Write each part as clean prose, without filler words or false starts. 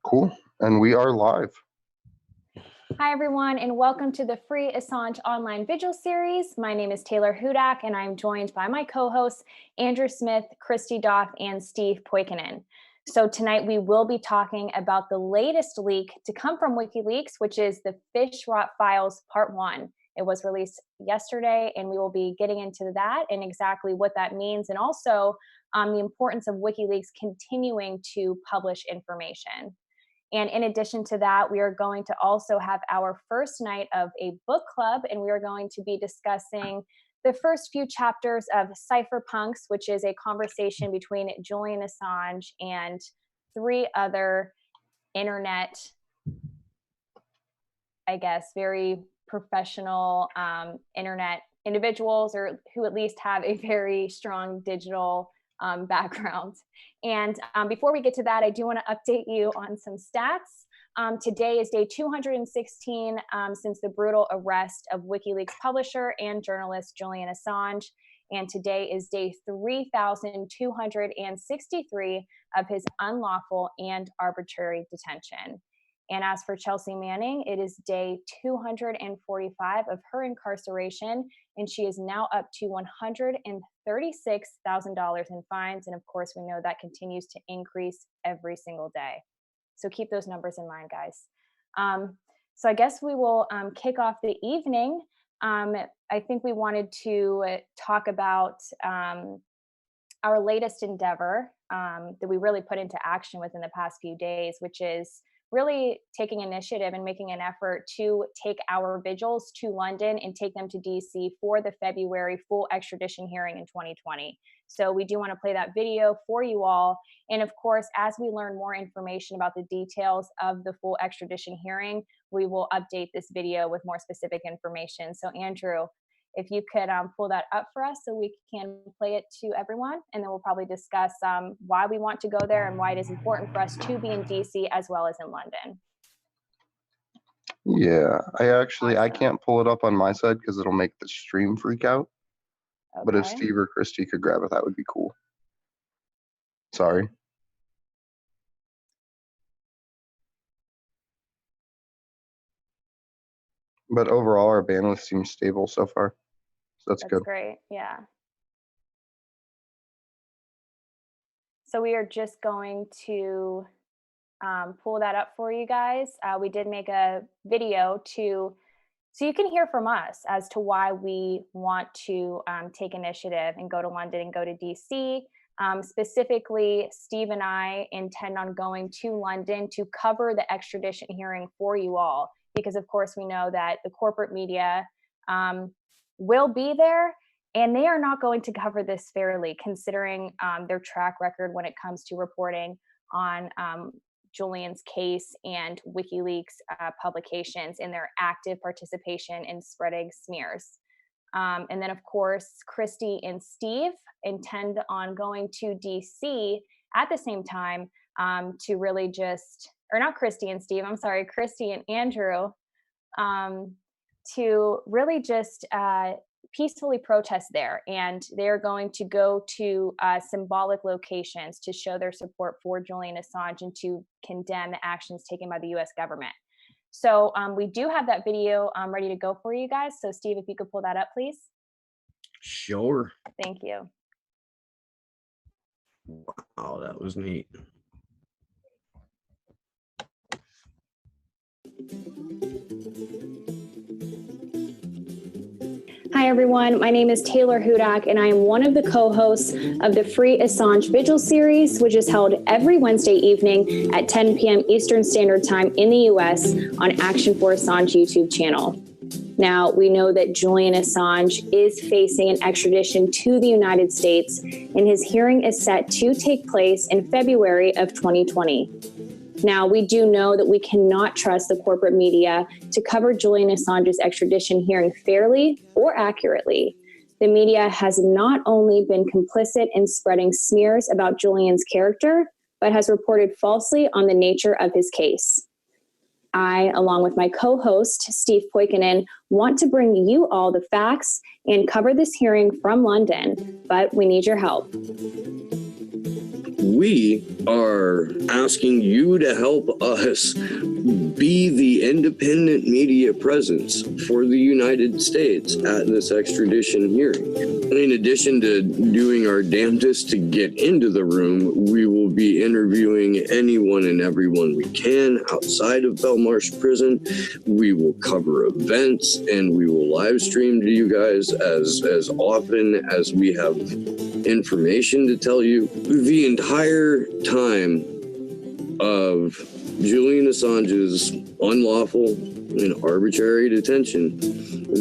Cool. And we are live. Hi, everyone, and welcome to the free Assange online vigil series. My name is Taylor Hudak, and I'm joined by my co-hosts, Andrew Smith, Christy Doth, and Steve Poikinen. So tonight we will be talking about the latest leak to come from WikiLeaks, which is the Fish Rot Files Part 1. It was released yesterday, and we will be getting into that and exactly what that means, and also the importance of WikiLeaks continuing to publish information. And in addition to that, we are going to also have our first night of a book club, and we are going to be discussing the first few chapters of Cypherpunks, which is a conversation between Julian Assange and 3 other internet, I guess, very professional internet individuals, or who at least have a very strong digital background. And before we get to that, I do want to update you on some stats. Today is day 216 since the brutal arrest of WikiLeaks publisher and journalist Julian Assange. And today is day 3,263 of his unlawful and arbitrary detention. And as for Chelsea Manning, it is day 245 of her incarceration, and she is now up to $136,000 in fines. And of course, we know that continues to increase every single day. So keep those numbers in mind, guys. So I guess we will kick off the evening. I think we wanted to talk about our latest endeavor that we really put into action within the past few days, which is really taking initiative and making an effort to take our vigils to London and take them to DC for the February full extradition hearing in 2020. So we do want to play that video for you all. And of course, as we learn more information about the details of the full extradition hearing, we will update this video with more specific information. So Andrew, if you could pull that up for us so we can play it to everyone, and then we'll probably discuss why we want to go there and why it is important for us to be in DC as well as in London. Yeah, I can't pull it up on my side because it'll make the stream freak out. Okay. But if Steve or Christy could grab it, that would be cool. Sorry. But overall, our bandwidth seems stable so far. That's good. Great, yeah. So we are just going to pull that up for you guys. We did make a video so you can hear from us as to why we want to take initiative and go to London and go to DC. Specifically, Steve and I intend on going to London to cover the extradition hearing for you all, because of course we know that the corporate media will be there, and they are not going to cover this fairly, considering their track record when it comes to reporting on Julian's case and WikiLeaks publications and their active participation in spreading smears. And then, of course, Christy and Steve intend on going to DC at the same time to really just, or not Christy and Steve, I'm sorry, Christy and Andrew, to really just peacefully protest there. And they're going to go to symbolic locations to show their support for Julian Assange and to condemn the actions taken by the US government. So we do have that video ready to go for you guys. So Steve, if you could pull that up, please. Sure. Thank you. Wow, that was neat. Hi, everyone. My name is Taylor Hudak, and I am one of the co-hosts of the free Assange Vigil series, which is held every Wednesday evening at 10 p.m. Eastern Standard Time in the U.S. on ActionForAssange YouTube channel. Now, we know that Julian Assange is facing an extradition to the United States, and his hearing is set to take place in February of 2020. Now, we do know that we cannot trust the corporate media to cover Julian Assange's extradition hearing fairly or accurately. The media has not only been complicit in spreading smears about Julian's character, but has reported falsely on the nature of his case. I, along with my co-host, Steve Poikinen, want to bring you all the facts and cover this hearing from London, but we need your help. We are asking you to help us be the independent media presence for the United States at this extradition hearing. And in addition to doing our damnedest to get into the room, we will be interviewing anyone and everyone we can outside of Belmarsh Prison. We will cover events and we will live stream to you guys as often as we have information to tell you. The entire time of Julian Assange's unlawful and arbitrary detention,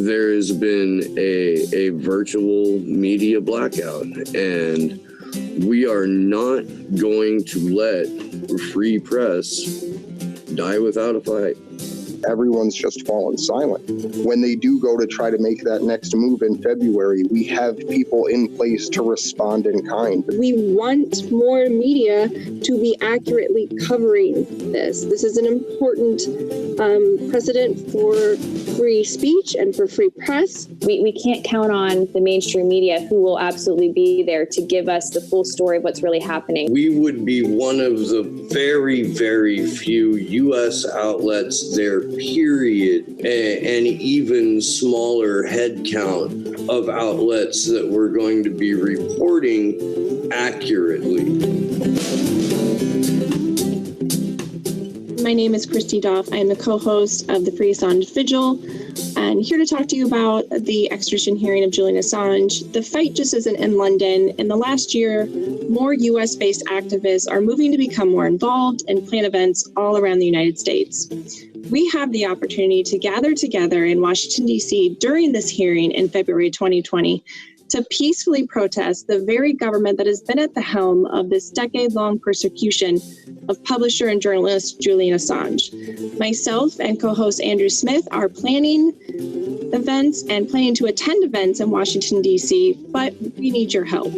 there has been a virtual media blackout, and we are not going to let free press die without a fight. Everyone's just fallen silent. When they do go to try to make that next move in February, we have people in place to respond in kind. We want more media to be accurately covering this. This is an important precedent for free speech and for free press. We can't count on the mainstream media, who will absolutely be there to give us the full story of what's really happening. We would be one of the very, very few U.S. outlets there, period, and even smaller head count of outlets that we're going to be reporting accurately. My name is Christy Doff. I am the co-host of the Free Assange Vigil, and here to talk to you about the extradition hearing of Julian Assange. The fight just isn't in London. In the last year, more US-based activists are moving to become more involved and plan events all around the United States. We have the opportunity to gather together in Washington, D.C. during this hearing in February 2020 to peacefully protest the very government that has been at the helm of this decade-long persecution of publisher and journalist Julian Assange. Myself and co-host Andrew Smith are planning events and planning to attend events in Washington, D.C., but we need your help.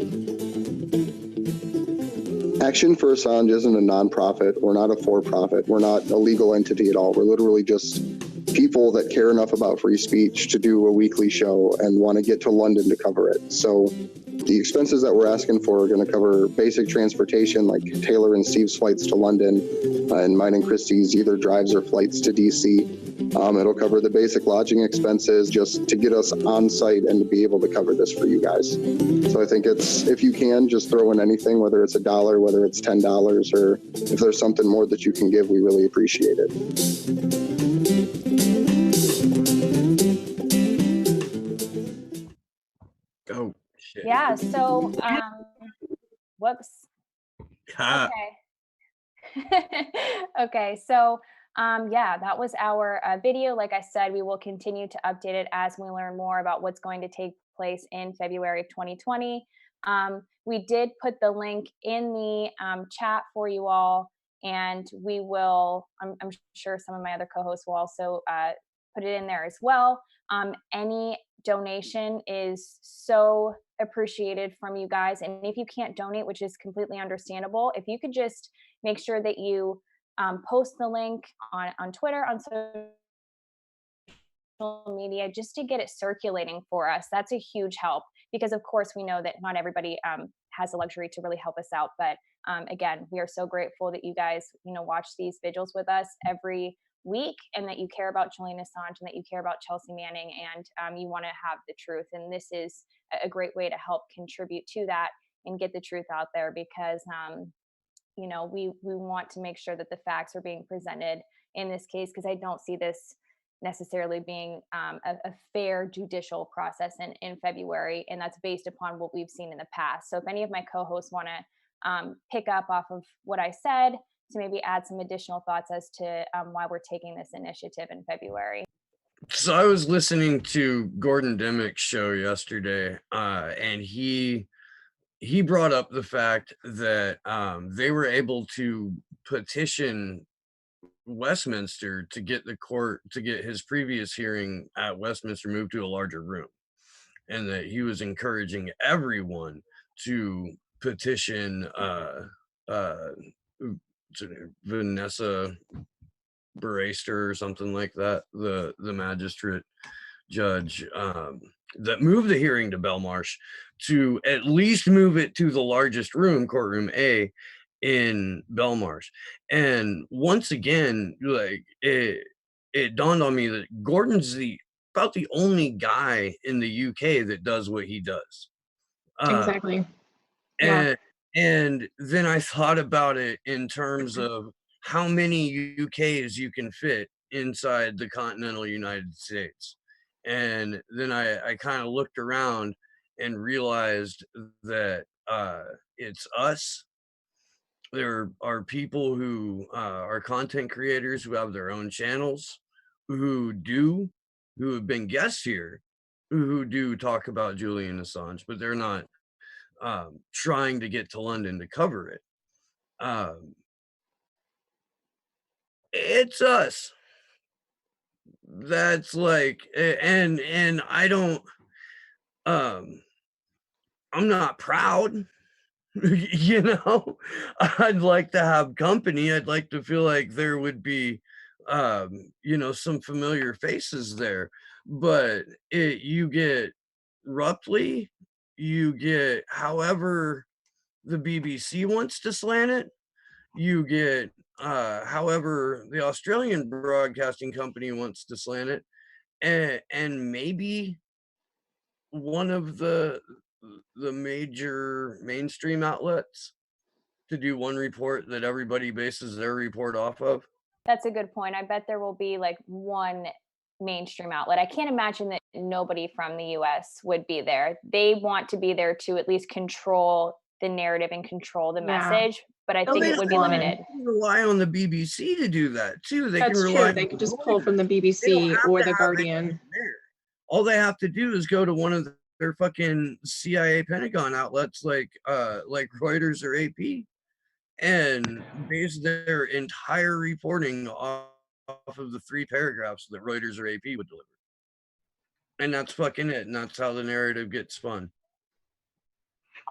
ActionForAssange isn't a nonprofit. We're not a for-profit. We're not a legal entity at all. We're literally just people that care enough about free speech to do a weekly show and want to get to London to cover it. So the expenses that we're asking for are going to cover basic transportation, like Taylor and Steve's flights to London, and mine and Christie's either drives or flights to DC. It'll cover the basic lodging expenses just to get us on site and to be able to cover this for you guys. So I think it's, if you can, just throw in anything, whether it's $1, whether it's $10, or if there's something more that you can give, we really appreciate it. Oh, shit. Yeah, so, whoops. Ha. Okay. Okay, so yeah, that was our video. Like I said, we will continue to update it as we learn more about what's going to take place in February of 2020. We did put the link in the chat for you all, and we will, I'm sure some of my other co-hosts will also put it in there as well. Any donation is so appreciated from you guys. And if you can't donate, which is completely understandable, if you could just make sure that you post the link on Twitter, on social media, just to get it circulating for us. That's a huge help, because of course we know that not everybody has the luxury to really help us out. But again, we are so grateful that you guys, watch these vigils with us every week, and that you care about Julian Assange, and that you care about Chelsea Manning, and you want to have the truth. And this is a great way to help contribute to that and get the truth out there, because we want to make sure that the facts are being presented in this case, because I don't see this necessarily being a fair judicial process in February, and that's based upon what we've seen in the past. So if any of my co-hosts want to pick up off of what I said, to maybe add some additional thoughts as to why we're taking this initiative in February. So I was listening to Gordon Dimmick's show yesterday, and he brought up the fact that they were able to petition Westminster to get the court to get his previous hearing at Westminster moved to a larger room, and that he was encouraging everyone to petition Vanessa Barrister or something like that, the magistrate judge that moved the hearing to Belmarsh, to at least move it to the largest room, courtroom A, in Belmarsh. And once again, like it dawned on me that Gordon's about the only guy in the UK that does what he does. Exactly. Yeah. And then I thought about it in terms of how many UKs you can fit inside the continental United States. And then I kind of looked around and realized that it's us. There are people who are content creators who have their own channels, who have been guests here, who do talk about Julian Assange, but they're not trying to get to London to cover it. It's us. That's like, and I don't, um, I'm not proud. You know, I'd like to have company. I'd like to feel like there would be, you know, some familiar faces there. But you get roughly, you get however the BBC wants to slant it. You get however the Australian broadcasting company wants to slant it, and maybe one of the major mainstream outlets to do one report that everybody bases their report off of. That's a good point. I bet there will be like one mainstream outlet. I can't imagine that nobody from the US would be there. They want to be there to at least control the narrative and control the message, but I think it would be limited. They can rely on the BBC to do that too. They That's can rely true. They on could just pull from the BBC or the Guardian. All they have to do is go to one of their fucking CIA Pentagon outlets like Reuters or AP and base their entire reporting off of the 3 paragraphs that Reuters or AP would deliver. And that's fucking it. And that's how the narrative gets spun.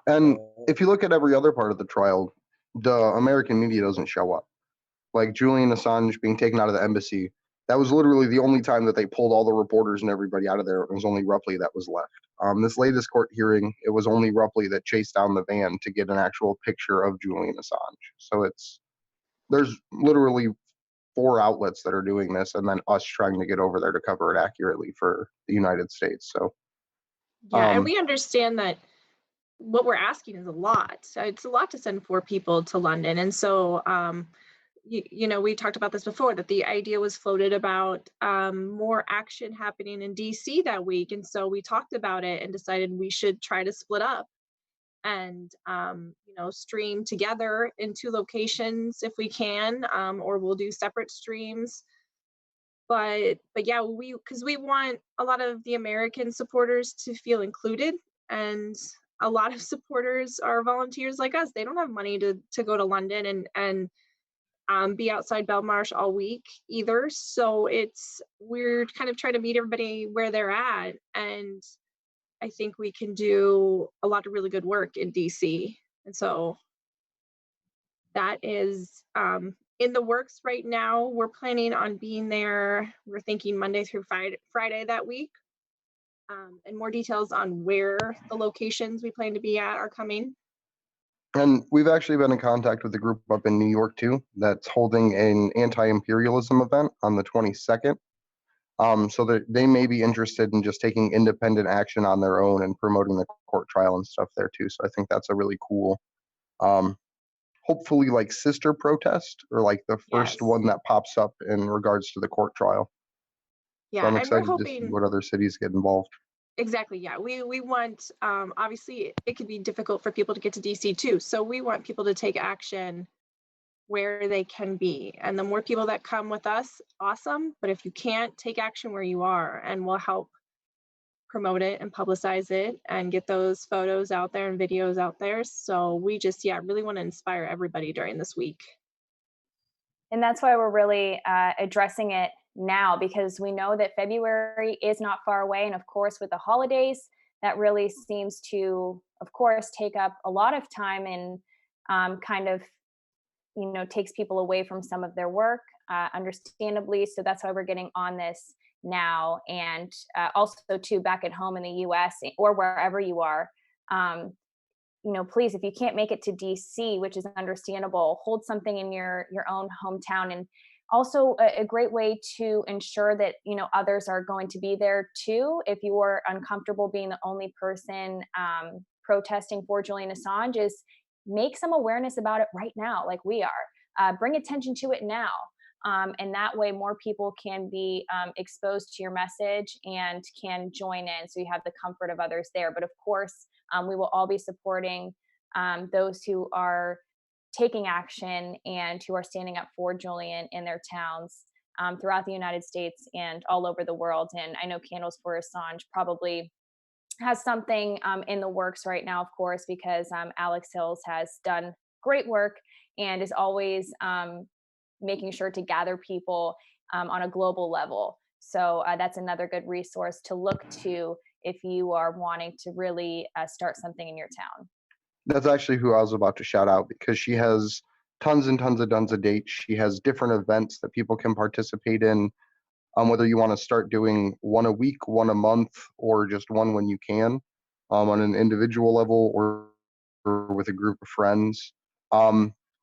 And if you look at every other part of the trial, the American media doesn't show up. Like Julian Assange being taken out of the embassy, that was literally the only time that they pulled all the reporters and everybody out of there. It was only Rupley that was left. This latest court hearing, it was only Rupley that chased down the van to get an actual picture of Julian Assange. So there's literally 4 outlets that are doing this, and then us trying to get over there to cover it accurately for the United States. So yeah, and we understand that what we're asking is a lot. It's a lot to send 4 people to London, and so you know, we talked about this before, that the idea was floated about more action happening in DC that week, and so we talked about it and decided we should try to split up and you know, stream together in 2 locations if we can, or we'll do separate streams. But yeah, because we want a lot of the American supporters to feel included, and a lot of supporters are volunteers like us. They don't have money to go to London and be outside Belmarsh all week either. So we're kind of trying to meet everybody where they're at, and I think we can do a lot of really good work in DC. And so that is in the works right now. We're planning on being there. We're thinking Monday through Friday that week. And more details on where the locations we plan to be at are coming. And we've actually been in contact with a group up in New York too that's holding an anti-imperialism event on the 22nd. So that they may be interested in just taking independent action on their own and promoting the court trial and stuff there too. So I think that's a really cool, hopefully like sister protest, or like the first one that pops up in regards to the court trial. Yeah, so I'm and we're excited to see hoping what other cities get involved. exactly. Yeah, we want obviously it could be difficult for people to get to DC too. So we want people to take action where they can be, and the more people that come with us, awesome. But if you can't, take action where you are, and we'll help promote it and publicize it and get those photos out there and videos out there. So we just really want to inspire everybody during this week. And that's why we're really addressing it now, because we know that February is not far away. And of course, with the holidays, that really seems to, of course, take up a lot of time and kind of, you know, takes people away from some of their work, understandably. So that's why we're getting on this now. And also too, back at home in the US or wherever you are, please, if you can't make it to DC, which is understandable, hold something in your own hometown. And also a great way to ensure that, others are going to be there too. If you are uncomfortable being the only person protesting for Julian Assange, is make some awareness about it right now, like we are. Bring attention to it now. And that way more people can be exposed to your message and can join in, so you have the comfort of others there. But of course, we will all be supporting those who are taking action and who are standing up for Julian in their towns throughout the United States and all over the world. And I know Candles for Assange probably has something in the works right now, of course, because Alex Hills has done great work and is always making sure to gather people on a global level. So that's another good resource to look to if you are wanting to really start something in your town. That's actually who I was about to shout out, because she has tons and tons of dates. She has different events that people can participate in. Whether you want to start doing one a week, one a month, or just one when you can, on an individual level or with a group of friends.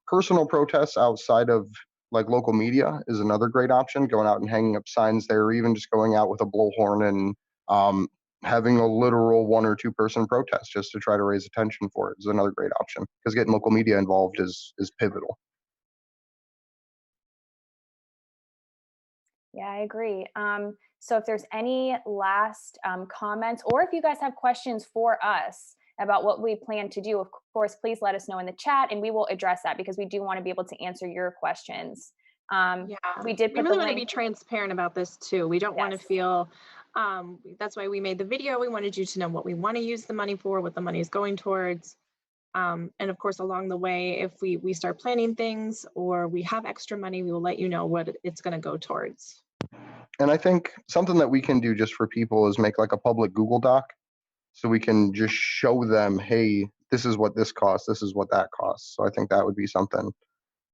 Personal protests outside of like local media is another great option. Going out and hanging up signs there, or even just going out with a blowhorn and having a literal 1 or 2 person protest just to try to raise attention for it is another great option, because getting local media involved is pivotal. Yeah, I agree. So if there's any last comments, or if you guys have questions for us about what we plan to do, of course, please let us know in the chat and we will address that, because we do want to be able to answer your questions. Yeah, we did we put really the want to link. be transparent about this too. We don't want to Yes. feel, that's why we made the video. We wanted you to know what we want to use the money for, what the money is going towards. And of course, along the way, if we start planning things or we have extra money, we will let you know what it's going to go towards. And I think something that we can do just for people is make like a public Google Doc, so we can just show them, hey, this is what this costs, this is what that costs. So I think that would be something,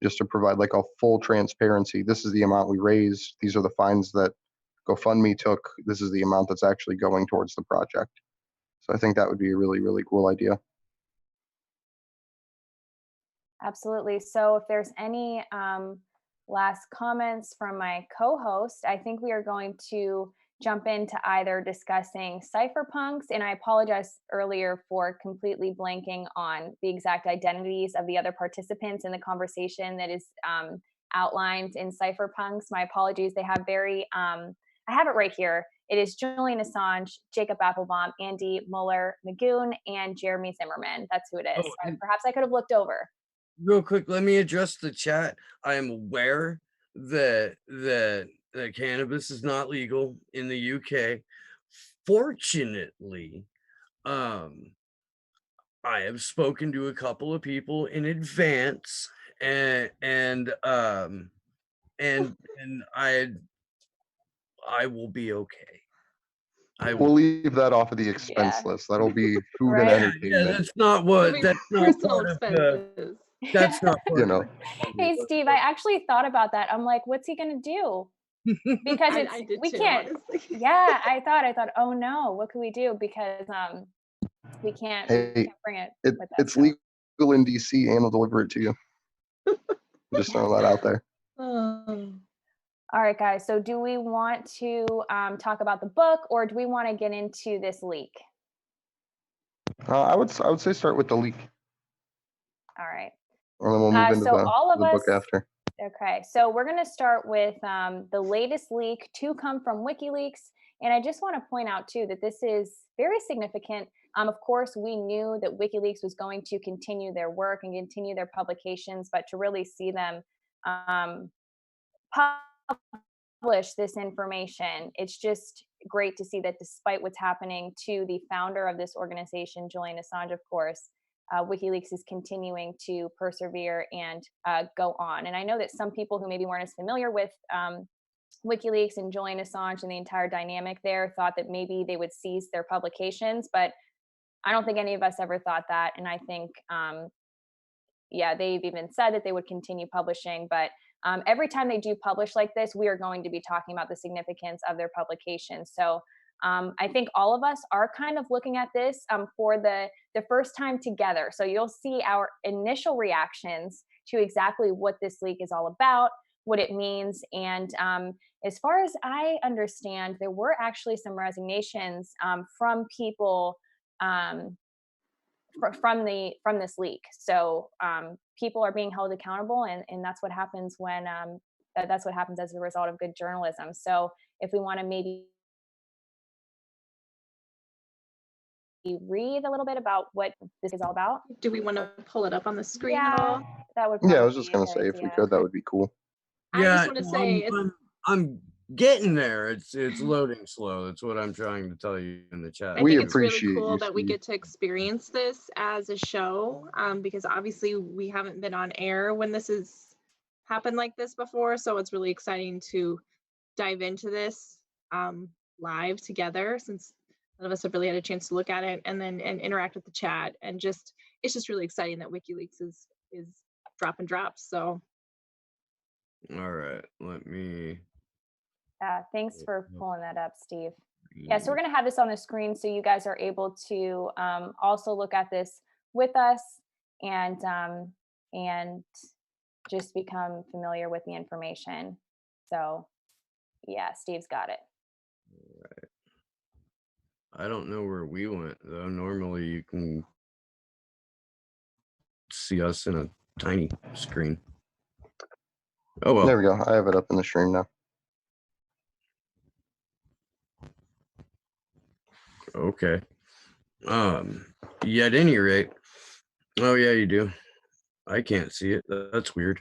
just to provide like a full transparency. This is the amount we raised. These are the fines that GoFundMe took. This is the amount that's actually going towards the project. So I think that would be a really, really cool idea. Absolutely. So if there's any last comments from my co-host, I think we are going to jump into either discussing cypherpunks, and I apologize earlier for completely blanking on the exact identities of the other participants in the conversation that is outlined in cypherpunks. My apologies. They have I have it right here. It is Julian Assange, Jacob Applebaum, Andy Mueller, Magoon, and Jeremy Zimmerman. That's who it is. Oh, Perhaps I could have looked over. Real quick, let me address the chat. I am aware that cannabis is not legal in the UK. Fortunately, I have spoken to a couple of people in advance, and I will be okay. We'll leave that off of the expense list. That'll be food and Right. entertainment. Yeah, that's not what. That's not Personal part of the. expenses. That's not part You of know. Hey, Steve, I actually thought about that. I'm like, what's he going to do? Because it's, I did we too, can't, honestly. yeah, I thought, oh no, what can we do? Because we can't Hey, bring it with us. it's legal in DC, and I'll deliver it to you. Just throwing that out there. All right, guys. So do we want to talk about the book, or do we want to get into this leak? I would say start with the leak. All right. And then we'll move into all of the book us, after. Okay, so we're going to start with the latest leak to come from WikiLeaks. And I just want to point out, too, that this is very significant. Of course, we knew that WikiLeaks was going to continue their work and continue their publications, but to really see them publish this information, it's just great to see that despite what's happening to the founder of this organization, Julian Assange, of course, WikiLeaks is continuing to persevere and go on. And I know that some people who maybe weren't as familiar with WikiLeaks and Julian Assange and the entire dynamic there thought that maybe they would cease their publications, but I don't think any of us ever thought that. And I think, yeah, they've even said that they would continue publishing, but every time they do publish like this, we are going to be talking about the significance of their publications. So I think all of us are kind of looking at this for the first time together. So you'll see our initial reactions to exactly what this leak is all about, what it means. And as far as I understand, there were actually some resignations from people from this leak. So people are being held accountable, and that's what happens when that's what happens as a result of good journalism. So if we want to maybe read a little bit about what this is all about. Do we want to pull it up on the screen at Yeah, all? that would Yeah, I was probably just be a gonna good say if we idea. could, that would be cool. I Yeah, just want to say I'm getting there. It's loading slow. That's what I'm trying to tell you in the chat. I We think it's really appreciate cool you, that we Steve. get to experience this as a show, because obviously we haven't been on air when this has happened like this before. So it's really exciting to dive into this live together, since none of us have really had a chance to look at it and interact with the chat. And just, it's just really exciting that WikiLeaks is dropping drops. So All right, let me. Thanks for pulling that up, Steve. Yeah, so we're going to have this on the screen so you guys are able to also look at this with us and just become familiar with the information. So yeah, Steve's got it. I don't know where we went though. Normally you can see us in a tiny screen. Oh well. There we go. I have it up in the stream now. Okay. Yeah, at any rate. Oh yeah, you do. I can't see it. That's weird.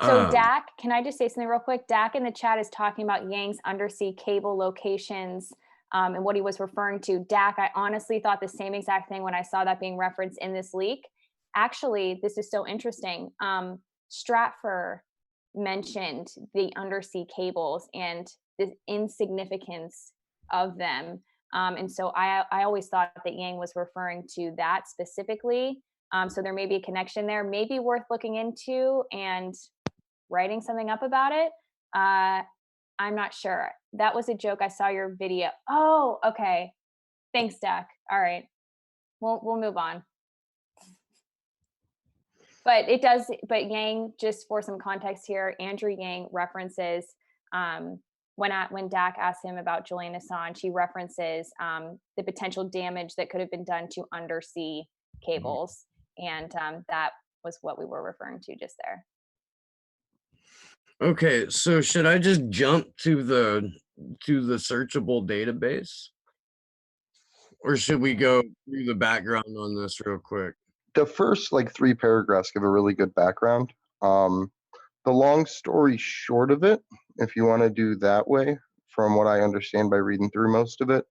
So Dak, can I just say something real quick? Dak in the chat is talking about Yang's undersea cable locations and what he was referring to. Dak, I honestly thought the same exact thing when I saw that being referenced in this leak. Actually, this is so interesting. Stratfor mentioned the undersea cables and the insignificance of them. And so I always thought that Yang was referring to that specifically. So there may be a connection there, maybe worth looking into and writing something up about it. I'm not sure. That was a joke. I saw your video. Oh, okay. Thanks, Dak. All right. We'll move on. But it does, but Yang, just for some context here, Andrew Yang references when Dak asked him about Julian Assange, he references the potential damage that could have been done to undersea cables. And that was what we were referring to just there. Okay, so should I just jump to the searchable database? Or should we go through the background on this real quick? The first like 3 paragraphs give a really good background. The long story short of it, if you want to do that way, from what I understand by reading through most of it,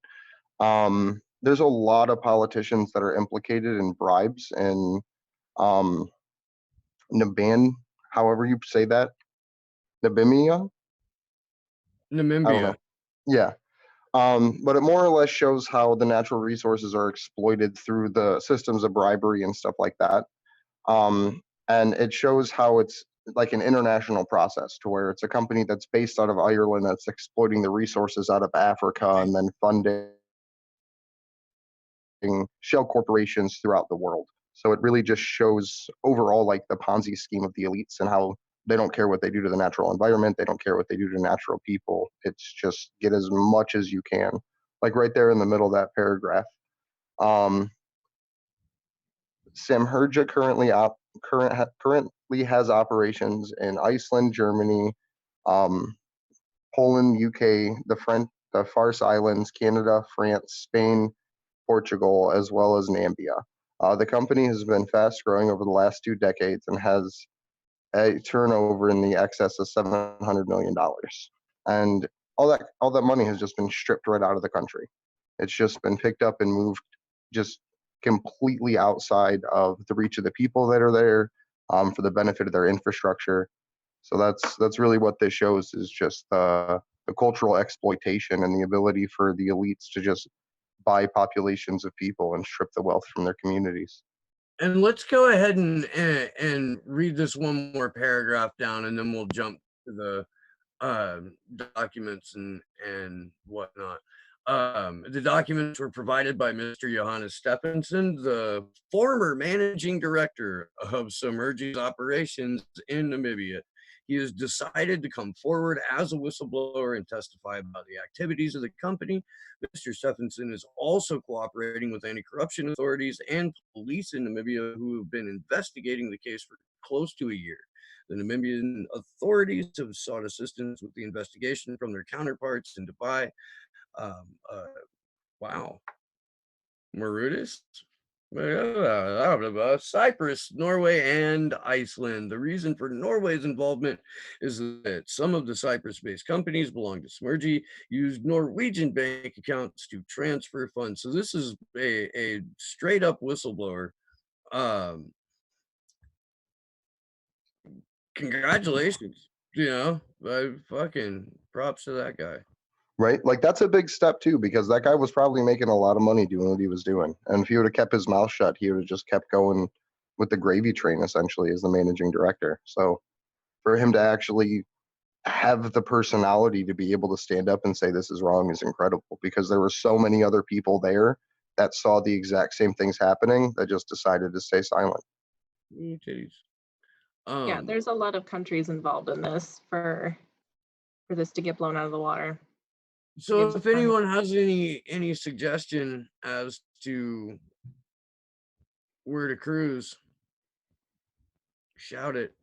there's a lot of politicians that are implicated in bribes and Naban, however you say that, Namibia. I don't know. Namibia. Yeah. But it more or less shows how the natural resources are exploited through the systems of bribery and stuff like that. And it shows how it's like an international process to where it's a company that's based out of Ireland that's exploiting the resources out of Africa and then funding shell corporations throughout the world. So it really just shows overall like the Ponzi scheme of the elites and how they don't care what they do to the natural environment. They don't care what they do to natural people. It's just get as much as you can. Like right there in the middle of that paragraph. Samherja currently has operations in Iceland, Germany, Poland, UK, the Faroe Islands, Canada, France, Spain, Portugal, as well as Namibia. The company has been fast growing over the last 2 decades and has a turnover in the excess of $700 million. And all that money has just been stripped right out of the country. It's just been picked up and moved just completely outside of the reach of the people that are there for the benefit of their infrastructure. So that's really what this shows, is just the cultural exploitation and the ability for the elites to just buy populations of people and strip the wealth from their communities. And let's go ahead and read this one more paragraph down, and then we'll jump to the documents and whatnot. The documents were provided by Mr. Johannes Stephenson, the former managing director of Submerging operations in Namibia. He has decided to come forward as a whistleblower and testify about the activities of the company. Mr. Stephenson is also cooperating with anti-corruption authorities and police in Namibia who have been investigating the case for close to a year. The Namibian authorities have sought assistance with the investigation from their counterparts in Dubai. Wow. Mauritius, Cyprus, Norway, and Iceland. The reason for Norway's involvement is that some of the Cyprus-based companies belong to Smergy used Norwegian bank accounts to transfer funds. So this is a straight up whistleblower. Congratulations, fucking props to that guy. Right? Like, that's a big step too, because that guy was probably making a lot of money doing what he was doing. And if he would have kept his mouth shut, he would have just kept going with the gravy train, essentially, as the managing director. So for him to actually have the personality to be able to stand up and say this is wrong is incredible, because there were so many other people there that saw the exact same things happening that just decided to stay silent. Titties. Yeah, there's a lot of countries involved in this for this to get blown out of the water. So if anyone has any suggestion as to where to cruise, shout it.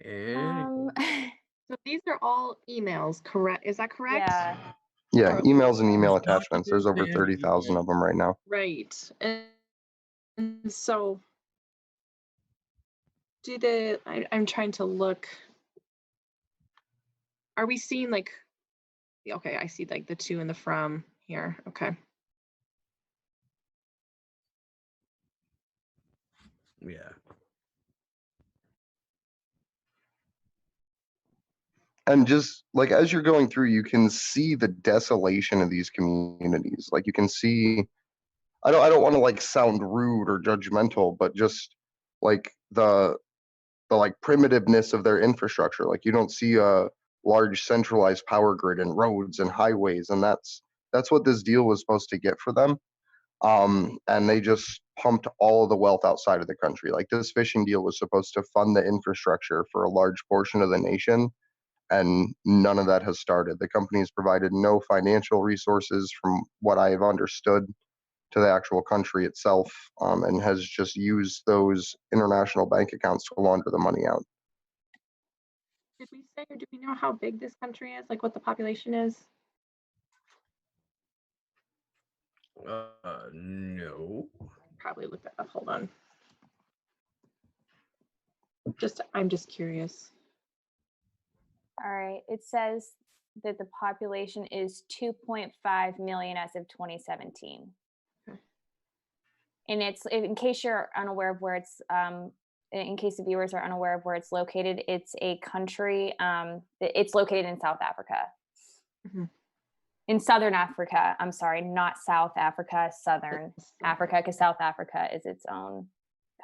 So these are all emails, correct? Is that correct? Yeah. Yeah, Oh. emails and email attachments. There's over 30,000 of them right now. Right. And so I'm trying to look. Are we seeing like, okay, I see like the to and the from here. Okay. Yeah. And just like as you're going through, you can see the desolation of these communities. Like you can see, I don't want to like sound rude or judgmental, but just like the like primitiveness of their infrastructure. Like you don't see a large centralized power grid and roads and highways, and that's what this deal was supposed to get for them. And they just pumped all of the wealth outside of the country. Like this fishing deal was supposed to fund the infrastructure for a large portion of the nation, and none of that has started. The company has provided no financial resources, from what I have understood, to the actual country itself, and has just used those international bank accounts to launder the money out. Did we say, or do we know how big this country is? Like what the population is? No. Probably look that up. Hold on. I'm just curious. All right. It says that the population is 2.5 million as of 2017. Okay. And it's, in case you're unaware of where it's, in case the viewers are unaware of where it's located, it's a country, it's located in South Africa. Mm-hmm. In Southern Africa. I'm sorry, not South Africa, Southern Africa, because South Africa is its own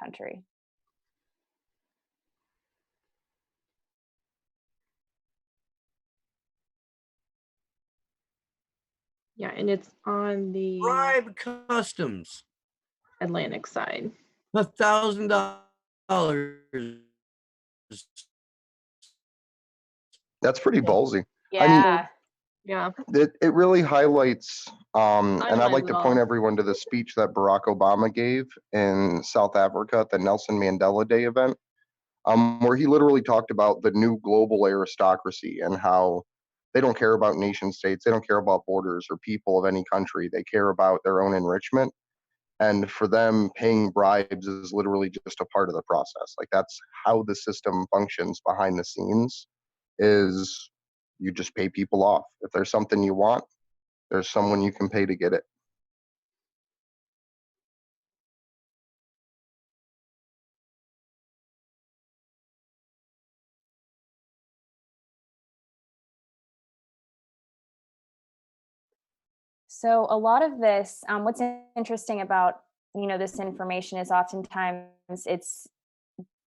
country. Yeah, and it's on the Bribe customs. Atlantic side. $1,000. That's pretty ballsy. Yeah. I mean, Yeah. it really highlights, and I'd like to point Unbelievable. everyone to the speech that Barack Obama gave in South Africa at the Nelson Mandela Day event, where he literally talked about the new global aristocracy and how they don't care about nation states, they don't care about borders or people of any country, they care about their own enrichment. And for them, paying bribes is literally just a part of the process. Like that's how the system functions behind the scenes, is you just pay people off. If there's something you want, there's someone you can pay to get it. So a lot of this, what's interesting about, this information is oftentimes it's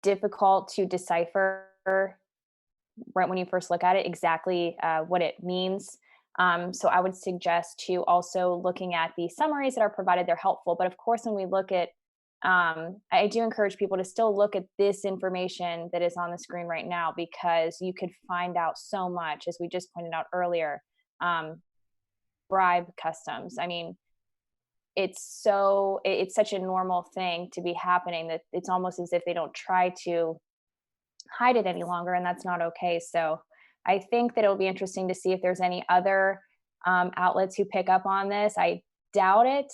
difficult to decipher right when you first look at it, exactly what it means. So I would suggest to also looking at the summaries that are provided. They're helpful. But of course, when we look at, I do encourage people to still look at this information that is on the screen right now, because you could find out so much, as we just pointed out earlier. Bribe customs. I mean, it's such a normal thing to be happening that it's almost as if they don't try to hide it any longer, and that's not okay. So I think that it'll be interesting to see if there's any other outlets who pick up on this. I doubt it.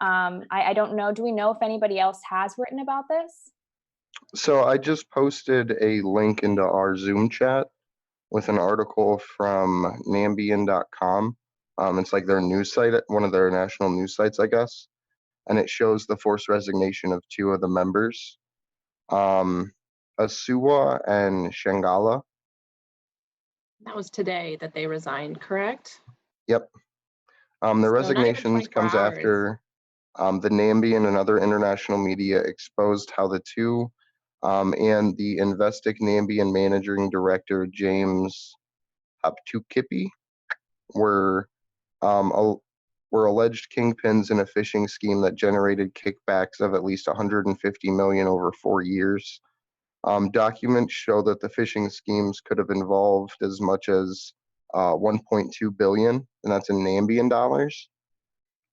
I don't know. Do we know if anybody else has written about this? So I just posted a link into our Zoom chat with an article from Nambian.com. It's like their news site, one of their national news sites, I guess. And it shows the forced resignation of two of the members, Asuwa and Shangala. That was today that they resigned, correct? Yep. The So not even resignations 24 comes hours. after the Nambian and other international media exposed how the two and the Investec Nambian managing director, James Haptukipi, were alleged kingpins in a phishing scheme that generated kickbacks of at least 150 million over 4 years. Documents show that the phishing schemes could have involved as much as 1.2 billion, and that's in Nambian dollars.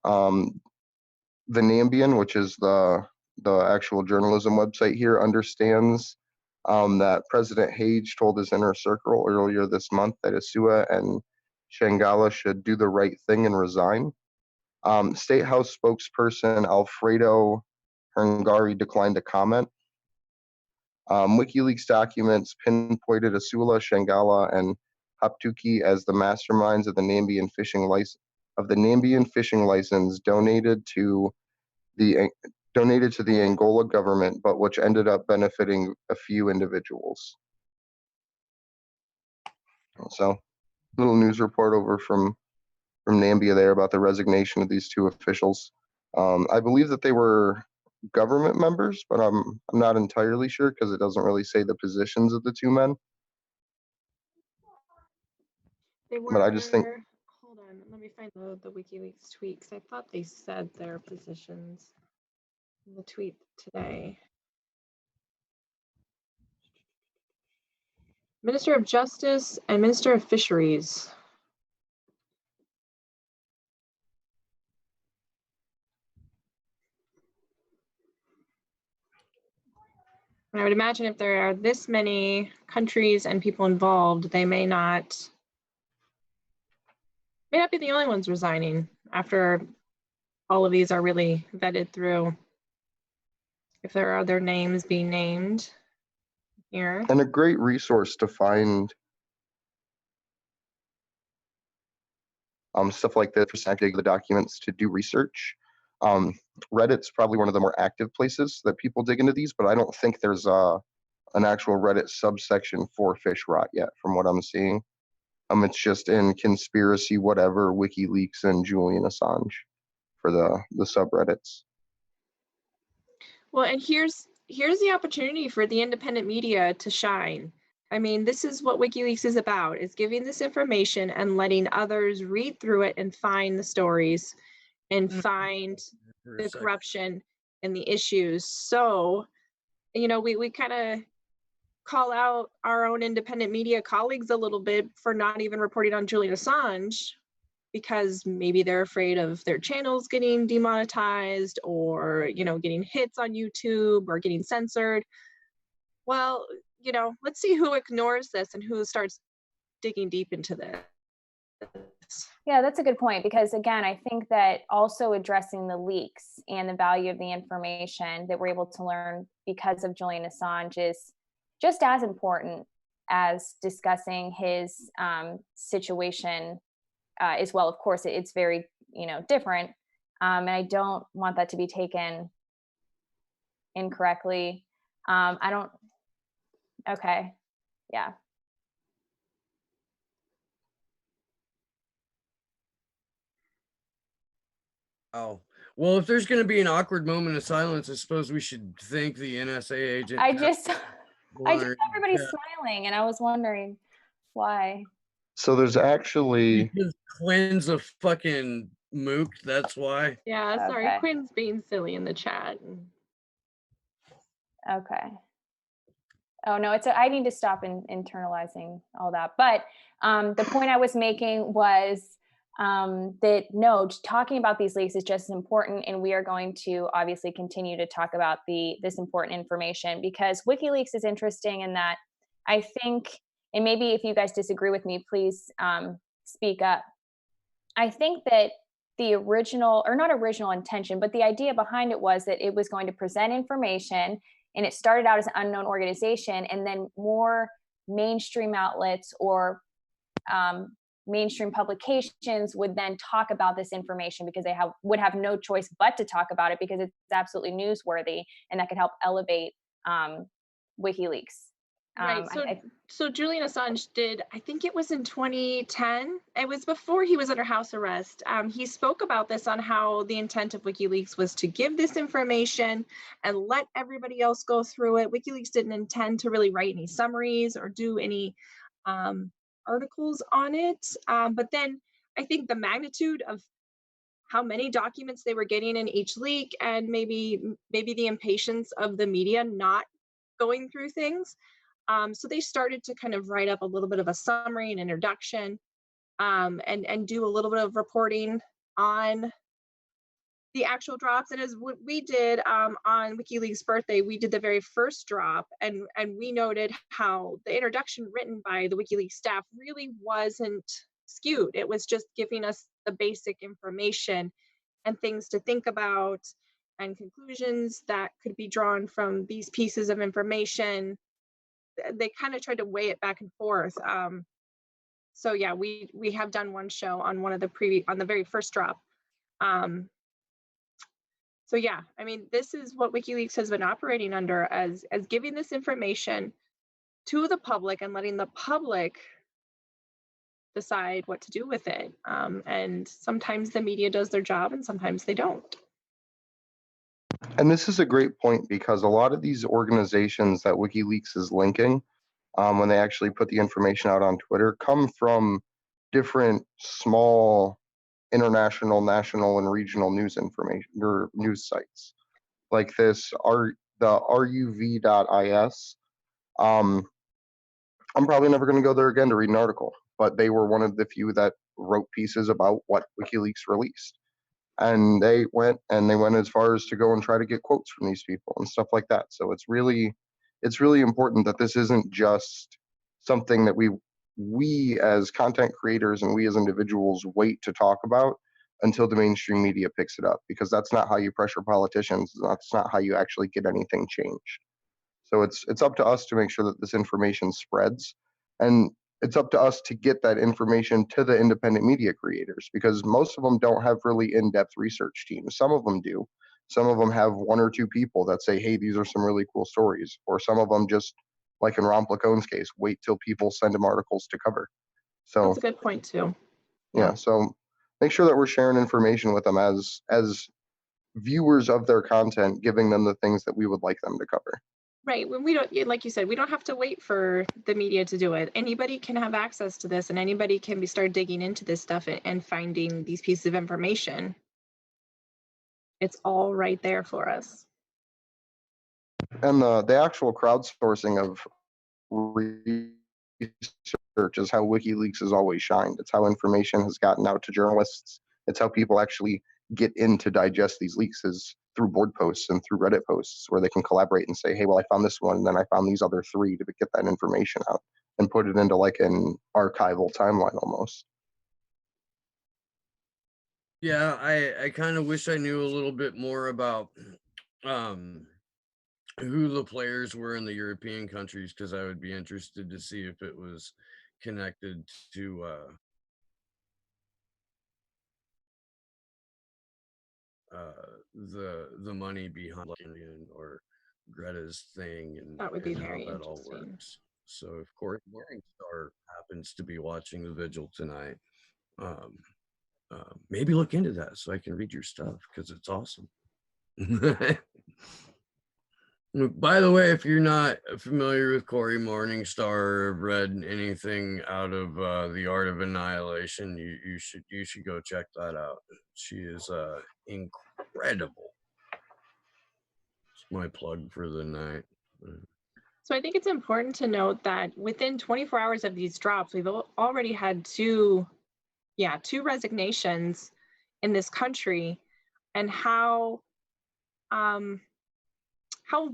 The Nambian, which is the actual journalism website here, understands that President Hage told his inner circle earlier this month that Asua and Shangala should do the right thing and resign. State House spokesperson Alfredo Hungary declined to comment. WikiLeaks documents pinpointed Asula, Shangala, and Haptuki as the masterminds of the Nambian phishing license donated to the Angola government, but which ended up benefiting a few individuals. So, little news report over from Nambia there about the resignation of these two officials. I believe that they were government members, but I'm not entirely sure because it doesn't really say the positions of the two men. They were, But I just think, hold on, let me find the WikiLeaks tweet, because I thought they said their positions in the tweet today. Minister of Justice and Minister of Fisheries. And I would imagine if there are this many countries and people involved, they may not be the only ones resigning after all of these are really vetted through. If there are other names being named here. and a great resource to find stuff like this, for the documents to do research. Reddit's probably one of the more active places that people dig into these, but I don't think there's an actual Reddit subsection for fish rot yet, from what I'm seeing. It's just in conspiracy, whatever, WikiLeaks and Julian Assange for the subreddits. Well, and here's the opportunity for the independent media to shine. I mean, this is what WikiLeaks is about, is giving this information and letting others read through it and find the stories and find the corruption and the issues. So, you know, we kind of call out our own independent media colleagues a little bit for not even reporting on Julian Assange, because maybe they're afraid of their channels getting demonetized, or, you know, getting hits on YouTube or getting censored. Well, you know, let's see who ignores this and who starts digging deep into this. Yeah, that's a good point, because again, I think that also addressing the leaks and the value of the information that we're able to learn because of Julian Assange is just as important as discussing his situation as well. Of course, it's very, you know, different, and I don't want that to be taken incorrectly. I don't. Okay, yeah. Oh, well, if there's going to be an awkward moment of silence, I suppose we should thank the NSA agent. I just saw everybody smiling, and I was wondering why. So there's actually because Quinn's a fucking mook. That's why. Yeah, sorry, Okay. Quinn's being silly in the chat. Okay. Oh no, I need to stop internalizing all that. But the point I was making was that no, talking about these leaks is just as important, and we are going to obviously continue to talk about this important information, because WikiLeaks is interesting in that I think, and maybe if you guys disagree with me, please speak up. I think that the original, or not original intention, but the idea behind it was that it was going to present information, and it started out as an unknown organization, and then more mainstream outlets or mainstream publications would then talk about this information, because they would have no choice but to talk about it, because it's absolutely newsworthy, and that could help elevate WikiLeaks. Right. So Julian Assange did, I think it was in 2010. It was before he was under house arrest. He spoke about this, on how the intent of WikiLeaks was to give this information and let everybody else go through it. WikiLeaks didn't intend to really write any summaries or do any articles on it. But then I think the magnitude of how many documents they were getting in each leak, and maybe the impatience of the media not going through things. So they started to kind of write up a little bit of a summary and introduction, and do a little bit of reporting on the actual drops. And as what we did on WikiLeaks' birthday, we did the very first drop, and we noted how the introduction written by the WikiLeaks staff really wasn't skewed. It was just giving us the basic information and things to think about, and conclusions that could be drawn from these pieces of information. They kind of tried to weigh it back and forth. So yeah, we have done one show on one of the on the very first drop. So yeah, I mean, this is what WikiLeaks has been operating under, as giving this information to the public and letting the public decide what to do with it. And sometimes the media does their job, and sometimes they don't. And this is a great point, because a lot of these organizations that WikiLeaks is linking, when they actually put the information out on Twitter, come from different small international, national, and regional news information or news sites like this. The ruv.is. I'm probably never going to go there again to read an article, but they were one of the few that wrote pieces about what WikiLeaks released. And they went as far as to go and try to get quotes from these people and stuff like that. So it's really important that this isn't just something that we as content creators and we as individuals wait to talk about until the mainstream media picks it up, because that's not how you pressure politicians. That's not how you actually get anything changed. So it's up to us to make sure that this information spreads, and it's up to us to get that information to the independent media creators, because most of them don't have really in-depth research teams. Some of them do. Some of them have one or two people that say, hey, these are some really cool stories. Or some of them just, like in Ron Placone's case, wait till people send them articles to cover. So that's a good point too. Yeah. So make sure that we're sharing information with them as viewers of their content, giving them the things that we would like them to cover. Right. When we don't, like you said, we don't have to wait for the media to do it. Anybody can have access to this, and anybody can start digging into this stuff and finding these pieces of information. It's all right there for us. And the actual crowdsourcing of research is how WikiLeaks has always shined. It's how information has gotten out to journalists. It's how people actually get in to digest these leaks, is through board posts and through Reddit posts, where they can collaborate and say, hey, well, I found this one, and then I found these other three, to get that information out and put it into like an archival timeline almost. Yeah, I kind of wish I knew a little bit more about who the players were in the European countries, because I would be interested to see if it was connected to the money behind or Greta's thing, and That would be how very that all interesting. works. So if Court Morningstar happens to be watching the vigil tonight, maybe look into that so I can read your stuff, because it's awesome. By the way, if you're not familiar with Cory Morningstar or have read anything out of The Art of Annihilation, you should go check that out. She is incredible. It's my plug for the night. So I think it's important to note that within 24 hours of these drops, we've already had two resignations in this country, and how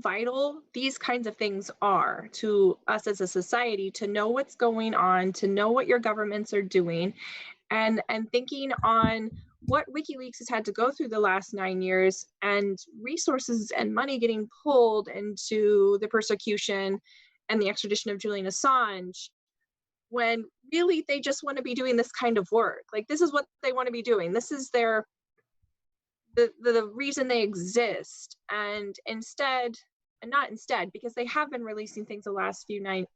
vital these kinds of things are to us as a society, to know what's going on, to know what your governments are doing, and thinking on what WikiLeaks has had to go through the last 9 years, and resources and money getting pulled into the persecution and the extradition of Julian Assange, when really they just want to be doing this kind of work. Like, this is what they want to be doing. This is their the reason they exist. And not instead, because they have been releasing things the last 9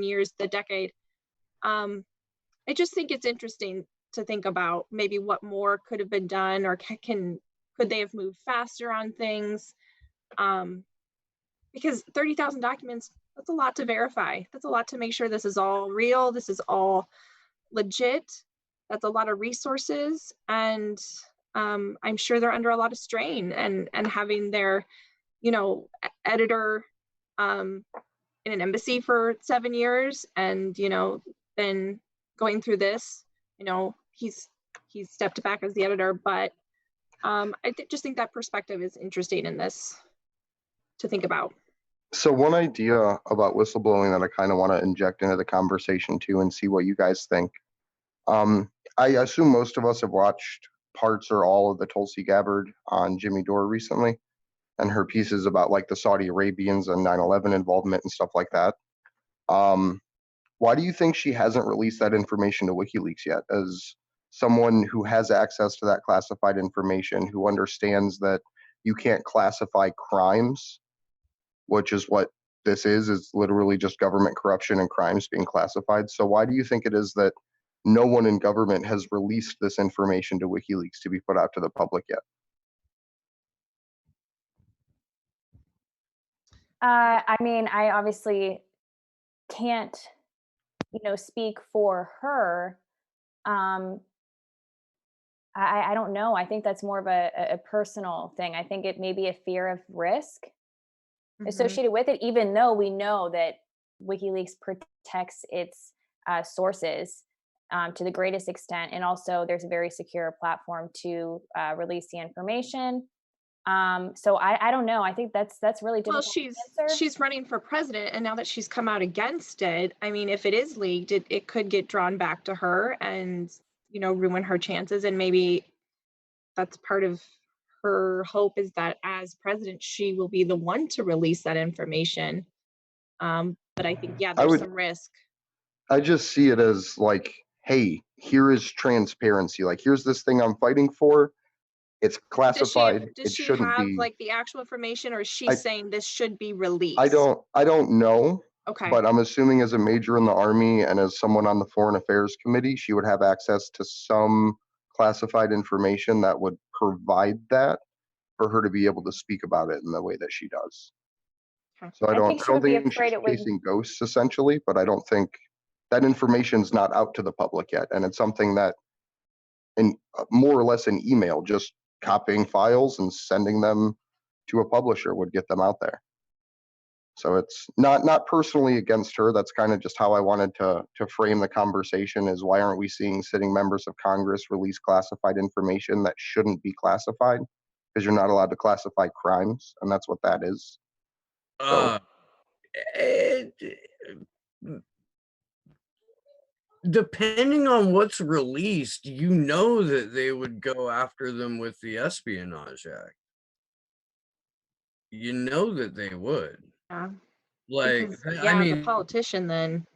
years, the decade. I just think it's interesting to think about maybe what more could have been done, or could they have moved faster on things? Because 30,000 documents, that's a lot to verify. That's a lot to make sure this is all real, this is all legit. That's a lot of resources, and I'm sure they're under a lot of strain, and having their editor in an embassy for 7 years, and then going through this, he's stepped back as the editor, but I just think that perspective is interesting in this to think about. So one idea about whistleblowing that I kind of want to inject into the conversation too, and see what you guys think. I assume most of us have watched parts or all of the Tulsi Gabbard on Jimmy Dore recently, and her pieces about like the Saudi Arabians and 9/11 involvement and stuff like that. Why do you think she hasn't released that information to WikiLeaks yet? As someone who has access to that classified information, who understands that you can't classify crimes, which is what this is literally just government corruption and crimes being classified. So why do you think it is that no one in government has released this information to WikiLeaks to be put out to the public yet? I mean, I obviously can't, speak for her. I don't know. I think that's more of a personal thing. I think it may be a fear of risk associated with it, even though we know that WikiLeaks protects its sources to the greatest extent, and also there's a very secure platform to release the information. So I don't know. I think that's really difficult. Well, she's running for president, and now that she's come out against it, I mean, if it is leaked, it could get drawn back to her and ruin her chances. And maybe that's part of her hope, is that as president, she will be the one to release that information. But I think, there's some risk. I just see it as like, hey, here is transparency. Like, here's this thing I'm fighting for. It's classified. Does she shouldn't have be like the actual information, or is she saying this should be released? I don't know. Okay. But I'm assuming as a major in the Army and as someone on the Foreign Affairs Committee, she would have access to some classified information that would provide that for her to be able to speak about it in the way that she does. Okay. So I don't think she's it would- chasing ghosts essentially, but I don't think that information's not out to the public yet. And it's something that in more or less an email, just copying files and sending them to a publisher would get them out there. So it's not personally against her. That's kind of just how I wanted to frame the conversation, is why aren't we seeing sitting members of Congress release classified information that shouldn't be classified? Because you're not allowed to classify crimes, and that's what that is. So, depending on what's released, that they would go after them with the Espionage Act. That they would. Yeah. Like, Because, I mean, as a politician, then.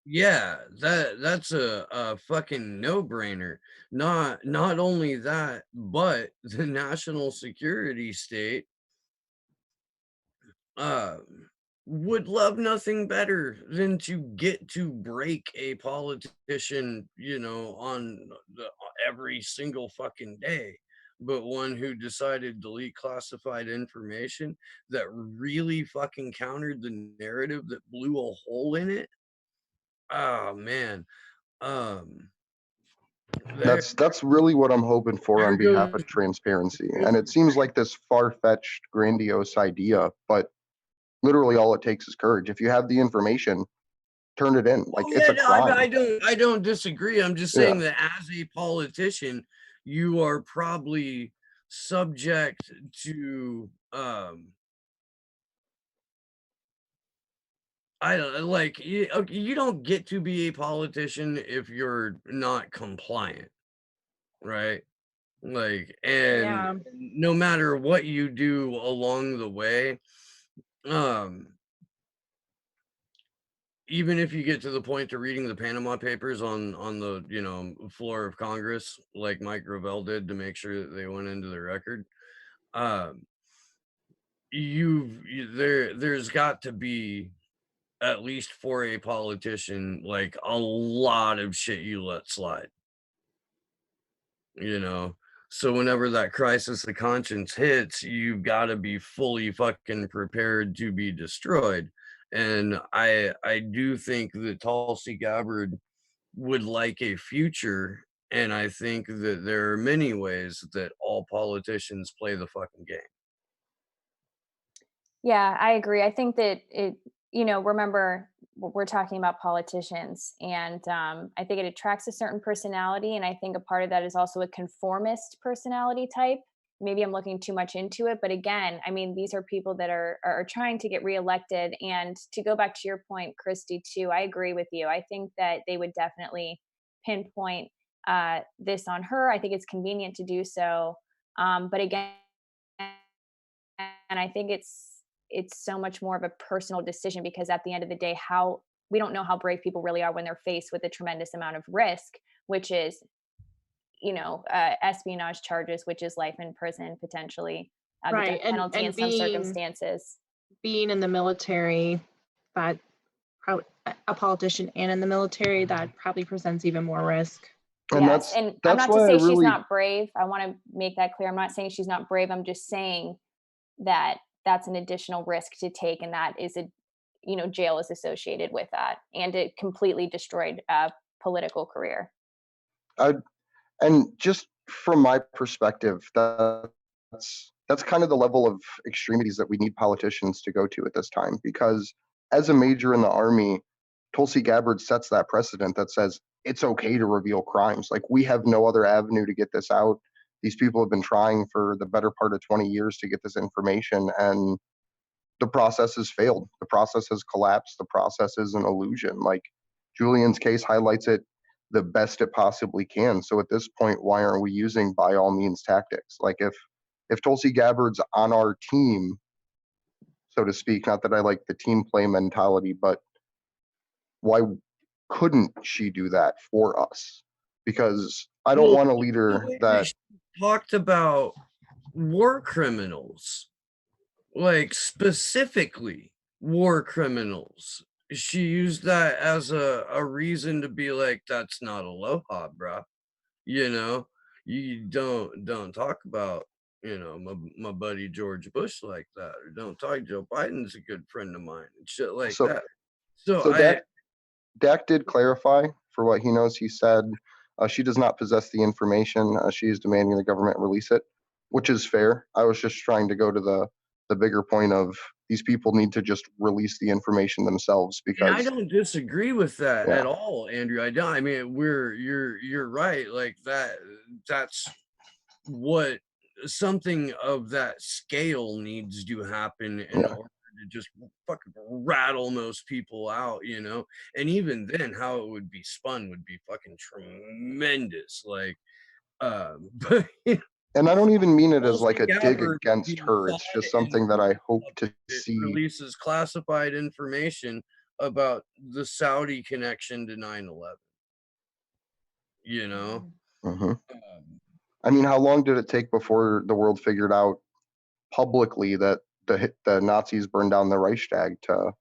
Yeah, that's a fucking no-brainer. Not only that, but the national security state would love nothing better than to get to break a politician, on every single fucking day. but one who decided to delete classified information that really fucking countered the narrative that blew a hole in it. Oh man. That's really what I'm hoping for on there behalf goes of transparency. And it seems like this far-fetched, grandiose idea, but literally all it takes is courage. If you have the information, turn it in. Like, Oh it's yeah, a no, crime. I don't disagree. I'm just Yeah. saying that as a politician, you are probably subject to I don't like you don't get to be a politician if you're not compliant, right? Like, and Yeah. no matter what you do along the way, um even if you get to the point to reading the Panama Papers on the floor of Congress, like Mike Gravel did to make sure that they went into the record, um, there's got to be, at least for a politician, like a lot of shit you let slide, you know. So whenever that crisis of conscience hits, you've got to be fully fucking prepared to be destroyed. And I do think that Tulsi Gabbard would like a future, and I think that there are many ways that all politicians play the fucking game. Yeah, I agree. I think that remember, we're talking about politicians, and I think it attracts a certain personality. And I think a part of that is also a conformist personality type. Maybe I'm looking too much into it, but again, I mean, these are people that are trying to get reelected. And to go back to your point, Christy, too, I agree with you. I think that they would definitely pinpoint this on her. I think it's convenient to do so. But again, and I think it's so much more of a personal decision, because at the end of the day, how we don't know how brave people really are when they're faced with a tremendous amount of risk, which is espionage charges, which is life in prison potentially, the Right. death penalty in And some circumstances. being in the military, that probably a politician and in the military, that probably presents even more risk. And Yes, and I'm that's not to why I say she's really, not brave. I want to make that clear. I'm not saying she's not brave. I'm just saying that that's an additional risk to take, and that is jail is associated with that, and it completely destroyed a political career. and just from my perspective, that's kind of the level of extremities that we need politicians to go to at this time. Because as a major in the Army, Tulsi Gabbard sets that precedent that says it's okay to reveal crimes. Like, we have no other avenue to get this out. These people have been trying for the better part of 20 years to get this information, and the process has failed. The process has collapsed. The process is an illusion. Like, Julian's case highlights it the best it possibly can. So at this point, why aren't we using by all means tactics? Like, if Tulsi Gabbard's on our team, so to speak, not that I like the team play mentality, but why couldn't she do that for us? Because I don't Well, want a the leader way that she talked about war criminals, like specifically war criminals, she used that as a reason to be like, that's not aloha, bruh. You know, you don't talk about, my buddy George Bush like that, or don't talk, Joe Biden's a good friend of mine, and shit like so that. So so Dak did clarify for what he knows. He said she does not possess the information. She is demanding the government release it, which is fair. I was just trying to go to the bigger point of these people need to just release the information themselves, and I because don't disagree with that yeah, at all, Andrew. I don't. I mean, you're right. Like that's what something of that scale needs to happen in yeah. order to just fucking rattle most people out, and even then how it would be spun would be fucking tremendous. Like but And I don't even mean it as like Tulsi a dig Gabbard against being her. caught It's just in something that I hope to it see. releases classified information about the Saudi connection to 9/11, you know. Mhm. Um, I mean, how long did it take before the world figured out publicly that the Nazis burned down the Reichstag to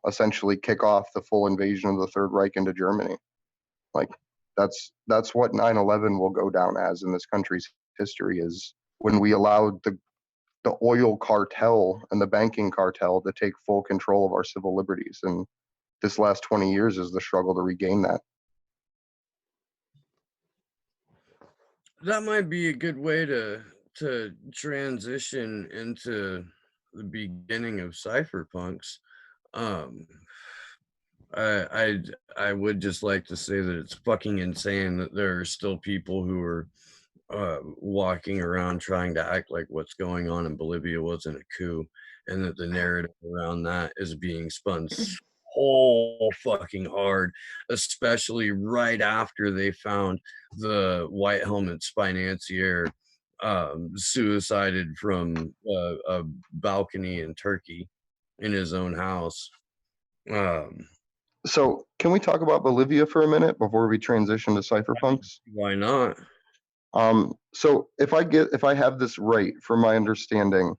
essentially kick off the full invasion of the Third Reich into Germany? Like, that's what 9/11 will go down as in this country's history is when we allowed the oil cartel and the banking cartel to take full control of our civil liberties. And this last 20 years is the struggle to regain that. That might be a good way to transition into the beginning of cypherpunks. I would just like to say that it's fucking insane that there are still people who are walking around trying to act like what's going on in Bolivia wasn't a coup, and that the narrative around that is being spun so fucking hard, especially right after they found the White Helmets financier suicided from a balcony in Turkey in his own house. So can we talk about Bolivia for a minute before we transition to cypherpunks? Why not? So if I have this right, from my understanding,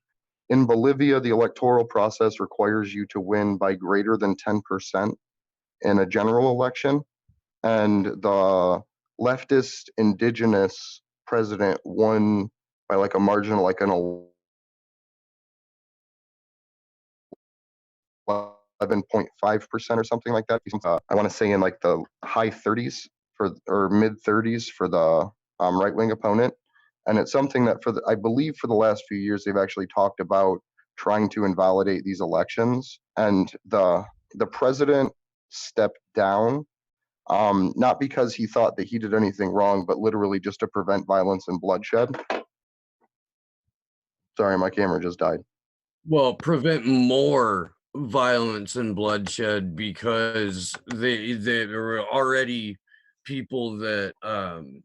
in Bolivia, the electoral process requires you to win by greater than 10% in a general election, and the leftist indigenous president won by like a margin of like an 11.5% or something like that. I want to say in like the high 30s or mid 30s for the right-wing opponent. And it's something that I believe for the last few years, they've actually talked about trying to invalidate these elections. And the president stepped down, not because he thought that he did anything wrong, but literally just to prevent violence and bloodshed. Sorry, my camera just died. Well, prevent more violence and bloodshed, because there were already people that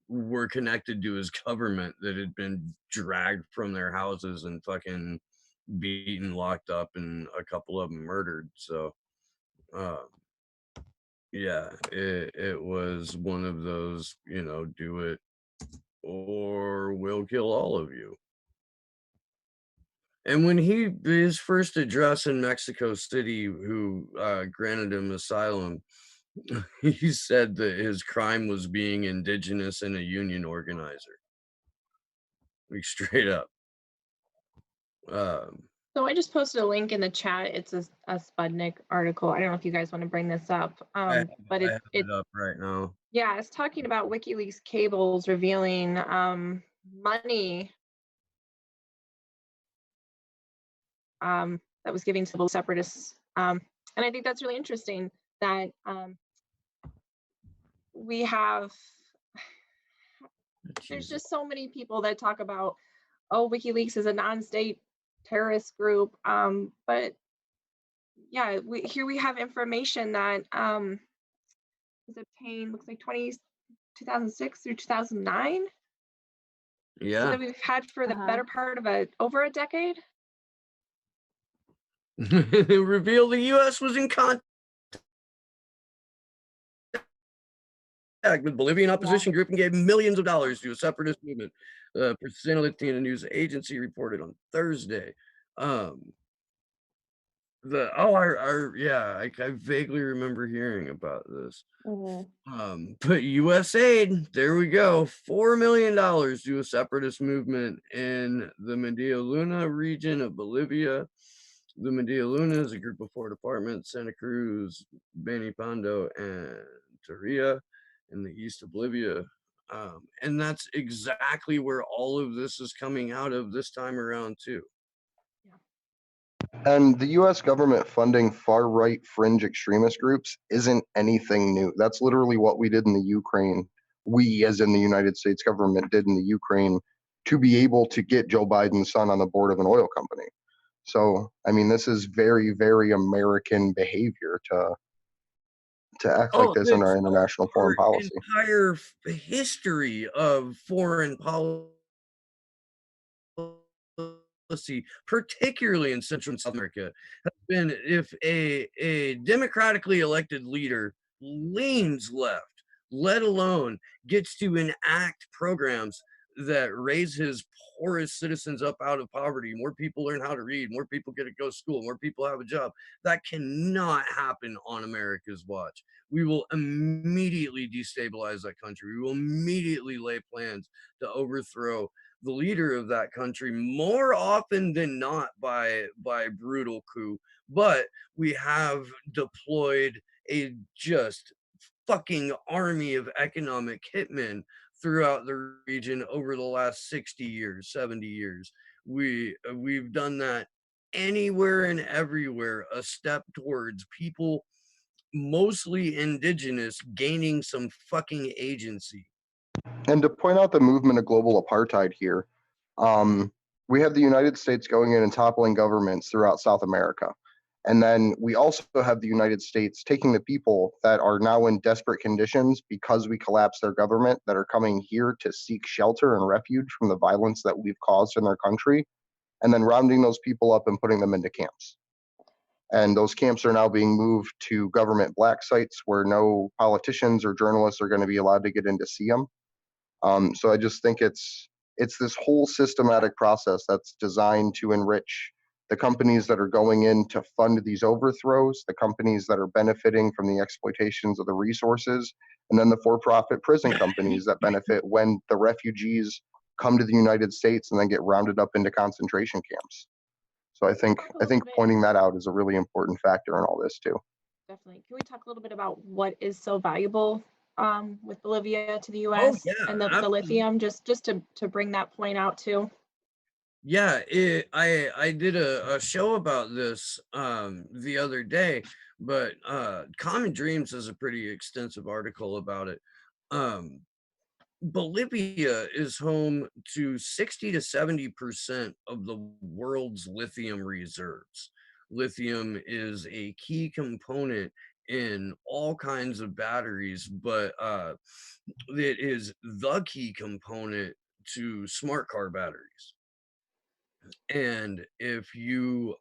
were connected to his government that had been dragged from their houses and fucking beaten, locked up, and a couple of them murdered. So yeah, it was one of those, do it or we'll kill all of you. And when his first address in Mexico City, who granted him asylum, he said that his crime was being indigenous and a union organizer. Like, straight up. So I just posted a link in the chat. It's a Sputnik article. I don't know if you guys want to bring this up, but I have it up right now. Yeah, it's talking about WikiLeaks cables revealing money that was giving civil separatists. And I think that's really interesting that we have, there's just so many people that talk about, oh, WikiLeaks is a non-state terrorist group. But yeah, here we have information that was obtained, looks like 2006 through 2009. Yeah. So that we've had for the better part of over a decade. It revealed the U.S. was in contact with Bolivian opposition group and gave millions of dollars to a separatist movement. Persona Latina news agency reported on Thursday. I vaguely remember hearing about this. But USAID, there we go, $4 million to a separatist movement in the Media Luna region of Bolivia. The Media Luna is a group of 4 departments: Santa Cruz, Benipondo, and Tarija in the east of Bolivia. And that's exactly where all of this is coming out of this time around too. And the US government funding far-right fringe extremist groups isn't anything new. That's literally what we did in the Ukraine. We, as in the United States government, did in the Ukraine to be able to get Joe Biden's son on the board of an oil company. So, I mean, this is very, very American behavior to act like this in our international foreign policy. Entire history of foreign policy, particularly in Central and South America, has been if a democratically elected leader leans left, let alone gets to enact programs that raise his poorest citizens up out of poverty, more people learn how to read, more people get to go to school, more people have a job. That cannot happen on America's watch. We will immediately destabilize that country. We will immediately lay plans to overthrow the leader of that country, more often than not by brutal coup. But we have deployed a just fucking army of economic hitmen throughout the region over the last 60 years, 70 years. We've done that anywhere and everywhere, a step towards people, mostly indigenous, gaining some fucking agency. And to point out the movement of global apartheid here, we have the United States going in and toppling governments throughout South America. And then we also have the United States taking the people that are now in desperate conditions because we collapsed their government, that are coming here to seek shelter and refuge from the violence that we've caused in their country, and then rounding those people up and putting them into camps. And those camps are now being moved to government black sites where no politicians or journalists are going to be allowed to get in to see them. So I just think it's this whole systematic process that's designed to enrich the companies that are going in to fund these overthrows, the companies that are benefiting from the exploitations of the resources, and then the for-profit prison companies that benefit when the refugees come to the United States and then get rounded up into concentration camps. So I think pointing that out is a really important factor in all this too. Definitely. Can we talk a little bit about what is so valuable with Bolivia to the Oh US yeah, and the absolutely. lithium, just to bring that point out too? Yeah, I did a show about this the other day, but Common Dreams has a pretty extensive article about it. Bolivia is home to 60 to 70% of the world's lithium reserves. Lithium is a key component in all kinds of batteries, but it is the key component to smart car batteries. And if you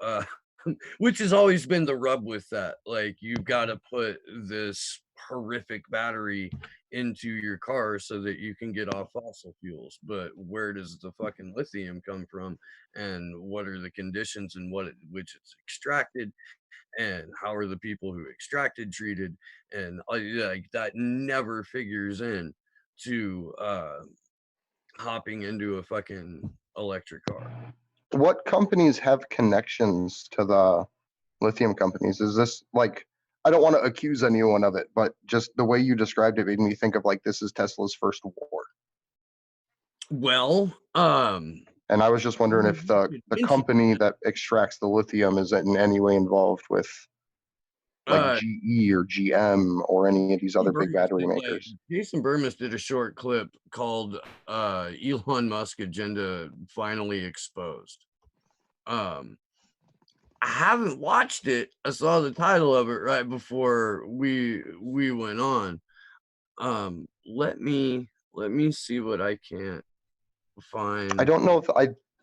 which has always been the rub with that, like, you've got to put this horrific battery into your car so that you can get off fossil fuels, but where does the fucking lithium come from, and what are the conditions in which it's extracted, and how are the people who extracted treated, and like that never figures in to hopping into a fucking electric car. What companies have connections to the lithium companies? Is this like, I don't want to accuse anyone of it, but just the way you described it made me think of like this is Tesla's first war. Well, And I was just wondering if the company that extracts the lithium is in any way involved with like GE or GM or any of these other big battery makers. Jason Burmis did a short clip called Elon Musk Agenda Finally Exposed. I haven't watched it. I saw the title of it right before we went on. Let me see what I can't find. I don't know if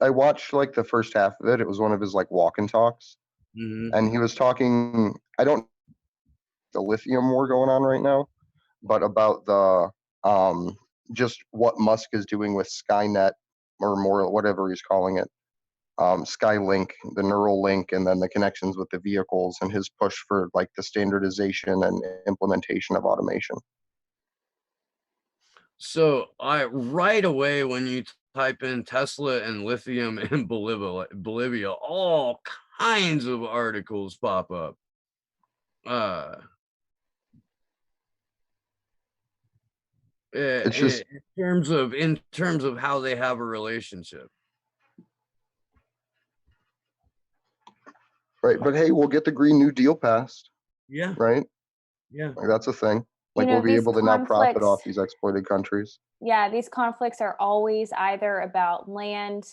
I watched like the first half of it. It was one of his like walk and talks. And he was talking, I don't the lithium war going on right now, but about the just what Musk is doing with Skynet, or more whatever he's calling it, Skylink, the neural link, and then the connections with the vehicles, and his push for like the standardization and implementation of automation. So right away when you type in Tesla and lithium in Bolivia, all kinds of articles pop up. It's just in terms of how they have a relationship. right, but hey, we'll get the Green New Deal passed. Yeah. Right. Yeah. Like, that's a thing. Like, we'll be able to now profit off these exploited countries. Yeah, these conflicts are always either about land,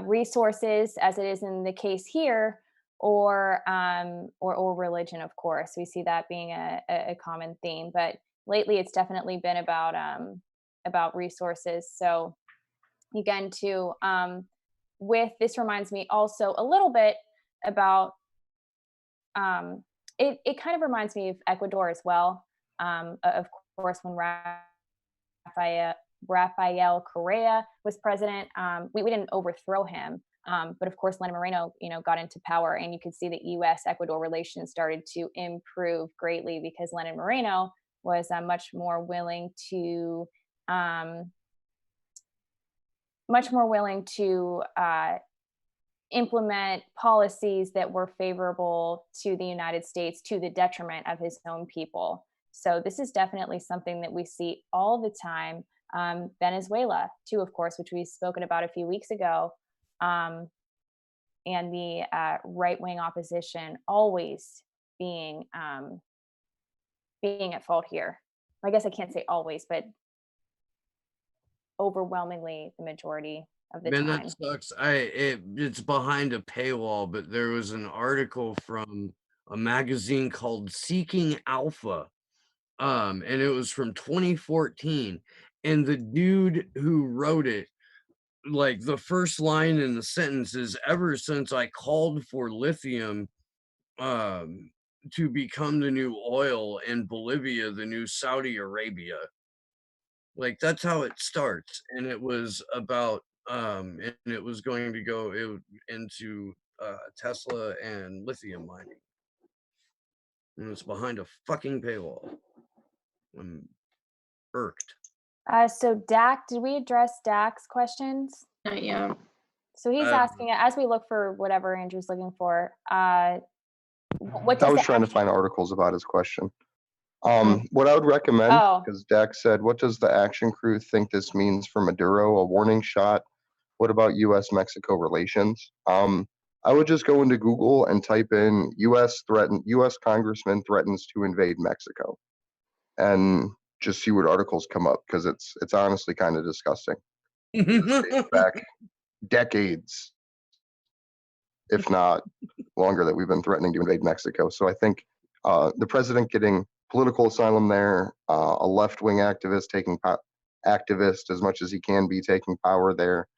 resources, as it is in the case here, or religion. Of course, we see that being a common theme. But lately, it's definitely been about resources. So again, too, with this reminds me also a little bit about. It kind of reminds me of Ecuador as well. Of course, when Rafael Correa was president. We didn't overthrow him, but of course, Lenin Moreno, got into power, and you could see that U.S.-Ecuador relations started to improve greatly because Lenin Moreno was much more willing to implement policies that were favorable to the United States to the detriment of his own people. So this is definitely something that we see all the time. Venezuela, too, of course, which we've spoken about a few weeks ago, and the right-wing opposition always being at fault here. I guess I can't say always, but overwhelmingly the majority of the Man, time. that sucks. It's behind a paywall, but there was an article from a magazine called Seeking Alpha, and it was from 2014. And the dude who wrote it, like the first line in the sentence is, "Ever since I called for lithium to become the new oil and Bolivia the new Saudi Arabia." Like that's how it starts, and it was about and it was going to go into Tesla and lithium mining, and it's behind a fucking paywall. I'm irked. So Dak, did we address Dak's questions? Not yet. So he's asking, as we look for whatever Andrew's looking for, what does I was the trying to action- find articles about his question. What I would recommend, Oh. because Dak said, what does the action crew think this means for Maduro? A warning shot? What about U.S.-Mexico relations? I would just go into Google and type in U.S. congressman threatens to invade Mexico, and just see what articles come up, because it's honestly kind of disgusting. This dates back decades, if not longer, that we've been threatening to invade Mexico. So I think the president getting political asylum there, a left-wing activist taking activist as much as he can be taking power there.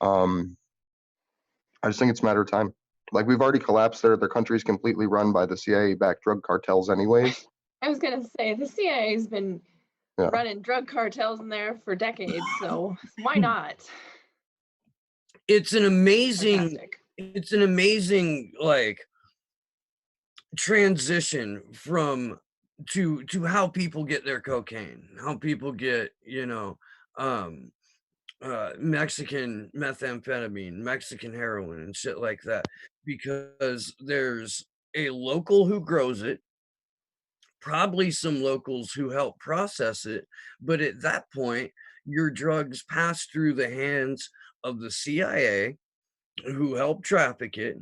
I just think it's a matter of time. Like, we've already collapsed there. Their country's completely run by the CIA-backed drug cartels anyways. I was gonna say the CIA's been running drug cartels in there for decades, so why not? It's an amazing Fantastic. like transition from to how people get their cocaine, how people get, Mexican methamphetamine, Mexican heroin, and shit like that, because there's a local who grows it, probably some locals who help process it, but at that point, your drugs pass through the hands of the CIA, who help traffic it,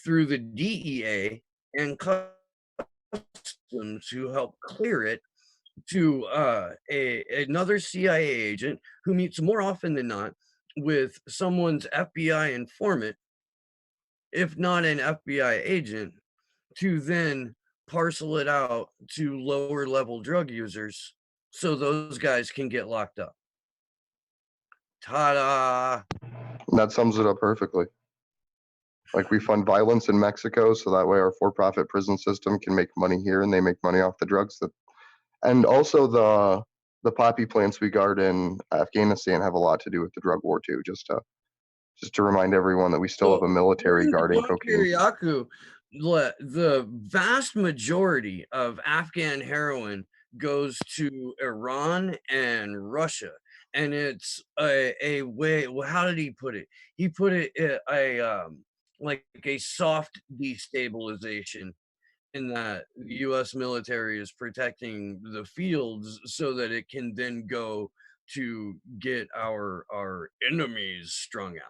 through the DEA and customs, who help clear it, to another CIA agent who meets more often than not with someone's FBI informant, if not an FBI agent, to then parcel it out to lower level drug users so those guys can get locked up. Ta-da! That sums it up perfectly. Like, we fund violence in Mexico, so that way our for-profit prison system can make money here, and they make money off the drugs. And also the poppy plants we guard in Afghanistan have a lot to do with the drug war too. Just to remind everyone that we still have a military guarding cocaine. The vast majority of Afghan heroin goes to Iran and Russia, and it's a way. Well, how did he put it? He put it like a soft destabilization, in that the U.S. military is protecting the fields so that it can then go to get our enemies strung out.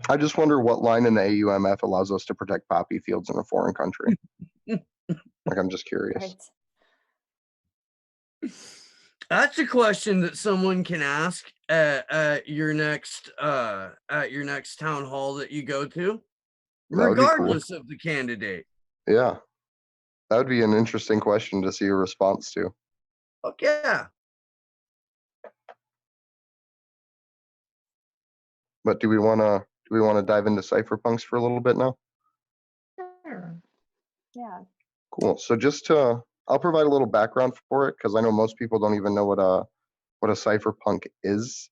I just wonder what line in the AUMF allows us to protect poppy fields in a foreign country. Like, I'm just curious. Right. That's a question that someone can ask at your next town hall that you go to, regardless of the candidate. Yeah, that would be an interesting question to see a response to. Fuck yeah. But do we want to dive into cypherpunks for a little bit now? Sure. Yeah. Cool. So I'll provide a little background for it, because I know most people don't even know what what a cypherpunk is.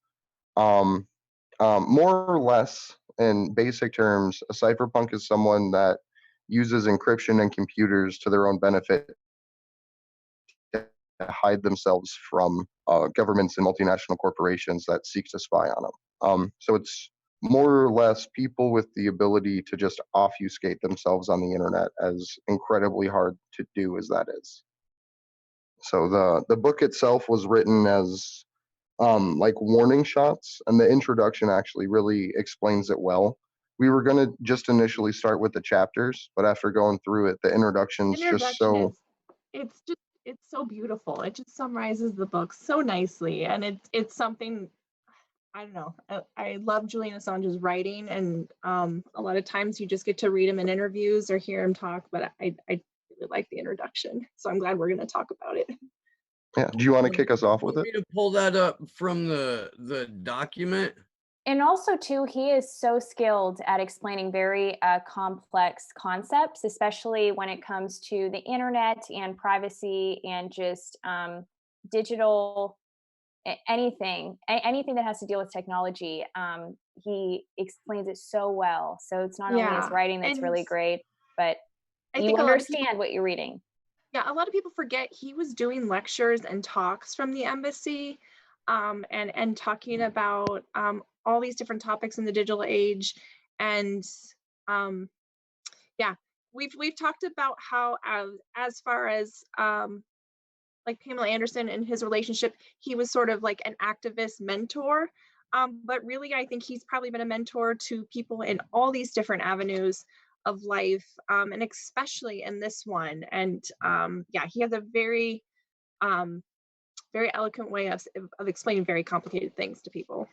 More or less, in basic terms, a cypherpunk is someone that uses encryption and computers to their own benefit to hide themselves from governments and multinational corporations that seek to spy on them. So it's more or less people with the ability to just obfuscate themselves on the internet, as incredibly hard to do as that is. So the book itself was written as like warning shots, and the introduction actually really explains it well. We were going to just initially start with the chapters, but after going through it, the introduction's just so it's so beautiful. It just summarizes the book so nicely, and it's something, I don't know. I love Julian Assange's writing, and a lot of times you just get to read him in interviews or hear him talk, but I really like the introduction, so I'm glad we're going to talk about it. Yeah. Do you want to kick us off with it? Want me to pull that up from the document? And also, too, he is so skilled at explaining very complex concepts, especially when it comes to the internet and privacy and just digital anything that has to deal with technology. He explains it so well. So it's not only his writing that's really great, but you understand what you're reading. Yeah, a lot of people forget he was doing lectures and talks from the embassy, and talking about all these different topics in the digital age. And yeah, we've talked about how as far as like Pamela Anderson and his relationship, he was sort of like an activist mentor. But really, I think he's probably been a mentor to people in all these different avenues of life, and especially in this one. And yeah, he has a very very eloquent way of explaining very complicated things to people.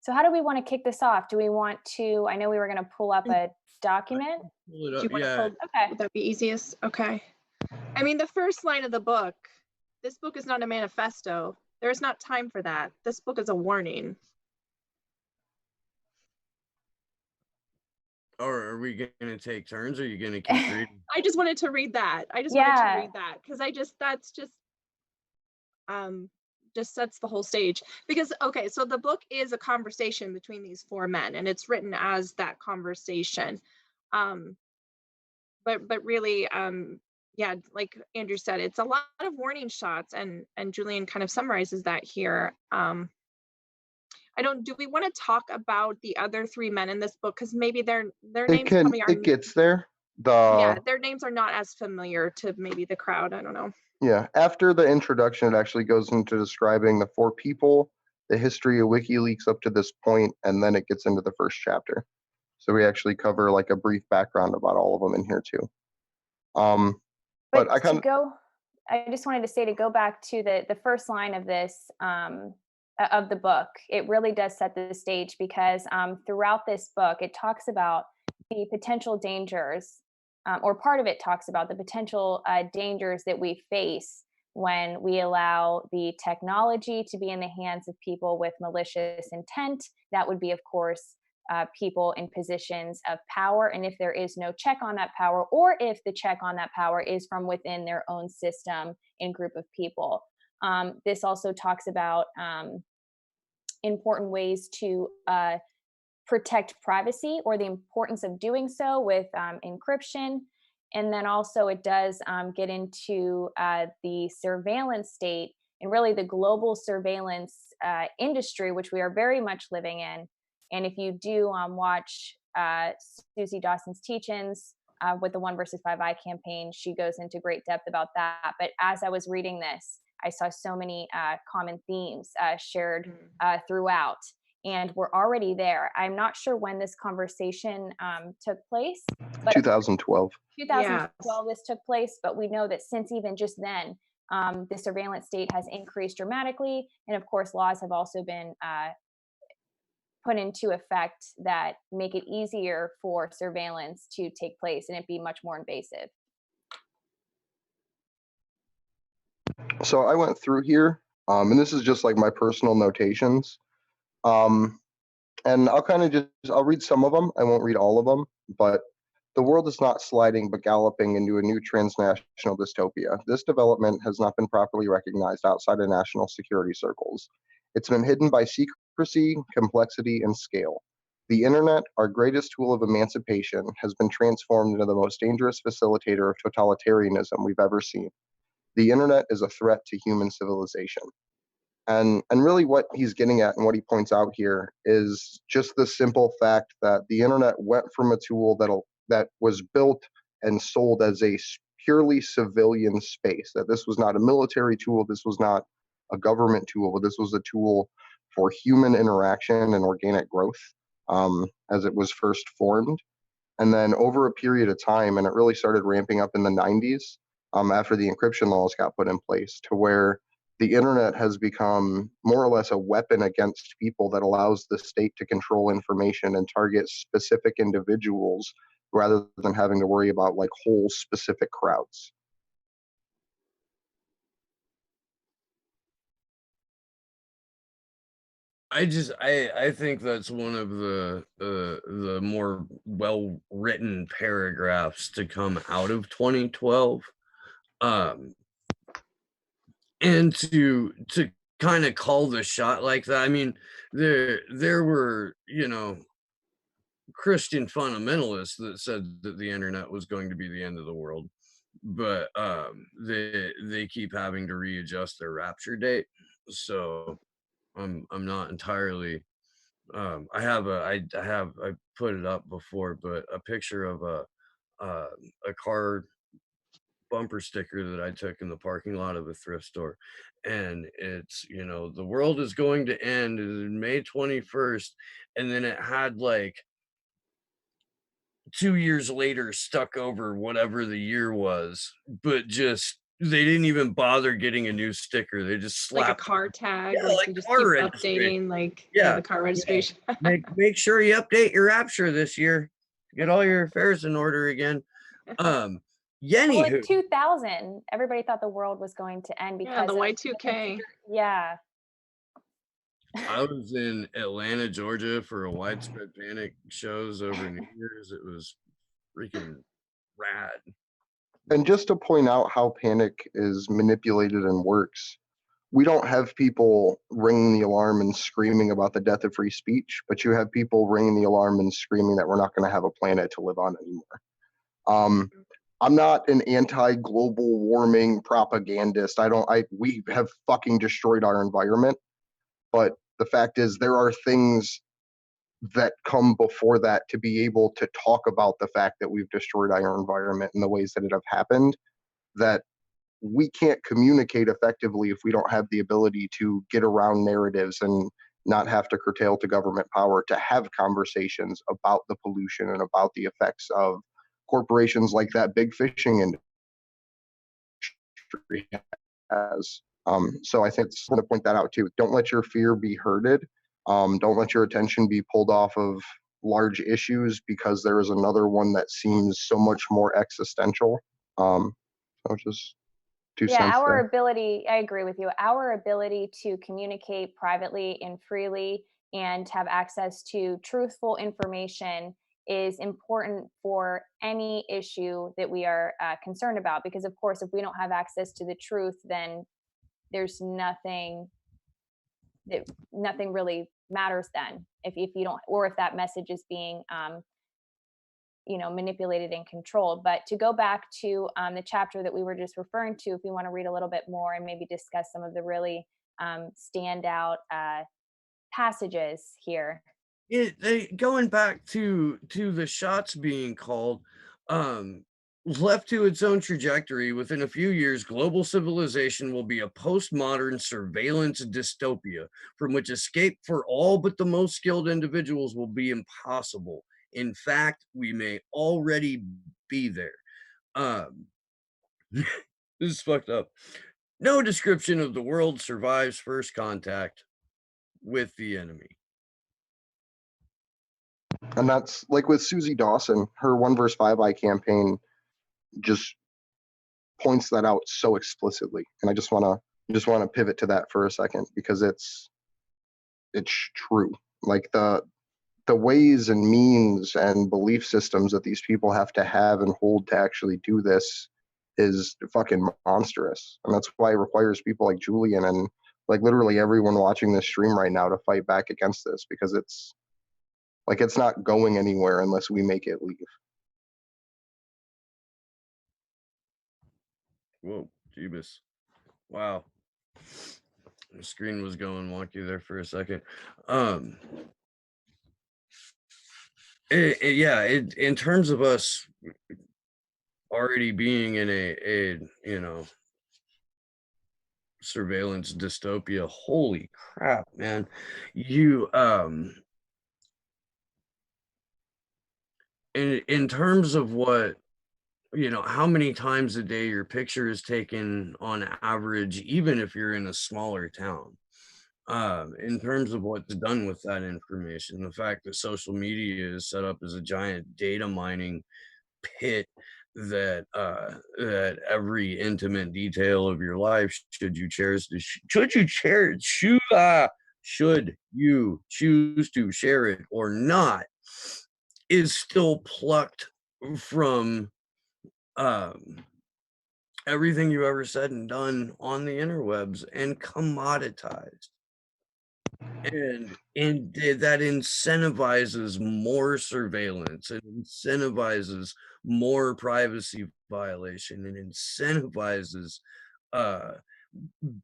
So how do we want to kick this off? Do we want to, I know we were going to pull up a document. Pull it up. Do you want Yeah. to pull, Okay. would that be easiest? Okay. I mean, the first line of the book, this book is not a manifesto. There's not time for that. This book is a warning. Or are we going to take turns, or are you going to keep reading? I just wanted to read that. I just wanted to read that because that's just sets the whole stage. Because, okay, so the book is a conversation between these four men, and it's written as that conversation. But really, yeah, like Andrew said, it's a lot of warning shots, and Julian kind of summarizes that here. Do we want to talk about the other three men in this book? Because maybe their names probably aren't. It gets there. Yeah, their names are not as familiar to maybe the crowd. I don't know. Yeah, after the introduction, it actually goes into describing the four people, the history of WikiLeaks up to this point, and then it gets into the first chapter. So we actually cover like a brief background about all of them in here too. But I just wanted to say, to go back to the first line of this of the book, it really does set the stage, because throughout this book, it talks about the potential dangers, or part of it talks about the potential dangers that we face when we allow the technology to be in the hands of people with malicious intent. That would be, of course, people in positions of power, and if there is no check on that power, or if the check on that power is from within their own system and group of people. This also talks about important ways to protect privacy, or the importance of doing so with encryption. And then also it does get into the surveillance state, and really the global surveillance industry, which we are very much living in. And if you do watch Susie Dawson's teach-ins with the 1 versus 5i campaign, she goes into great depth about that. But as I was reading this, I saw so many common themes shared throughout, and we're already there. I'm not sure when this conversation took place, but 2012. 2012 this took place, but we know that since even just then, the surveillance state has increased dramatically, and of course, laws have also been put into effect that make it easier for surveillance to take place and it be much more invasive. So I went through here, and this is just like my personal notations. And I'll kind of I'll read some of them. I won't read all of them, but The world is not sliding but galloping into a new transnational dystopia. This development has not been properly recognized outside of national security circles. It's been hidden by secrecy, complexity, and scale. The internet, our greatest tool of emancipation, has been transformed into the most dangerous facilitator of totalitarianism we've ever seen. The internet is a threat to human civilization. And really what he's getting at and what he points out here is just the simple fact that the internet went from a tool that was built and sold as a purely civilian space, that this was not a military tool, this was not a government tool, but this was a tool for human interaction and organic growth as it was first formed. And then over a period of time, and it really started ramping up in the 90s after the encryption laws got put in place, to where the internet has become more or less a weapon against people that allows the state to control information and target specific individuals rather than having to worry about like whole specific crowds. I think that's one of the more well-written paragraphs to come out of 2012. And to kind of call the shot like that. I mean, there were, you know, Christian fundamentalists that said that the internet was going to be the end of the world, but they keep having to readjust their rapture date. So I'm not entirely I put it up before, but a picture of a car bumper sticker that I took in the parking lot of a thrift store, and it's, you know, the world is going to end in May 21st, and then it had like 2 years later stuck over whatever the year was, but just they didn't even bother getting a new sticker. They just Like a slapped, car tag, yeah, like like you just car keep registration. updating, like Yeah, the car yeah. registration. Make sure you update your rapture this year. Get all your affairs in order again. Well, in Yenny, 2000, everybody thought the world was going to end Yeah, because the of Y2K. yeah. I was in Atlanta, Georgia for a widespread panic shows over New Year's. It was freaking rad. And just to point out how panic is manipulated and works, we don't have people ringing the alarm and screaming about the death of free speech, but you have people ringing the alarm and screaming that we're not going to have a planet to live on anymore. I'm not an anti-global warming propagandist. We have fucking destroyed our environment. But the fact is, there are things that come before that to be able to talk about the fact that we've destroyed our environment in the ways that it have happened, that we can't communicate effectively if we don't have the ability to get around narratives and not have to curtail to government power to have conversations about the pollution and about the effects of corporations like that big fishing industry has. So I think it's important to point that out too. Don't let your fear be herded. Don't let your attention be pulled off of large issues because there is another one that seems so much more existential. So just 2 Yeah, cents our there. ability, I agree with you. Our ability to communicate privately and freely and have access to truthful information is important for any issue that we are concerned about. Because, of course, if we don't have access to the truth, then there's nothing really matters then. If you don't, or if that message is being manipulated and controlled. But to go back to the chapter that we were just referring to, if you want to read a little bit more and maybe discuss some of the really standout passages here. Going back to the shots being called, left to its own trajectory, within a few years, global civilization will be a postmodern surveillance dystopia from which escape for all but the most skilled individuals will be impossible. In fact, we may already be there. This is fucked up. No description of the world survives first contact with the enemy. And that's like with Susie Dawson, her 1vs5i campaign just points that out so explicitly. And I just want to pivot to that for a second because it's true. Like the ways and means and belief systems that these people have to have and hold to actually do this is fucking monstrous. And that's why it requires people like Julian and like literally everyone watching this stream right now to fight back against this, because it's like it's not going anywhere unless we make it leave. Whoa, Jeebus. Wow. The screen was going wonky there for a second. Yeah, in terms of us already being in a you know, surveillance dystopia, holy crap, man. You in terms of what, you know, how many times a day your picture is taken on average, even if you're in a smaller town, in terms of what's done with that information, the fact that social media is set up as a giant data mining pit, that that every intimate detail of your life, should you choose to share it or not, is still plucked from everything you've ever said and done on the interwebs and commoditized. And that incentivizes more surveillance, and incentivizes more privacy violation, and incentivizes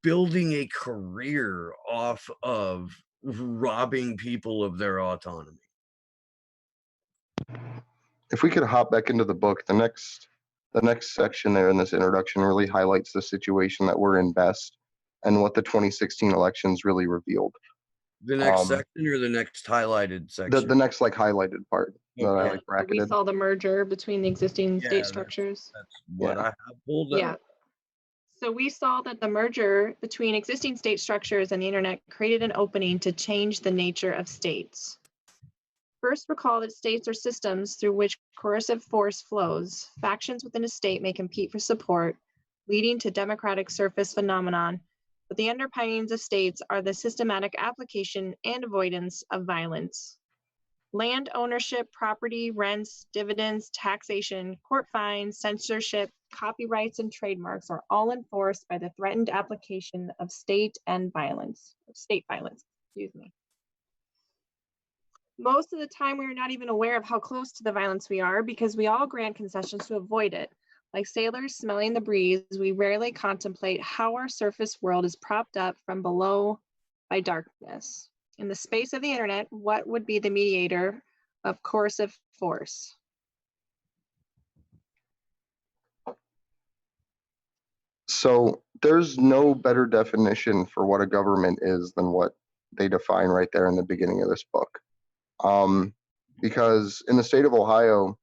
building a career off of robbing people of their autonomy. If we could hop back into the book, the next section there in this introduction really highlights the situation that we're in best and what the 2016 elections really revealed. The next section or the next highlighted section? The next like highlighted part that I like bracketed. We saw the merger between the existing state structures. That's what I have pulled Yeah. up. So we saw that the merger between existing state structures and the internet created an opening to change the nature of states. First, recall that states are systems through which coercive force flows. Factions within a state may compete for support, leading to democratic surface phenomenon. But the underpinnings of states are the systematic application and avoidance of violence. Land ownership, property, rents, dividends, taxation, court fines, censorship, copyrights, and trademarks are all enforced by the threatened application of state violence. Most of the time, we are not even aware of how close to the violence we are, because we all grant concessions to avoid it. Like sailors smelling the breeze, we rarely contemplate how our surface world is propped up from below by darkness. In the space of the internet, what would be the mediator of coercive force? So there's no better definition for what a government is than what they define right there in the beginning of this book. Because in the state of Ohio,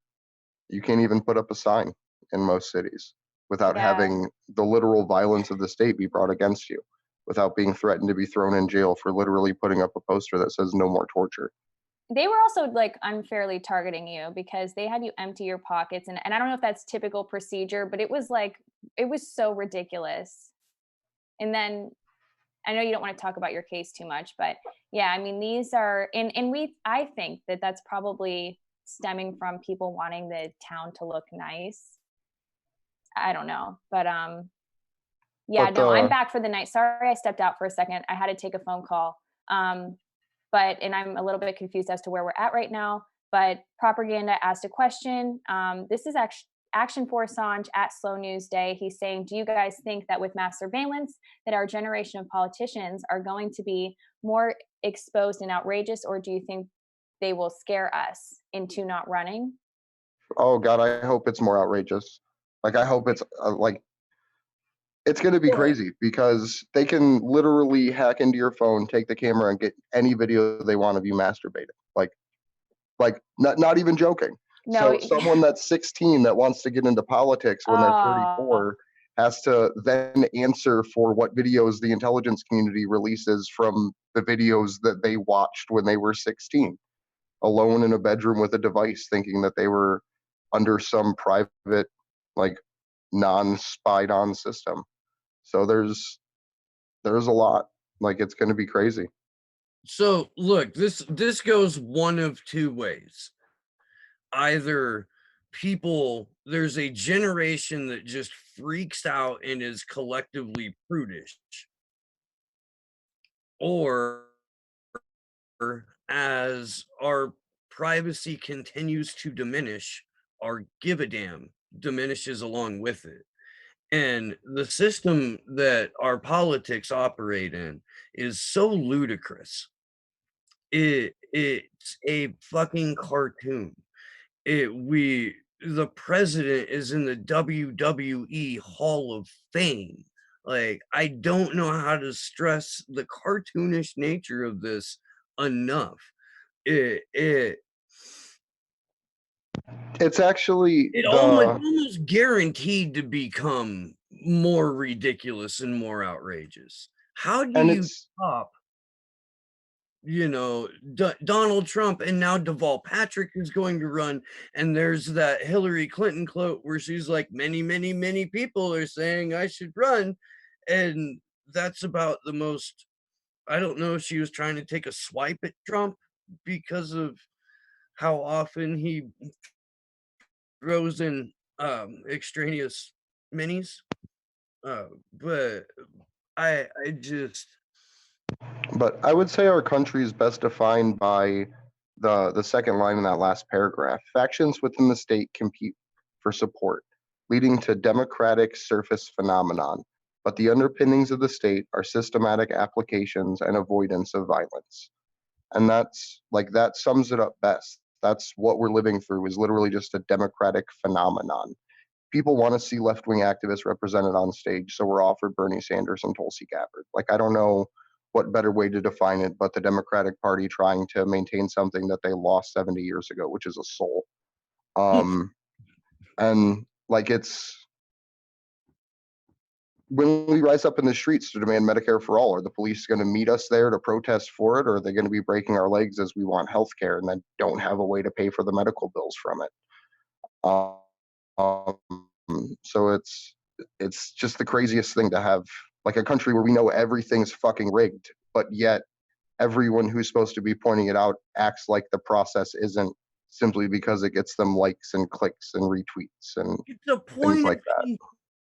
you can't even put up a sign in most cities without having the literal violence of the state be brought against you, without being threatened to be thrown in jail for literally putting up a poster that says no more torture. They were also like unfairly targeting you because they had you empty your pockets. And I don't know if that's typical procedure, but it was so ridiculous. And then I know you don't want to talk about your case too much, but yeah, I mean, these are, I think that that's probably stemming from people wanting the town to look nice. I don't know, but I'm back for the night. Sorry, I stepped out for a second. I had to take a phone call. And I'm a little bit confused as to where we're at right now, but Propaganda asked a question. This is actually ActionForAssange at Slow News Day. He's saying, do you guys think that with mass surveillance that our generation of politicians are going to be more exposed and outrageous, or do you think they will scare us into not running? Oh God, I hope it's more outrageous. Like I hope it's it's going to be crazy, because they can literally hack into your phone, take the camera, and get any video they want of you masturbating. Like not even joking. No. So someone that's 16 that wants to get into politics when they're 34 has to then answer for what videos the intelligence community releases from the videos that they watched when they were 16, alone in a bedroom with a device, thinking that they were under some private, like, non-spied on system. So there's a lot. Like, it's going to be crazy. So look, this goes one of two ways. Either there's a generation that just freaks out and is collectively prudish, or as our privacy continues to diminish, our give a damn diminishes along with it. And the system that our politics operate in is so ludicrous. It's a fucking cartoon. The president is in the WWE Hall of Fame. Like, I don't know how to stress the cartoonish nature of this enough. It It's actually it the almost guaranteed to become more ridiculous and more outrageous. How do and you it's stop, Donald Trump, and now Deval Patrick is going to run, and there's that Hillary Clinton quote where she's like, many, many, many people are saying I should run, and that's about the most. I don't know if she was trying to take a swipe at Trump because of how often he throws in extraneous minis, but I just but I would say our country is best defined by the second line in that last paragraph. Factions within the state compete for support, leading to democratic surface phenomenon. But the underpinnings of the state are systematic applications and avoidance of violence. And that sums it up best. That's what we're living through, is literally just a democratic phenomenon. People want to see left-wing activists represented on stage, so we're offered Bernie Sanders and Tulsi Gabbard. Like, I don't know what better way to define it, but the Democratic Party trying to maintain something that they lost 70 years ago, which is a soul. And like, it's when we rise up in the streets to demand Medicare for all, are the police going to meet us there to protest for it, or are they going to be breaking our legs as we want health care and then don't have a way to pay for the medical bills from it? Um, so it's just the craziest thing to have, like, a country where we know everything's fucking rigged, but yet everyone who's supposed to be pointing it out acts like the process isn't, simply because it gets them likes and clicks and retweets and it's a things point of like that.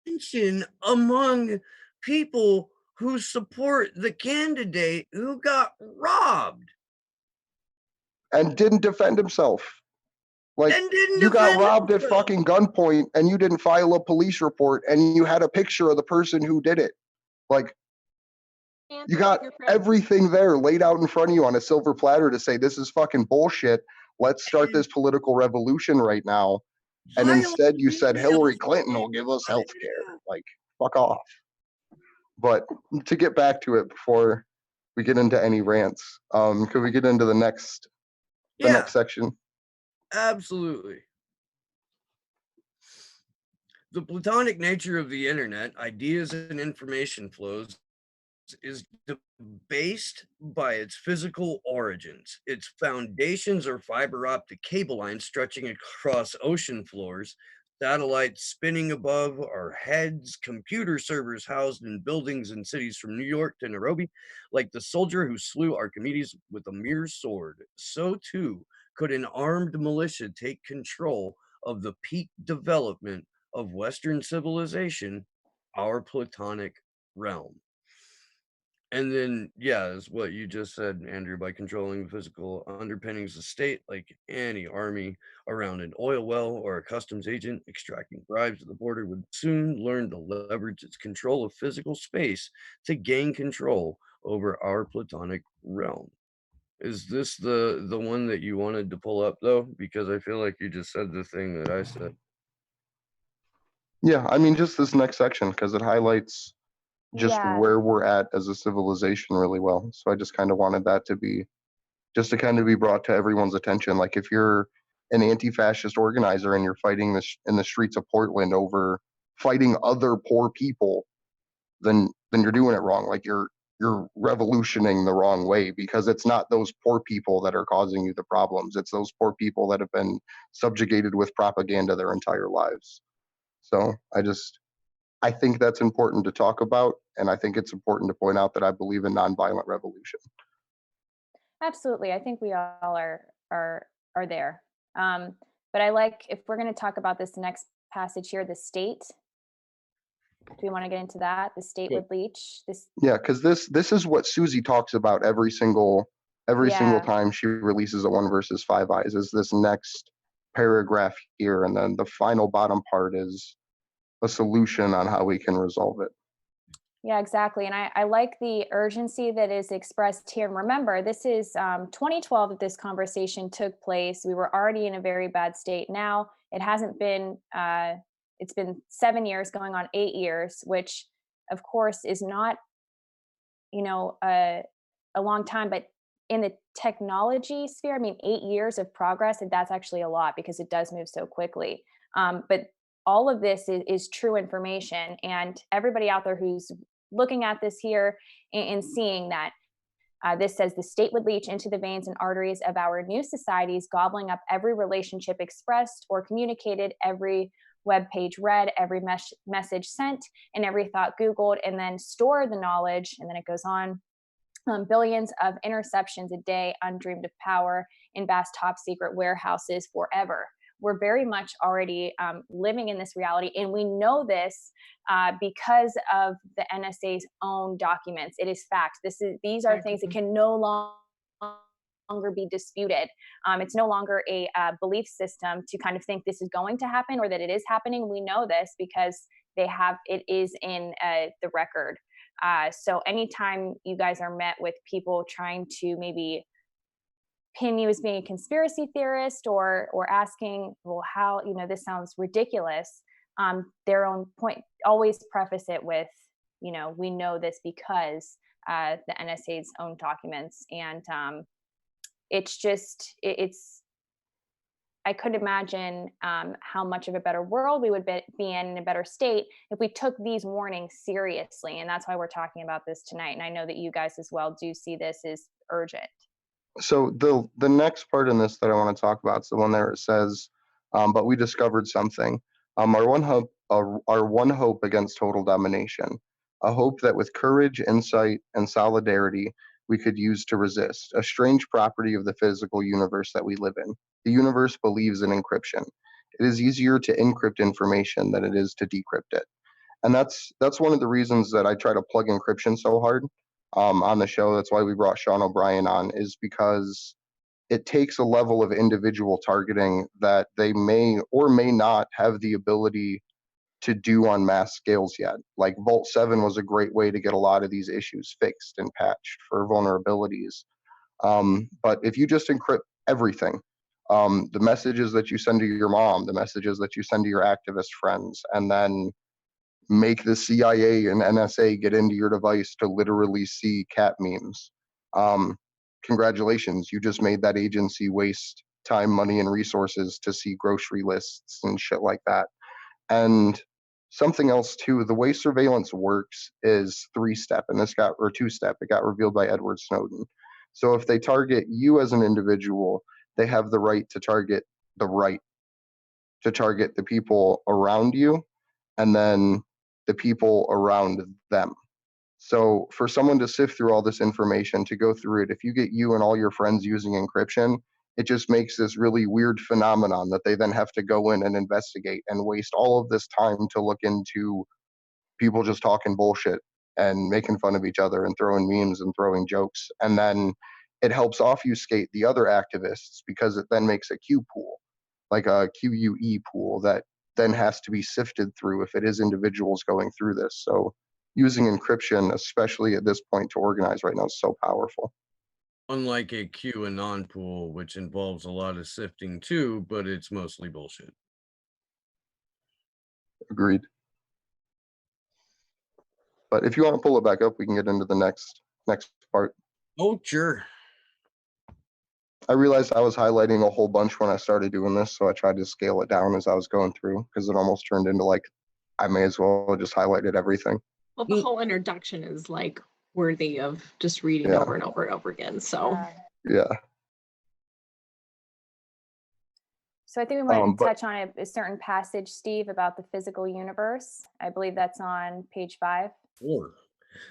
contention among people who support the candidate who got robbed And didn't defend himself. Like, and didn't you got defend robbed at himself. fucking gunpoint and you didn't file a police report and you had a picture of the person who did it. Like, And you got fingerprints. everything there laid out in front of you on a silver platter to say, this is fucking bullshit. Let's start this political revolution right now. And instead you said Hillary Clinton will give us health care. Like, fuck off. But to get back to it before we get into any rants, could we get into the next section? Absolutely. The platonic nature of the internet, ideas and information flows, is debased by its physical origins. Its foundations are fiber optic cable lines stretching across ocean floors, satellites spinning above our heads, computer servers housed in buildings in cities from New York to Nairobi. Like the soldier who slew Archimedes with a mere sword, so too could an armed militia take control of the peak development of Western civilization, our platonic realm. And then, yeah, is what you just said, Andrew, by controlling the physical underpinnings of state, like any army around an oil well or a customs agent extracting bribes at the border would soon learn to leverage its control of physical space to gain control over our platonic realm. Is this the one that you wanted to pull up, though? Because I feel like you just said the thing that I said. Yeah, I mean, just this next section, because it highlights just Yeah. where we're at as a civilization really well. So I just kind of wanted that to be, just to kind of be brought to everyone's attention. Like, if you're an anti-fascist organizer and you're fighting this in the streets of Portland over fighting other poor people, then you're doing it wrong. Like, you're revolutioning the wrong way, because it's not those poor people that are causing you the problems. It's those poor people that have been subjugated with propaganda their entire lives. So I think that's important to talk about, and I think it's important to point out that I believe in nonviolent revolution. Absolutely. I think we all are there. But I like, if we're going to talk about this next passage here, the state. Do we want to get into that? The state would leech this. Yeah, because this is what Susie talks about every single Yeah, time she releases a 1 versus 5 eyes, is this next paragraph here, and then the final bottom part is a solution on how we can resolve it. yeah, exactly. And I like the urgency that is expressed here. And remember, this is 2012 that this conversation took place. We were already in a very bad state. Now it hasn't been, it's been 7 years going on 8 years, which of course is not, you know, a long time, but in the technology sphere, I mean, 8 years of progress, and that's actually a lot because it does move so quickly. But all of this is true information, and everybody out there who's looking at this here and seeing that this says the state would leach into the veins and arteries of our new societies, gobbling up every relationship expressed or communicated, every web page read, every message sent, and every thought Googled, and then store the knowledge. And then it goes on. Billions of interceptions a day, undreamed of power in vast top secret warehouses forever. We're very much already living in this reality, and we know this because of the NSA's own documents. It is fact. These are things that can no longer be disputed. It's no longer a belief system to kind of think this is going to happen or that it is happening. We know this because it is in the record. So anytime you guys are met with people trying to maybe pin you as being a conspiracy theorist or asking, well, how, this sounds ridiculous, their own point, always preface it with, we know this because the NSA's own documents. And I could imagine how much of a better world we would be in a better state if we took these warnings seriously. And that's why we're talking about this tonight. And I know that you guys as well do see this as urgent. So the next part in this that I want to talk about is the one there it says, but we discovered something. Our one hope against total domination, a hope that with courage, insight, and solidarity we could use to resist, a strange property of the physical universe that we live in. The universe believes in encryption. It is easier to encrypt information than it is to decrypt it. And that's one of the reasons that I try to plug encryption so hard on the show. That's why we brought Sean O'Brien on, is because it takes a level of individual targeting that they may or may not have the ability to do on mass scales yet. Like Vault 7 was a great way to get a lot of these issues fixed and patched for vulnerabilities. But if you just encrypt everything, the messages that you send to your mom, the messages that you send to your activist friends, and then make the CIA and NSA get into your device to literally see cat memes. Congratulations, you just made that agency waste time, money, and resources to see grocery lists and shit like that. And something else too, the way surveillance works is 3-step, and or 2-step. It got revealed by Edward Snowden. So if they target you as an individual, they have the right to target the people around you, and then the people around them. So for someone to sift through all this information, to go through it, if you get you and all your friends using encryption, it just makes this really weird phenomenon that they then have to go in and investigate and waste all of this time to look into people just talking bullshit and making fun of each other and throwing memes and throwing jokes. And then it helps obfuscate the other activists because it then makes a Q pool, like a QUE pool that then has to be sifted through if it is individuals going through this. So using encryption, especially at this point to organize right now, is so powerful. Unlike a QAnon pool, which involves a lot of sifting too, but it's mostly bullshit. Agreed. But if you want to pull it back up, we can get into the next part. Oh, sure. I realized I was highlighting a whole bunch when I started doing this, so I tried to scale it down as I was going through, because it almost turned into like I may as well just highlighted everything. Well, the whole introduction is like worthy of just reading over and over and over again. So yeah. So I think we want to touch on a certain passage, Steve, about the physical universe. I believe that's on page 5. Or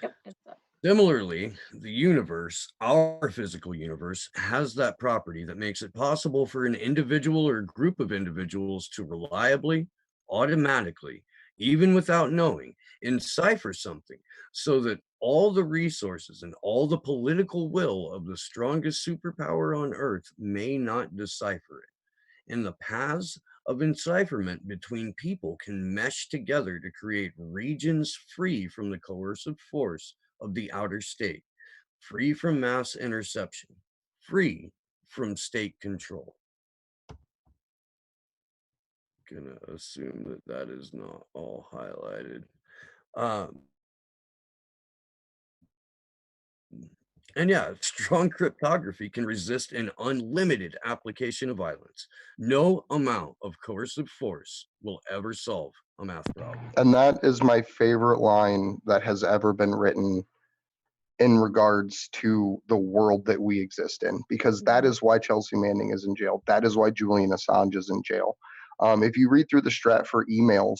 yep, it's up. Similarly, the universe, our physical universe, has that property that makes it possible for an individual or group of individuals to reliably, automatically, even without knowing, encipher something so that all the resources and all the political will of the strongest superpower on earth may not decipher it. And the paths of encipherment between people can mesh together to create regions free from the coercive force of the outer state, free from mass interception, free from state control. Gonna assume that that is not all highlighted. Um, And yeah, strong cryptography can resist an unlimited application of violence. No amount of coercive force will ever solve a math problem. And that is my favorite line that has ever been written in regards to the world that we exist in, because that is why Chelsea Manning is in jail. That is why Julian Assange is in jail. If you read through the Stratfor emails,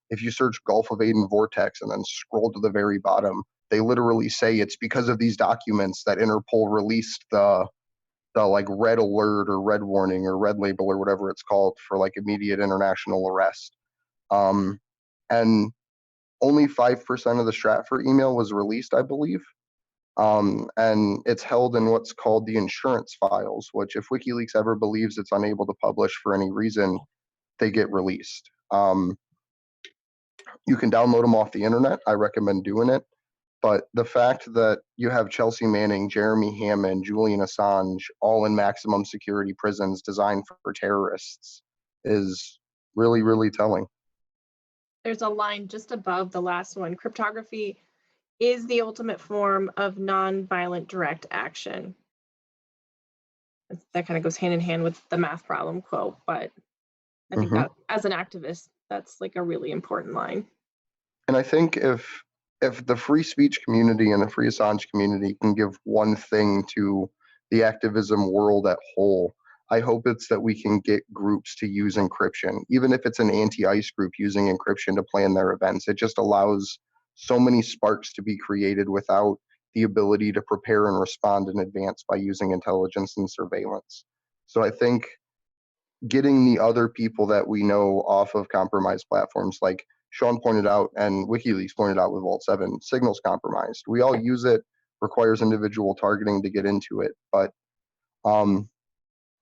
if you search Gulf of Aden vortex and then scroll to the very bottom, they literally say it's because of these documents that Interpol released the like red alert or red warning or red label or whatever it's called for like immediate international arrest. And only 5% of the Stratfor email was released, I believe. And it's held in what's called the insurance files, which if WikiLeaks ever believes it's unable to publish for any reason, they get released. You can download them off the internet. I recommend doing it. But the fact that you have Chelsea Manning, Jeremy Hammond, Julian Assange, all in maximum security prisons designed for terrorists is really, really telling. There's a line just above the last one. Cryptography is the ultimate form of nonviolent direct action. That kind of goes hand in hand with the math problem quote, but I think that as an activist, that's like a really important line. And I think if the free speech community and the free Assange community can give one thing to the activism world at whole, I hope it's that we can get groups to use encryption, even if it's an anti-ICE group using encryption to plan their events. It just allows so many sparks to be created without the ability to prepare and respond in advance by using intelligence and surveillance. So I think getting the other people that we know off of compromised platforms, like Sean pointed out and WikiLeaks pointed out with Vault 7, Signal's compromised. We all use it, requires individual targeting to get into it, but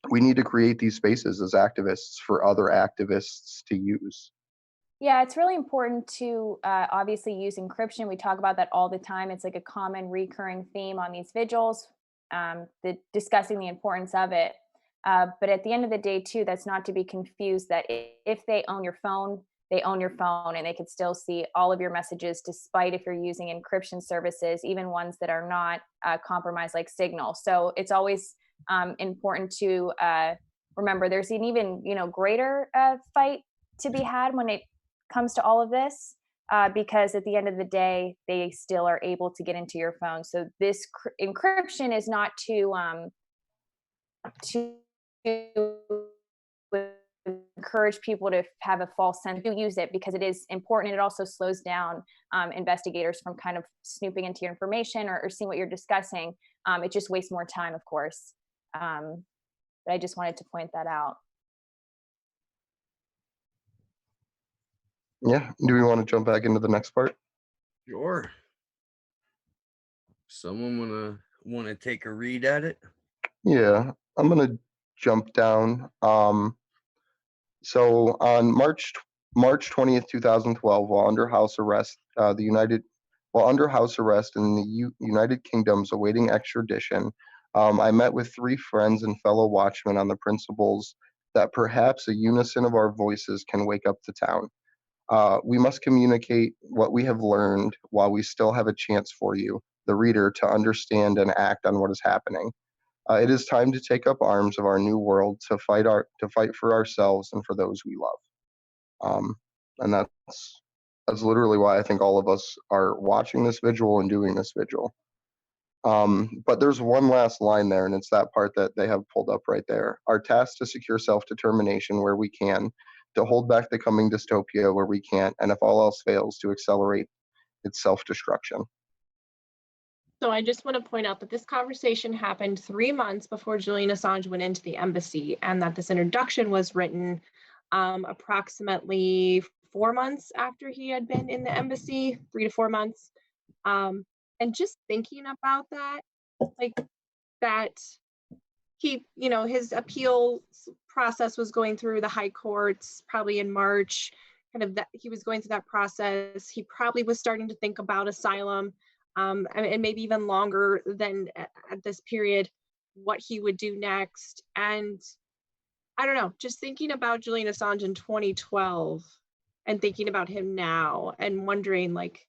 we need to create these spaces as activists for other activists to use. Yeah, it's really important to obviously use encryption. We talk about that all the time. It's like a common recurring theme on these vigils, discussing the importance of it. But at the end of the day, too, that's not to be confused that if they own your phone, they own your phone and they could still see all of your messages, despite if you're using encryption services, even ones that are not compromised like Signal. So it's always important to remember there's an even greater fight to be had when it comes to all of this, because at the end of the day, they still are able to get into your phone. So this encryption is not to encourage people to have a false sense to use it, because it is important. It also slows down investigators from kind of snooping into your information or seeing what you're discussing. It just wastes more time, of course. But I just wanted to point that out. Yeah. Do we want to jump back into the next part? Sure. Someone wanna take a read at it? Yeah, I'm gonna jump down. So on March 20th, 2012, while under house arrest, while under house arrest in the United Kingdom's awaiting extradition, I met with three friends and fellow watchmen on the principles that perhaps a unison of our voices can wake up the town. We must communicate what we have learned while we still have a chance for you, the reader, to understand and act on what is happening. It is time to take up arms of our new world to fight for ourselves and for those we love. And that's literally why I think all of us are watching this vigil and doing this vigil. But there's one last line there, and it's that part that they have pulled up right there. Our task to secure self-determination where we can, to hold back the coming dystopia where we can't, and if all else fails, to accelerate its self-destruction. So I just want to point out that this conversation happened 3 months before Julian Assange went into the embassy, and that this introduction was written approximately 4 months after he had been in the embassy, 3 to 4 months. And just thinking about that, like that he, his appeal process was going through the high courts probably in March, kind of that he was going through that process. He probably was starting to think about asylum, and maybe even longer than at this period, what he would do next. And I don't know, just thinking about Julian Assange in 2012 and thinking about him now and wondering, like,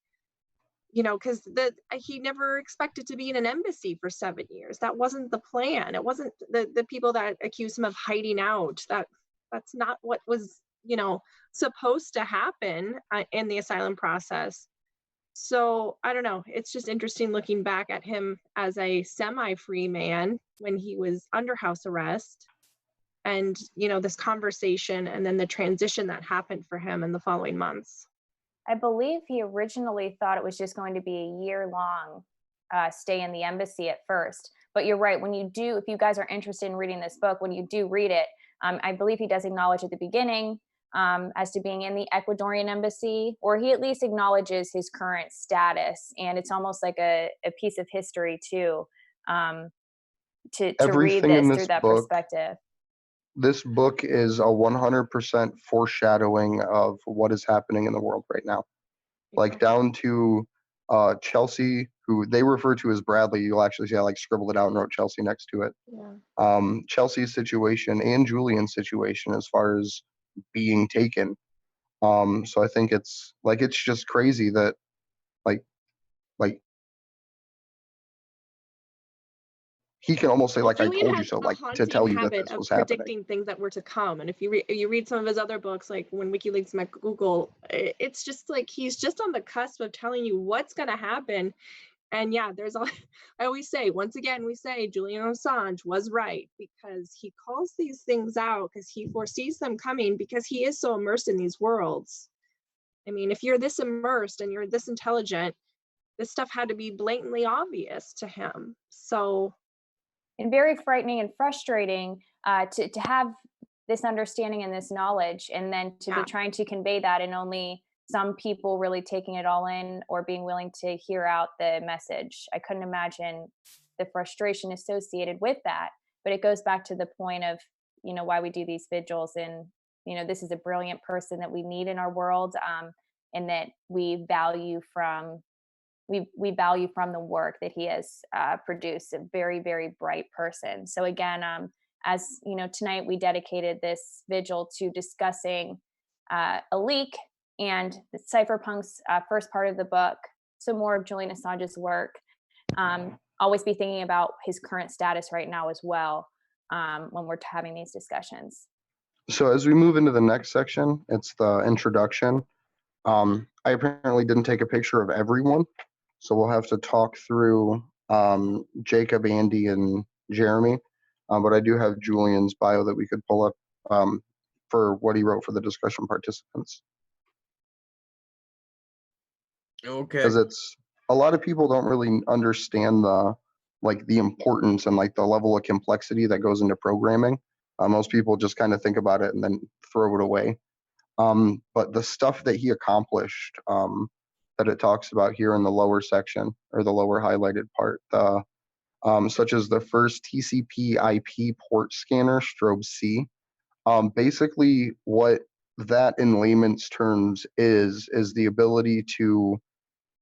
because he never expected to be in an embassy for 7 years. That wasn't the plan. It wasn't the people that accused him of hiding out. That's not what was, supposed to happen in the asylum process. So I don't know. It's just interesting looking back at him as a semi-free man when he was under house arrest, and this conversation and then the transition that happened for him in the following months. I believe he originally thought it was just going to be a year-long stay in the embassy at first. But you're right. If you guys are interested in reading this book, when you do read it, I believe he does acknowledge at the beginning as to being in the Ecuadorian embassy, or he at least acknowledges his current status. And it's almost like a piece of history too, to read this through that perspective. This book is a 100% foreshadowing of what is happening in the world right now. Like down to Chelsea, who they refer to as Bradley. You'll actually see I scribbled it out and wrote Chelsea next to it. Yeah. Chelsea's situation and Julian's situation as far as being taken. So I think it's just crazy that like he can almost say, like, I Julian told you has so, a like, to haunting tell you that habit this of was happening. predicting things that were to come. And if you read some of his other books, like when WikiLeaks met Google, it's just like he's just on the cusp of telling you what's going to happen. And yeah, I always say, once again, we say Julian Assange was right, because he calls these things out because he foresees them coming, because he is so immersed in these worlds. I mean, if you're this immersed and you're this intelligent, this stuff had to be blatantly obvious to him. So, and very frightening and frustrating to have this understanding and this knowledge, and then to be trying to convey that, and only some people really taking it all in or being willing to hear out the message. I couldn't imagine the frustration associated with that. But it goes back to the point of, why we do these vigils. And, this is a brilliant person that we need in our world, and that we value from the work that he has produced. A very, very bright person. So again, as tonight we dedicated this vigil to discussing a leak and the cypherpunk's first part of the book. So more of Julian Assange's work. Always be thinking about his current status right now as well, when we're having these discussions. So as we move into the next section, it's the introduction. I apparently didn't take a picture of everyone, so we'll have to talk through Jacob, Andy, and Jeremy. But I do have Julian's bio that we could pull up for what he wrote for the discussion participants. Okay. Because it's a lot of people don't really understand the importance and the level of complexity that goes into programming. Most people just kind of think about it and then throw it away. But the stuff that he accomplished, that it talks about here in the lower section, or the lower highlighted part, such as the first TCP/IP port scanner, strobe C. Basically, what that in layman's terms is the ability to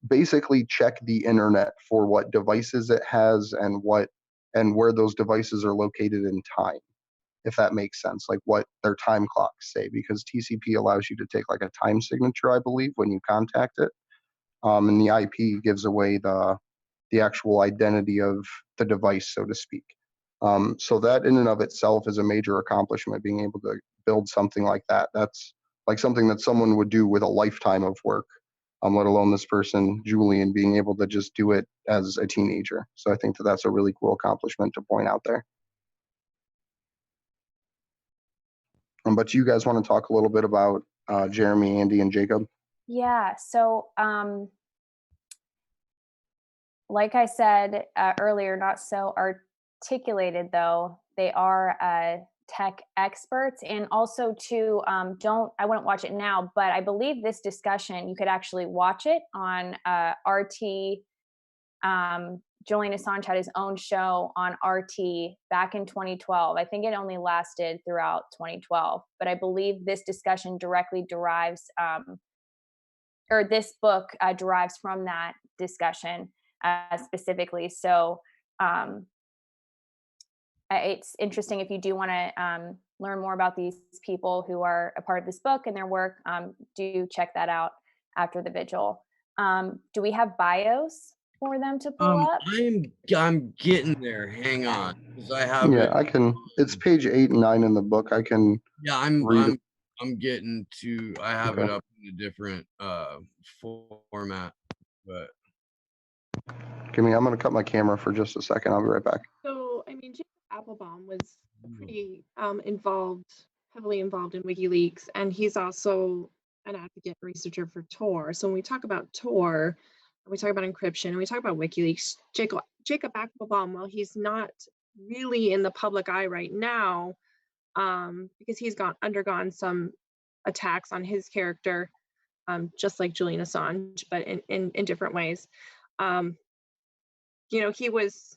basically check the internet for what devices it has and where those devices are located in time, if that makes sense, like what their time clocks say, because TCP allows you to take a time signature, I believe, when you contact it, and the IP gives away the actual identity of the device, so to speak. So that in and of itself is a major accomplishment, being able to build something like that. That's something that someone would do with a lifetime of work, let alone this person, Julian, being able to just do it as a teenager. So I think that that's a really cool accomplishment to point out there. But you guys want to talk a little bit about Jeremy, Andy, and Jacob? Yeah. So like I said earlier, not so articulated though. They are tech experts, and also to I wouldn't watch it now, but I believe this discussion you could actually watch it on RT. Julian Assange had his own show on RT back in 2012. I think it only lasted throughout 2012, but I believe this discussion directly derives, or this book derives from that discussion specifically. So it's interesting if you do want to learn more about these people who are a part of this book and their work. Do check that out after the vigil. Do we have bios for them to pull up? I'm getting there. Hang on, because I have Yeah, it. I can. It's page 8 and 9 in the book. I can. Yeah, read it. I'm getting to. I have Okay. it up in a different format, but Give me. I'm gonna cut my camera for just a second. I'll be right back. So, I mean, Jacob Applebaum was pretty heavily involved in WikiLeaks, and he's also an advocate researcher for Tor. So when we talk about Tor, we talk about encryption, and we talk about WikiLeaks, Jacob Applebaum, while he's not really in the public eye right now, because he's undergone some attacks on his character, just like Julian Assange, but in different ways. He was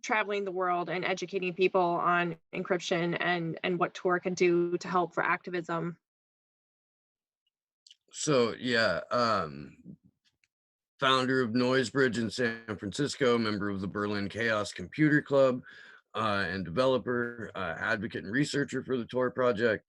traveling the world and educating people on encryption and what Tor can do to help for activism. so yeah, founder of Noisebridge in San Francisco, member of the Berlin Chaos Computer Club, and developer, advocate and researcher for the Tor project.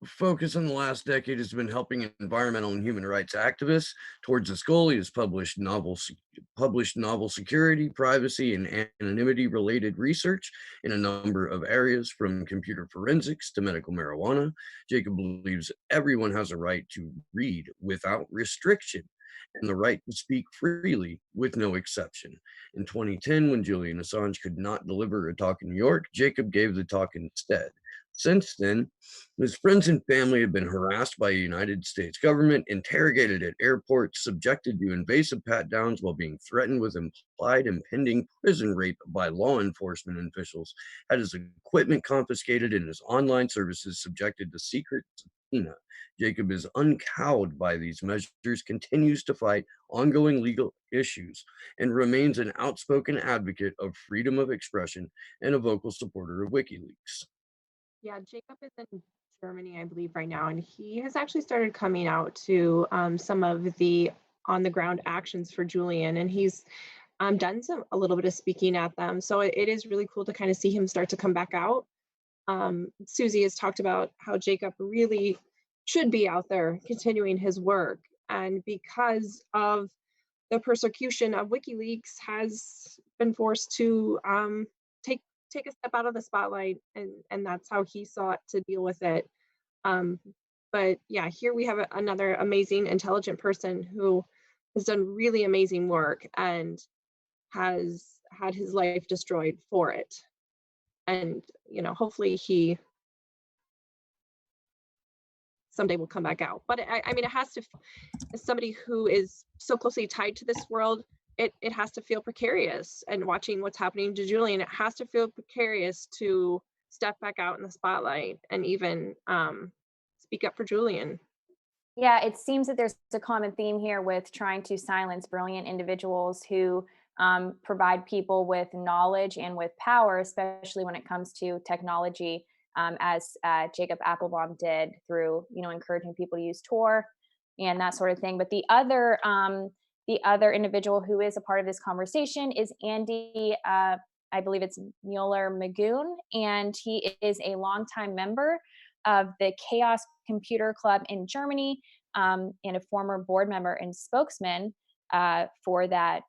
Focus in the last decade has been helping environmental and human rights activists towards this goal. He has published novel security, privacy, and anonymity related research in a number of areas, from computer forensics to medical marijuana. Jacob believes everyone has a right to read without restriction and the right to speak freely with no exception. In 2010, when Julian Assange could not deliver a talk in New York, Jacob gave the talk instead. Since then, his friends and family have been harassed by the United States government, interrogated at airports, subjected to invasive pat-downs while being threatened with implied impending prison rape by law enforcement officials, had his equipment confiscated and his online services subjected to secret subpoena. Jacob is uncowed by these measures, continues to fight ongoing legal issues, and remains an outspoken advocate of freedom of expression and a vocal supporter of WikiLeaks. Yeah, Jacob is in Germany, I believe, right now, and he has actually started coming out to some of the on the ground actions for Julian, and he's done a little bit of speaking at them. So it is really cool to kind of see him start to come back out. Susie has talked about how Jacob really should be out there continuing his work, and because of the persecution of WikiLeaks, has been forced to take a step out of the spotlight, and that's how he sought to deal with it. But yeah, here we have another amazing, intelligent person who has done really amazing work and has had his life destroyed for it. And hopefully he someday will come back out. But I mean, it has to, as somebody who is so closely tied to this world, it has to feel precarious. And watching what's happening to Julian, it has to feel precarious to step back out in the spotlight and even speak up for Julian. Yeah, it seems that there's a common theme here with trying to silence brilliant individuals who provide people with knowledge and with power, especially when it comes to technology, as Jacob Applebaum did through, encouraging people to use Tor and that sort of thing. But the other individual who is a part of this conversation is Andy. I believe it's Mueller Magoon, and he is a longtime member of the Chaos Computer Club in Germany, and a former board member and spokesman for that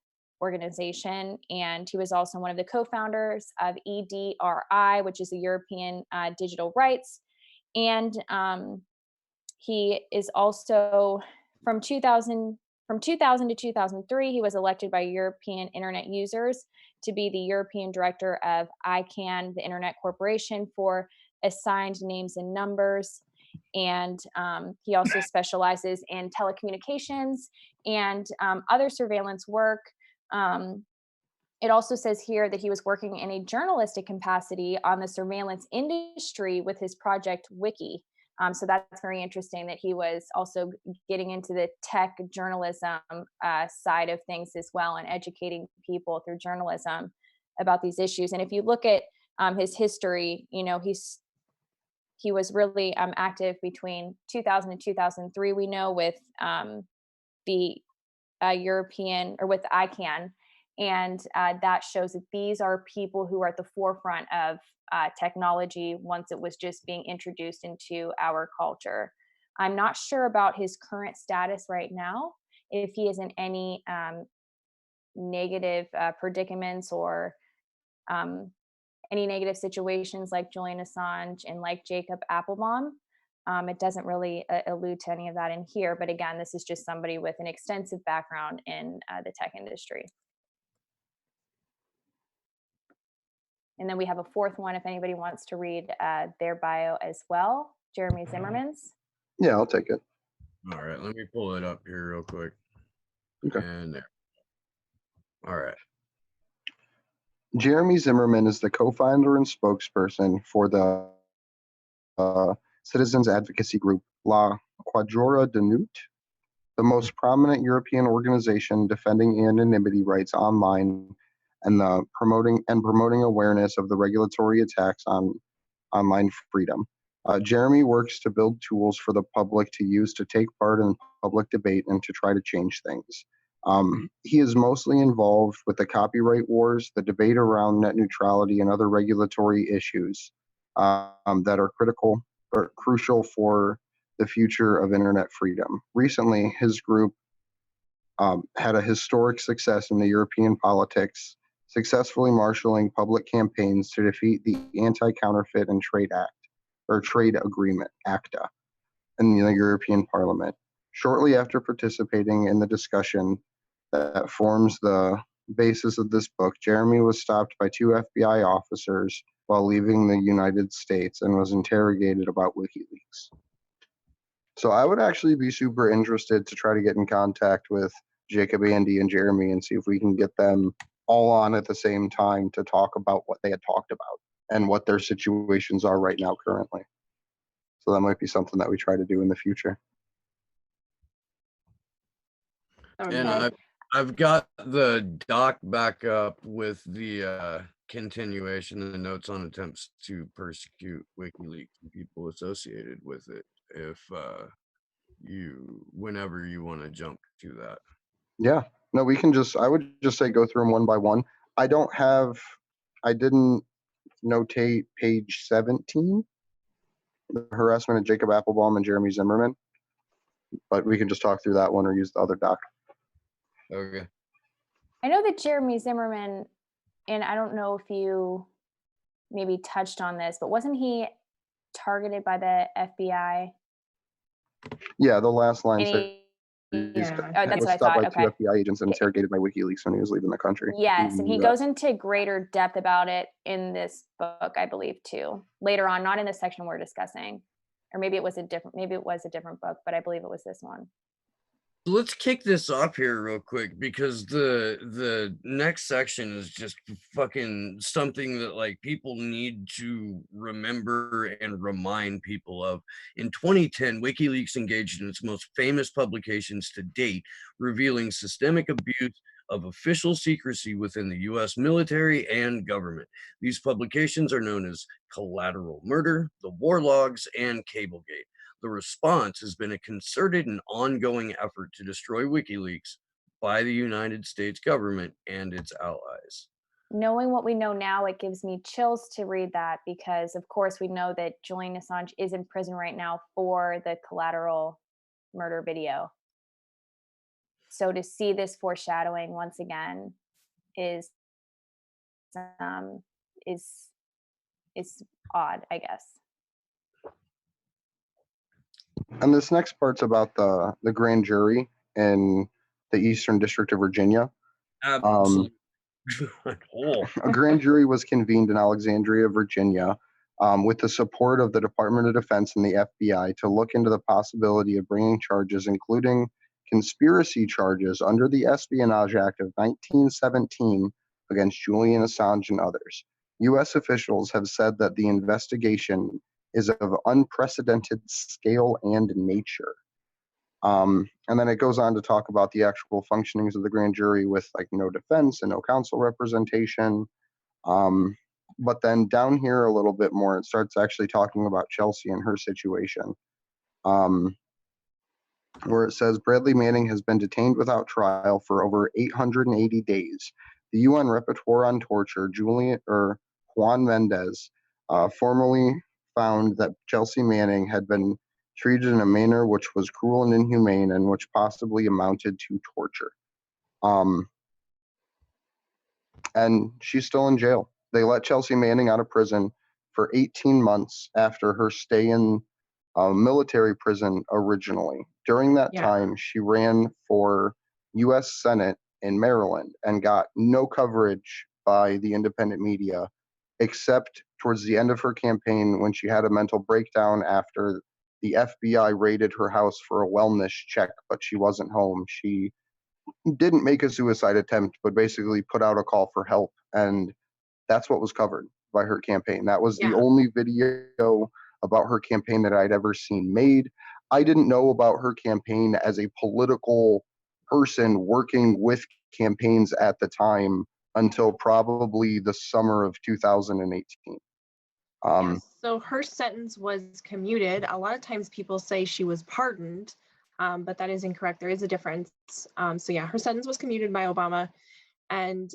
organization. And he was also one of the co-founders of EDRI, which is the European Digital Rights. And he is also from 2000 to 2003, he was elected by European internet users to be the European director of ICANN, the Internet Corporation for Assigned Names and Numbers. And he also specializes in telecommunications and other surveillance work. It also says here that he was working in a journalistic capacity on the surveillance industry with his project Wiki. So that's very interesting that he was also getting into the tech journalism side of things as well, and educating people through journalism about these issues. And if you look at his history, you know, he was really active between 2000 and 2003. We know with the European, or with ICANN. And that shows that these are people who are at the forefront of technology once it was just being introduced into our culture. I'm not sure about his current status right now, if he is in any negative predicaments or any negative situations like Julian Assange and like Jacob Appelbaum. It doesn't really allude to any of that in here. But again, this is just somebody with an extensive background in the tech industry. And then we have a fourth one, if anybody wants to read their bio as well. Jeremy Zimmerman's. Yeah, I'll take it. All right, let me pull it up here real quick. Okay. And there. All right. Jeremy Zimmerman is the co-founder and spokesperson for the citizens advocacy group La Quadratura de Nut, the most prominent European organization defending anonymity rights online and promoting awareness of the regulatory attacks on online freedom. Jeremy works to build tools for the public to use to take part in public debate and to try to change things. He is mostly involved with the copyright wars, the debate around net neutrality, and other regulatory issues that are critical or crucial for the future of internet freedom. Recently, his group had a historic success in the European politics, successfully marshaling public campaigns to defeat the Anti-Counterfeit and Trade Act, or Trade Agreement, ACTA, in the European Parliament. Shortly after participating in the discussion that forms the basis of this book, Jeremy was stopped by 2 FBI officers while leaving the United States and was interrogated about WikiLeaks. So I would actually be super interested to try to get in contact with Jacob, Andy, and Jeremy and see if we can get them all on at the same time to talk about what they had talked about and what their situations are right now currently. So that might be something that we try to do in the future. And I've got the doc back up with the continuation and the notes on attempts to persecute WikiLeaks and people associated with it. If whenever you want to jump to that. Yeah, no, we can I would just say go through them one by one. I didn't notate page 17, the harassment of Jacob Appelbaum and Jeremy Zimmerman, but we can just talk through that one or use the other doc. Okay. I know that Jeremy Zimmerman, and I don't know if you maybe touched on this, but wasn't he targeted by the FBI? Yeah, the last line said that's was what I stopped thought. by Okay. 2 FBI agents and interrogated by WikiLeaks when he was leaving the country. Yes, and he goes into greater depth about it in this book, I believe, too. Later on, not in the section we're discussing, or maybe it was a different book, but I believe it was this one. Let's kick this off here real quick, because the next section is just fucking something that like people need to remember and remind people of. In 2010, WikiLeaks engaged in its most famous publications to date, revealing systemic abuse of official secrecy within the U.S. military and government. These publications are known as Collateral Murder, The War Logs, and Cablegate. The response has been a concerted and ongoing effort to destroy WikiLeaks by the United States government and its allies. Knowing what we know now, it gives me chills to read that, because of course we know that Julian Assange is in prison right now for the Collateral Murder video. So to see this foreshadowing once again is odd, I guess. And this next part's about the grand jury in the Eastern District of Virginia. Absolutely. A grand jury was convened in Alexandria, Virginia, with the support of the Department of Defense and the FBI to look into the possibility of bringing charges, including conspiracy charges under the Espionage Act of 1917 against Julian Assange and others. U.S. officials have said that the investigation is of unprecedented scale and nature. And then it goes on to talk about the actual functionings of the grand jury with like no defense and no counsel representation. But then down here a little bit more, it starts actually talking about Chelsea and her situation, where it says Bradley Manning has been detained without trial for over 880 days. The UN Rapporteur on Torture, Juan Mendez, formally found that Chelsea Manning had been treated in a manner which was cruel and inhumane and which possibly amounted to torture. And she's still in jail. They let Chelsea Manning out of prison for 18 months after her stay in military prison originally. During that time, she ran for U.S. Senate in Maryland and got no coverage by the independent media, except towards the end of her campaign when she had a mental breakdown after the FBI raided her house for a wellness check, but she wasn't home. She didn't make a suicide attempt, but basically put out a call for help. And that's what was covered by her campaign. That was the only video about her campaign that I'd ever seen made. I didn't know about her campaign as a political person working with campaigns at the time until probably the summer of 2018. So her sentence was commuted. A lot of times people say she was pardoned, but that is incorrect. There is a difference. So yeah, her sentence was commuted by Obama. And,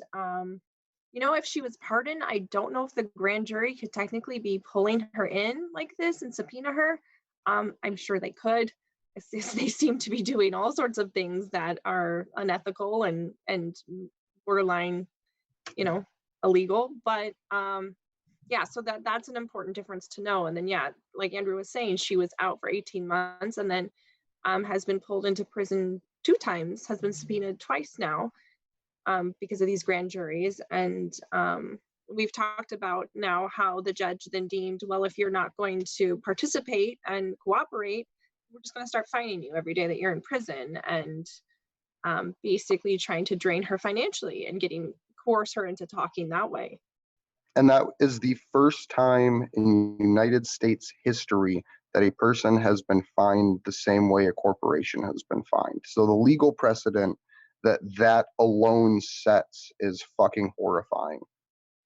you know, if she was pardoned, I don't know if the grand jury could technically be pulling her in like this and subpoena her. I'm sure they could. They seem to be doing all sorts of things that are unethical and borderline, you know, illegal. But yeah, so that's an important difference to know. And then, yeah, like Andrew was saying, she was out for 18 months and then has been pulled into prison 2 times, has been subpoenaed twice now because of these grand juries. And we've talked about now how the judge then deemed, well, if you're not going to participate and cooperate, we're just going to start fining you every day that you're in prison, and basically trying to drain her financially and coerce her into talking that way. And that is the first time in United States history that a person has been fined the same way a corporation has been fined. So the legal precedent that alone sets is fucking horrifying,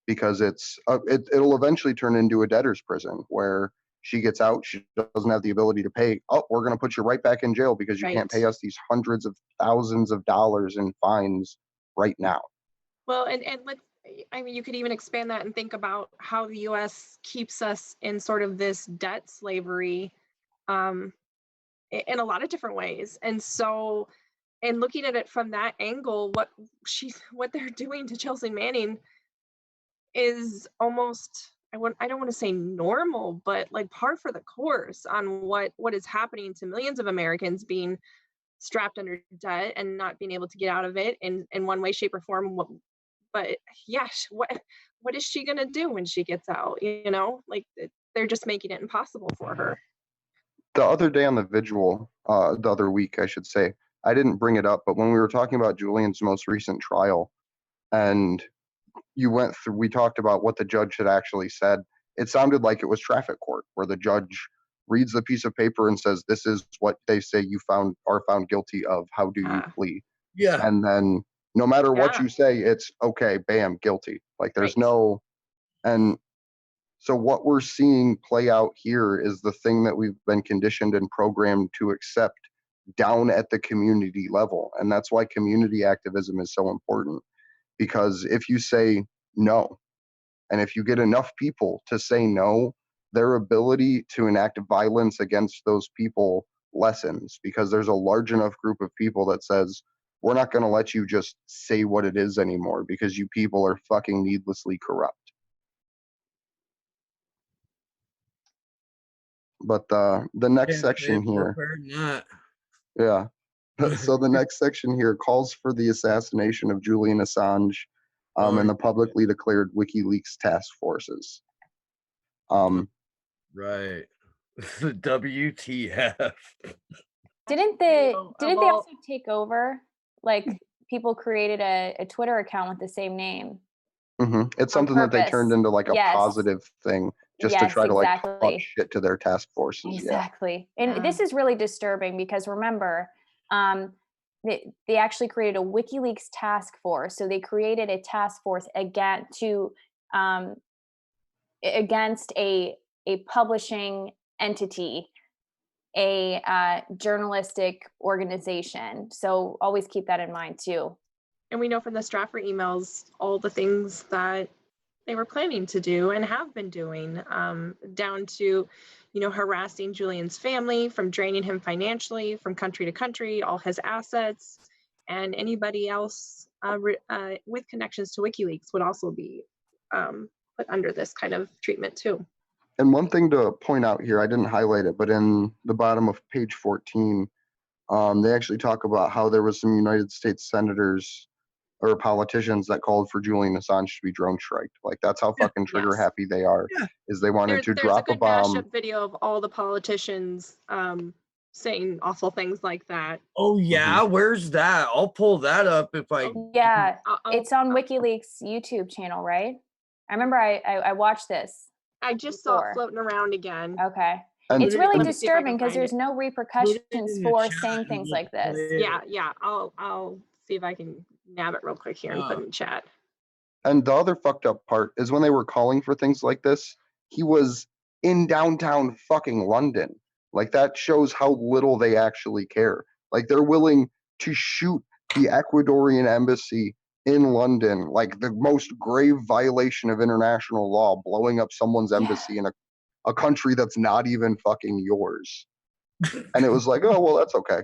because it'll eventually turn into a debtor's prison where she gets out, she doesn't have the ability to pay. Oh, we're going to put you right back in jail because you can't pay us these hundreds of thousands of dollars in fines right now. Well, and I mean, you could even expand that and think about how the U.S. keeps us in sort of this debt slavery in a lot of different ways. And so, and looking at it from that angle, what they're doing to Chelsea Manning is almost, I don't want to say normal, but like par for the course on what is happening to millions of Americans being strapped under debt and not being able to get out of it in one way, shape, or form. But yeah, what is she gonna do when she gets out? You know, like they're just making it impossible for her. The other day on the vigil, the other week, I should say, I didn't bring it up, but when we were talking about Julian's most recent trial, and we talked about what the judge had actually said. It sounded like it was traffic court, where the judge reads the piece of paper and says, "This is what they say you are found guilty of. How do you plead?" Yeah. And then no matter what you say, it's okay, bam, guilty. Like there's no, and so what we're seeing play out here is the thing that we've been conditioned and programmed to accept down at the community level. And that's why community activism is so important, because if you say no, and if you get enough people to say no, their ability to enact violence against those people lessens, because there's a large enough group of people that says, we're not going to let you just say what it is anymore because you people are fucking needlessly corrupt. But the next section here, yeah. So the next section here calls for the assassination of Julian Assange and the publicly declared WikiLeaks task forces. Right. The WTF. Didn't they also take over? Like people created a Twitter account with the same name. It's something that they turned into like a Yes. positive thing just to Yes, try to like exactly. talk shit to their task forces. Exactly. And this is really disturbing because remember, they actually created a WikiLeaks task force. So they created a task force again to against a publishing entity, a journalistic organization. So always keep that in mind too. And we know from the Straffer emails all the things that they were planning to do and have been doing, down to, harassing Julian's family, from draining him financially from country to country, all his assets, and anybody else with connections to WikiLeaks would also be put under this kind of treatment too. And one thing to point out here, I didn't highlight it, but in the bottom of page 14, they actually talk about how there was some United States senators or politicians that called for Julian Assange to be drone striked. Like that's how fucking trigger happy they are. Is they wanted to drop a bomb. There's a good mashup video of all the politicians saying awful things like that. Oh yeah, where's that? I'll pull that up if I. Yeah, it's on WikiLeaks YouTube channel, right? I remember I watched this. I just saw it floating around again. Okay. And it's really disturbing because there's no repercussions for saying things like this. Yeah. I'll see if I can nab it real quick here and put it in chat. And the other fucked up part is when they were calling for things like this, he was in downtown fucking London. Like that shows how little they actually care. Like they're willing to shoot the Ecuadorian embassy in London, like the most grave violation of international law, blowing up someone's embassy in a country that's not even fucking yours. And it was like, oh well, that's okay.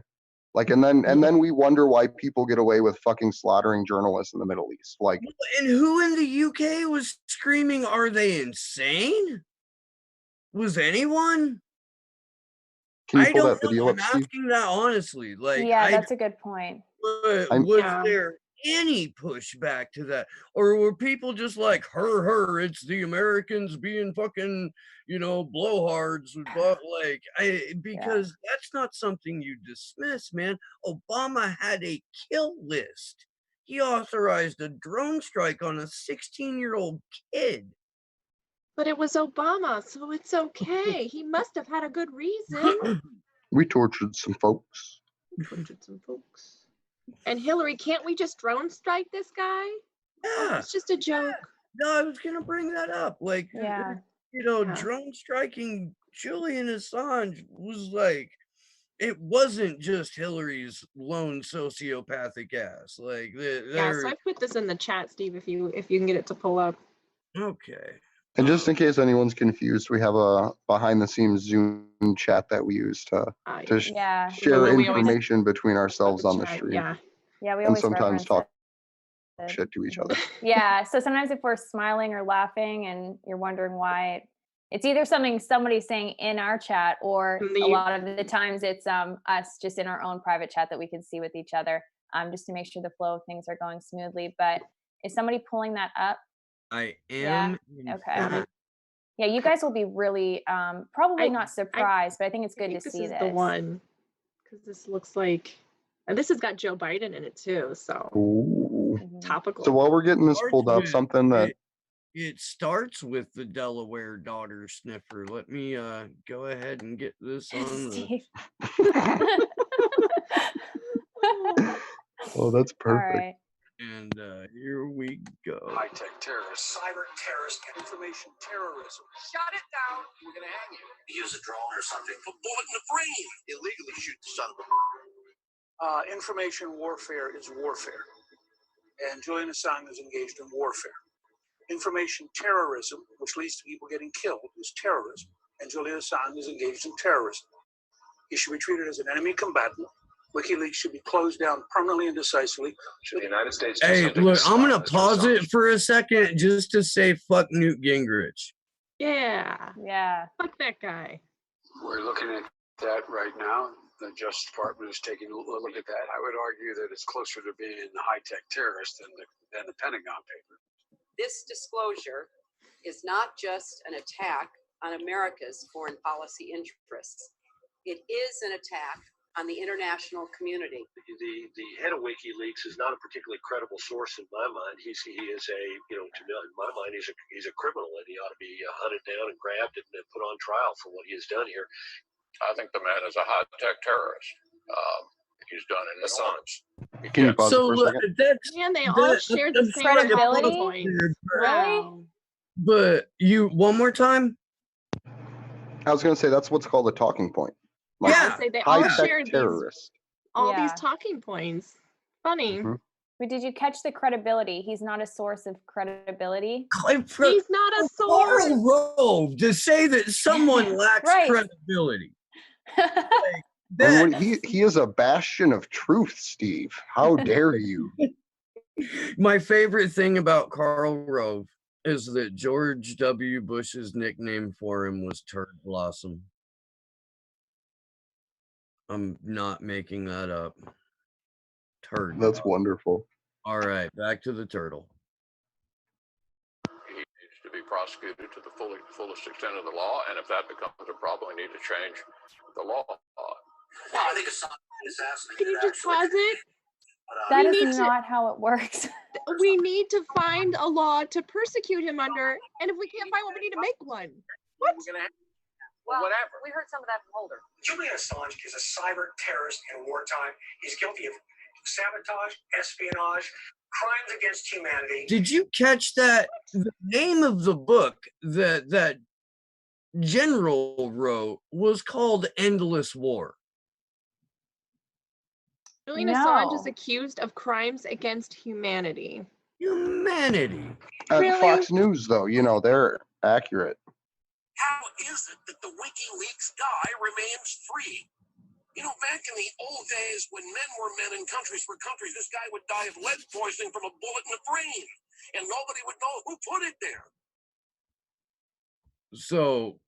Like, and then we wonder why people get away with fucking slaughtering journalists in the Middle East. Like, and who in the UK was screaming, "Are they insane?" Was anyone? can you pull that video up, I'm asking that honestly. Like, yeah, that's a good point. Was there any pushback to that, or were people just like, "Her, it's the Americans being fucking, blowhards"? But like, because that's not something you dismiss, man. Obama had a kill list. He authorized a drone strike on a 16-year-old kid. But it was Obama, so it's okay. He must have had a good reason. We tortured some folks. And Hillary, can't we just drone strike this guy? Yeah. It's just a joke. No, I was gonna bring that up. Like, drone striking Julian Assange was like, it wasn't just Hillary's lone sociopathic ass. Like, so I put this in the chat, Steve, if you can get it to pull up. Okay. And just in case anyone's confused, we have a behind-the-scenes Zoom chat that we use to share information between ourselves on the stream. Yeah, we and always sometimes talk shit to each other. Yeah, so sometimes if we're smiling or laughing and you're wondering why, it's either somebody's saying in our chat, or a lot of the times it's us just in our own private chat that we can see with each other, just to make sure the flow of things are going smoothly. But is somebody pulling that up? I am. Yeah. Okay. Yeah, you guys will be really probably not surprised, but I think it's good to see this. This is the one, because this looks like, and this has got Joe Biden in it too, so topical. So while we're getting this pulled up, something that it starts with the Delaware daughter sniffer. Let me go ahead and get this on. Oh, that's perfect. All right. And here we go. High-tech terrorists, cyber terrorists, information terrorism. Shut it down. We're going to hang you. Use a drone or something. Put a bullet in the brain. Illegally shoot the son of a... information warfare is warfare. And Julian Assange is engaged in warfare. Information terrorism, which leads to people getting killed, is terrorism. And Julian Assange is engaged in terrorism. He should be treated as an enemy combatant. WikiLeaks should be closed down permanently and decisively. Should the United States... Hey, look, I'm going to pause it for a second just to say fuck Newt Gingrich. Yeah. Fuck that guy. We're looking at that right now. The Justice Department is taking a look at that. I would argue that it's closer to being a high-tech terrorist than the Pentagon paper. This disclosure is not just an attack on America's foreign policy interests. It is an attack on the international community. The head of WikiLeaks is not a particularly credible source in my mind. He is a, you know, to me, in my mind, he's a criminal, and he ought to be hunted down and grabbed and put on trial for what he has done here. I think the man is a high-tech terrorist. He's done an Assange. Can you pause it for a second? Man, they all shared the same credibility. talking points. Really? Wow. But you, one more time? I was going to say that's what's called a talking point. I Yeah. would say they all High-tech shared terrorist. all Yeah. these talking points. Funny. Mhm. But did you catch the credibility? He's not a source of credibility. He's not a source. Karl Rove, to say that someone lacks Right. credibility. And he is a bastion of truth, Steve. How dare you? My favorite thing about Karl Rove is that George W. Bush's nickname for him was Turd Blossom. I'm not making that up. Turd. That's Blossom. wonderful. All right, back to the turtle. He needs to be prosecuted to the fullest extent of the law, and if that becomes a problem, we need to change the law. Well, I think Assange assassinated. Can you just pause it? That We need is to- not how it works. We need to find a law to persecute him under, and if we can't find one, we need to make one. What? Well, whatever. we heard some of that from Holder. Julian Assange is a cyber terrorist in wartime. He's guilty of sabotage, espionage, crimes against humanity. Did you catch that? The name of the book that General wrote was called Endless War. Julian Assange is No. accused of crimes against humanity. Humanity. Really? Fox News, though, you know, they're accurate. How is it that the WikiLeaks guy remains free? You know, back in the old days when men were men and countries were countries, this guy would die of lead poisoning from a bullet in the brain, and nobody would know who put it there. So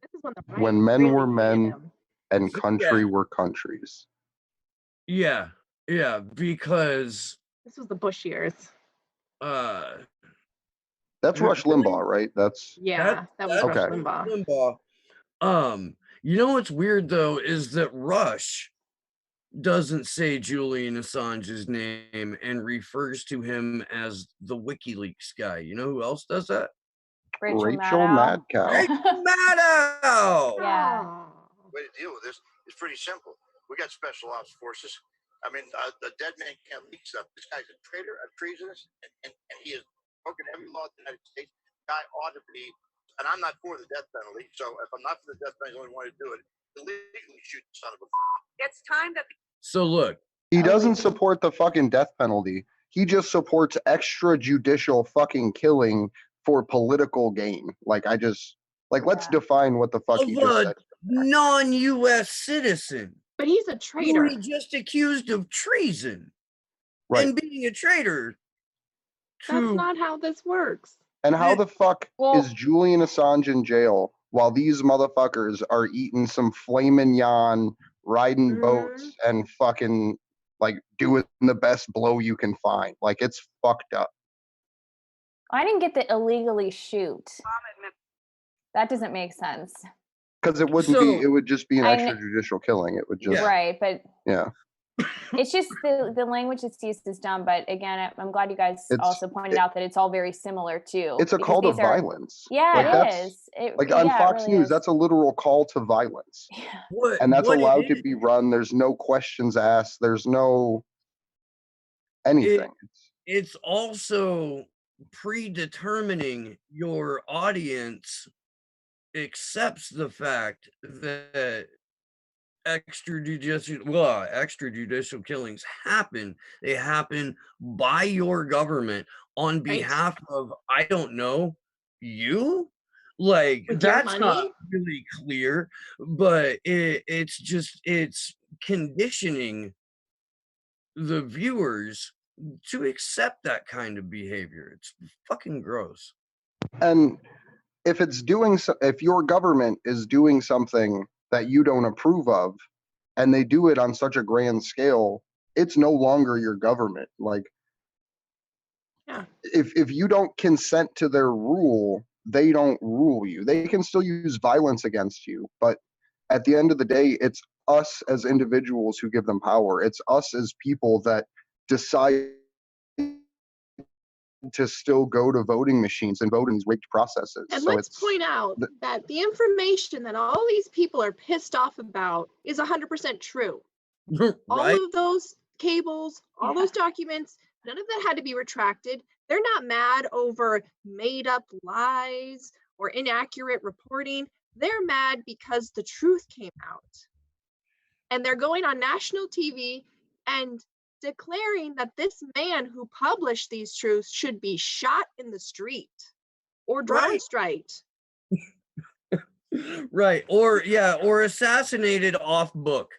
This is when the When right men really were hated men him. and country Yeah. were countries. yeah, because This was the Bush years. That's Rush Limbaugh, right? That's Yeah, that was Rush okay. Limbaugh. You know what's weird though is that Rush doesn't say Julian Assange's name and refers to him as the WikiLeaks guy. You know who else does that? Rachel Maddow. Madcow. Maddow. Yeah. Oh. Way to deal with this is pretty simple. We got special ops forces. I mean, a dead man can't leak stuff. This guy's a traitor, a treasonous, and he has broken every law of the United States. Guy ought to be, and I'm not for the death penalty. So if I'm not for the death penalty, I only want to do it. Illegally shoot the son of a. It's time that So look, He doesn't support the fucking death penalty. He just supports extrajudicial fucking killing for political gain. Like, let's define what the fuck of you just a said. non-US citizen But he's a who traitor. he just accused of treason Right. and being a traitor That's to not how this works. And how the fuck Well- is Julian Assange in jail while these motherfuckers are eating some filet mignon, riding boats, and fucking like doing the best blow you can find? Like, it's fucked up. I didn't get the illegally shoot. That doesn't make sense. Because it wouldn't So- be, it would just be an I kn- extrajudicial killing. It would just, Yeah. Right, but yeah. it's just the language that's used is dumb. But again, I'm glad you guys It's- also pointed out that it's all very similar too. It's a because call to these are- violence. Yeah, Like, it that's- is. It, Like on yeah, it Fox really News, is. that's a literal call to violence. what, And that's what it allowed to is. be run. There's no questions asked. There's no anything. It's also predetermining your audience accepts the fact that extrajudicial killings happen. They happen by your government on behalf of, I don't know, you? Like, With your that's not money? really clear, but it's conditioning the viewers to accept that kind of behavior. It's fucking gross. And if if your government is doing something that you don't approve of, and they do it on such a grand scale, it's no longer your government. Like, Yeah. if you don't consent to their rule, they don't rule you. They can still use violence against you, but at the end of the day, it's us as individuals who give them power. It's us as people that decide to still go to voting machines and vote in these rigged processes. And So let's point out that the information that all these people are pissed off about is 100% true. Right? All of those cables, all those documents, none of that had to be retracted. They're not mad over made up lies or inaccurate reporting. They're mad because the truth came out. And they're going on national TV and declaring that this man who published these truths should be shot in the street or drone striked. Right. Or assassinated off book.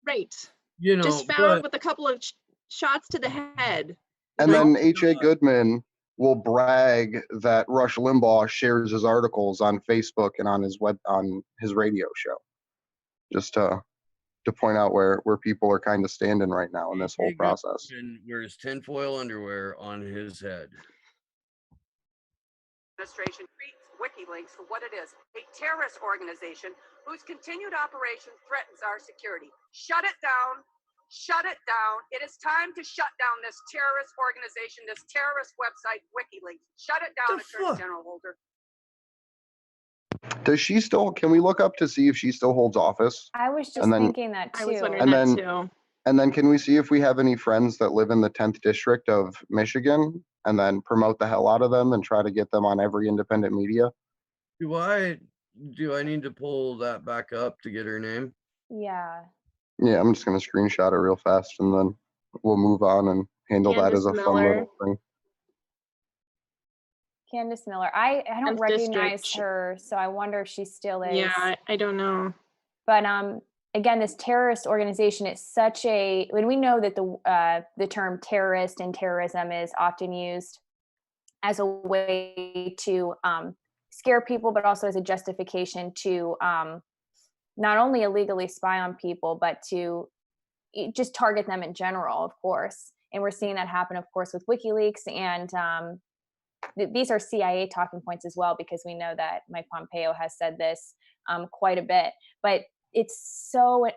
Right. You know, just found with a couple of shots to the head. And then H.A. Goodman will brag that Rush Limbaugh shares his articles on Facebook and on his radio show. Just to point out where people are kind of standing right now in this whole process. And wears tinfoil underwear on his head. Administration treats WikiLeaks for what it is, a terrorist organization whose continued operation threatens our security. Shut it down. Shut it down. It is time to shut down this terrorist organization, this terrorist website, WikiLeaks. Shut it down, Attorney General Holder. Does she still, can we look up to see if she still holds office? I was just thinking that too. I was wondering that too. And then can we see if we have any friends that live in the 10th district of Michigan and then promote the hell out of them and try to get them on every independent media? Do I need to pull that back up to get her name? Yeah. Yeah, I'm just going to screenshot it real fast and then we'll move on and handle that as a fun little thing. Candace Miller. I don't 10th recognize district. her, so I wonder if she still is. Yeah, I don't know. But again, this terrorist organization, it's such a, when we know that the term terrorist and terrorism is often used as a way to scare people, but also as a justification to not only illegally spy on people, but to just target them in general, of course. And we're seeing that happen, of course, with WikiLeaks. And these are CIA talking points as well, because we know that Mike Pompeo has said this quite a bit. But it's so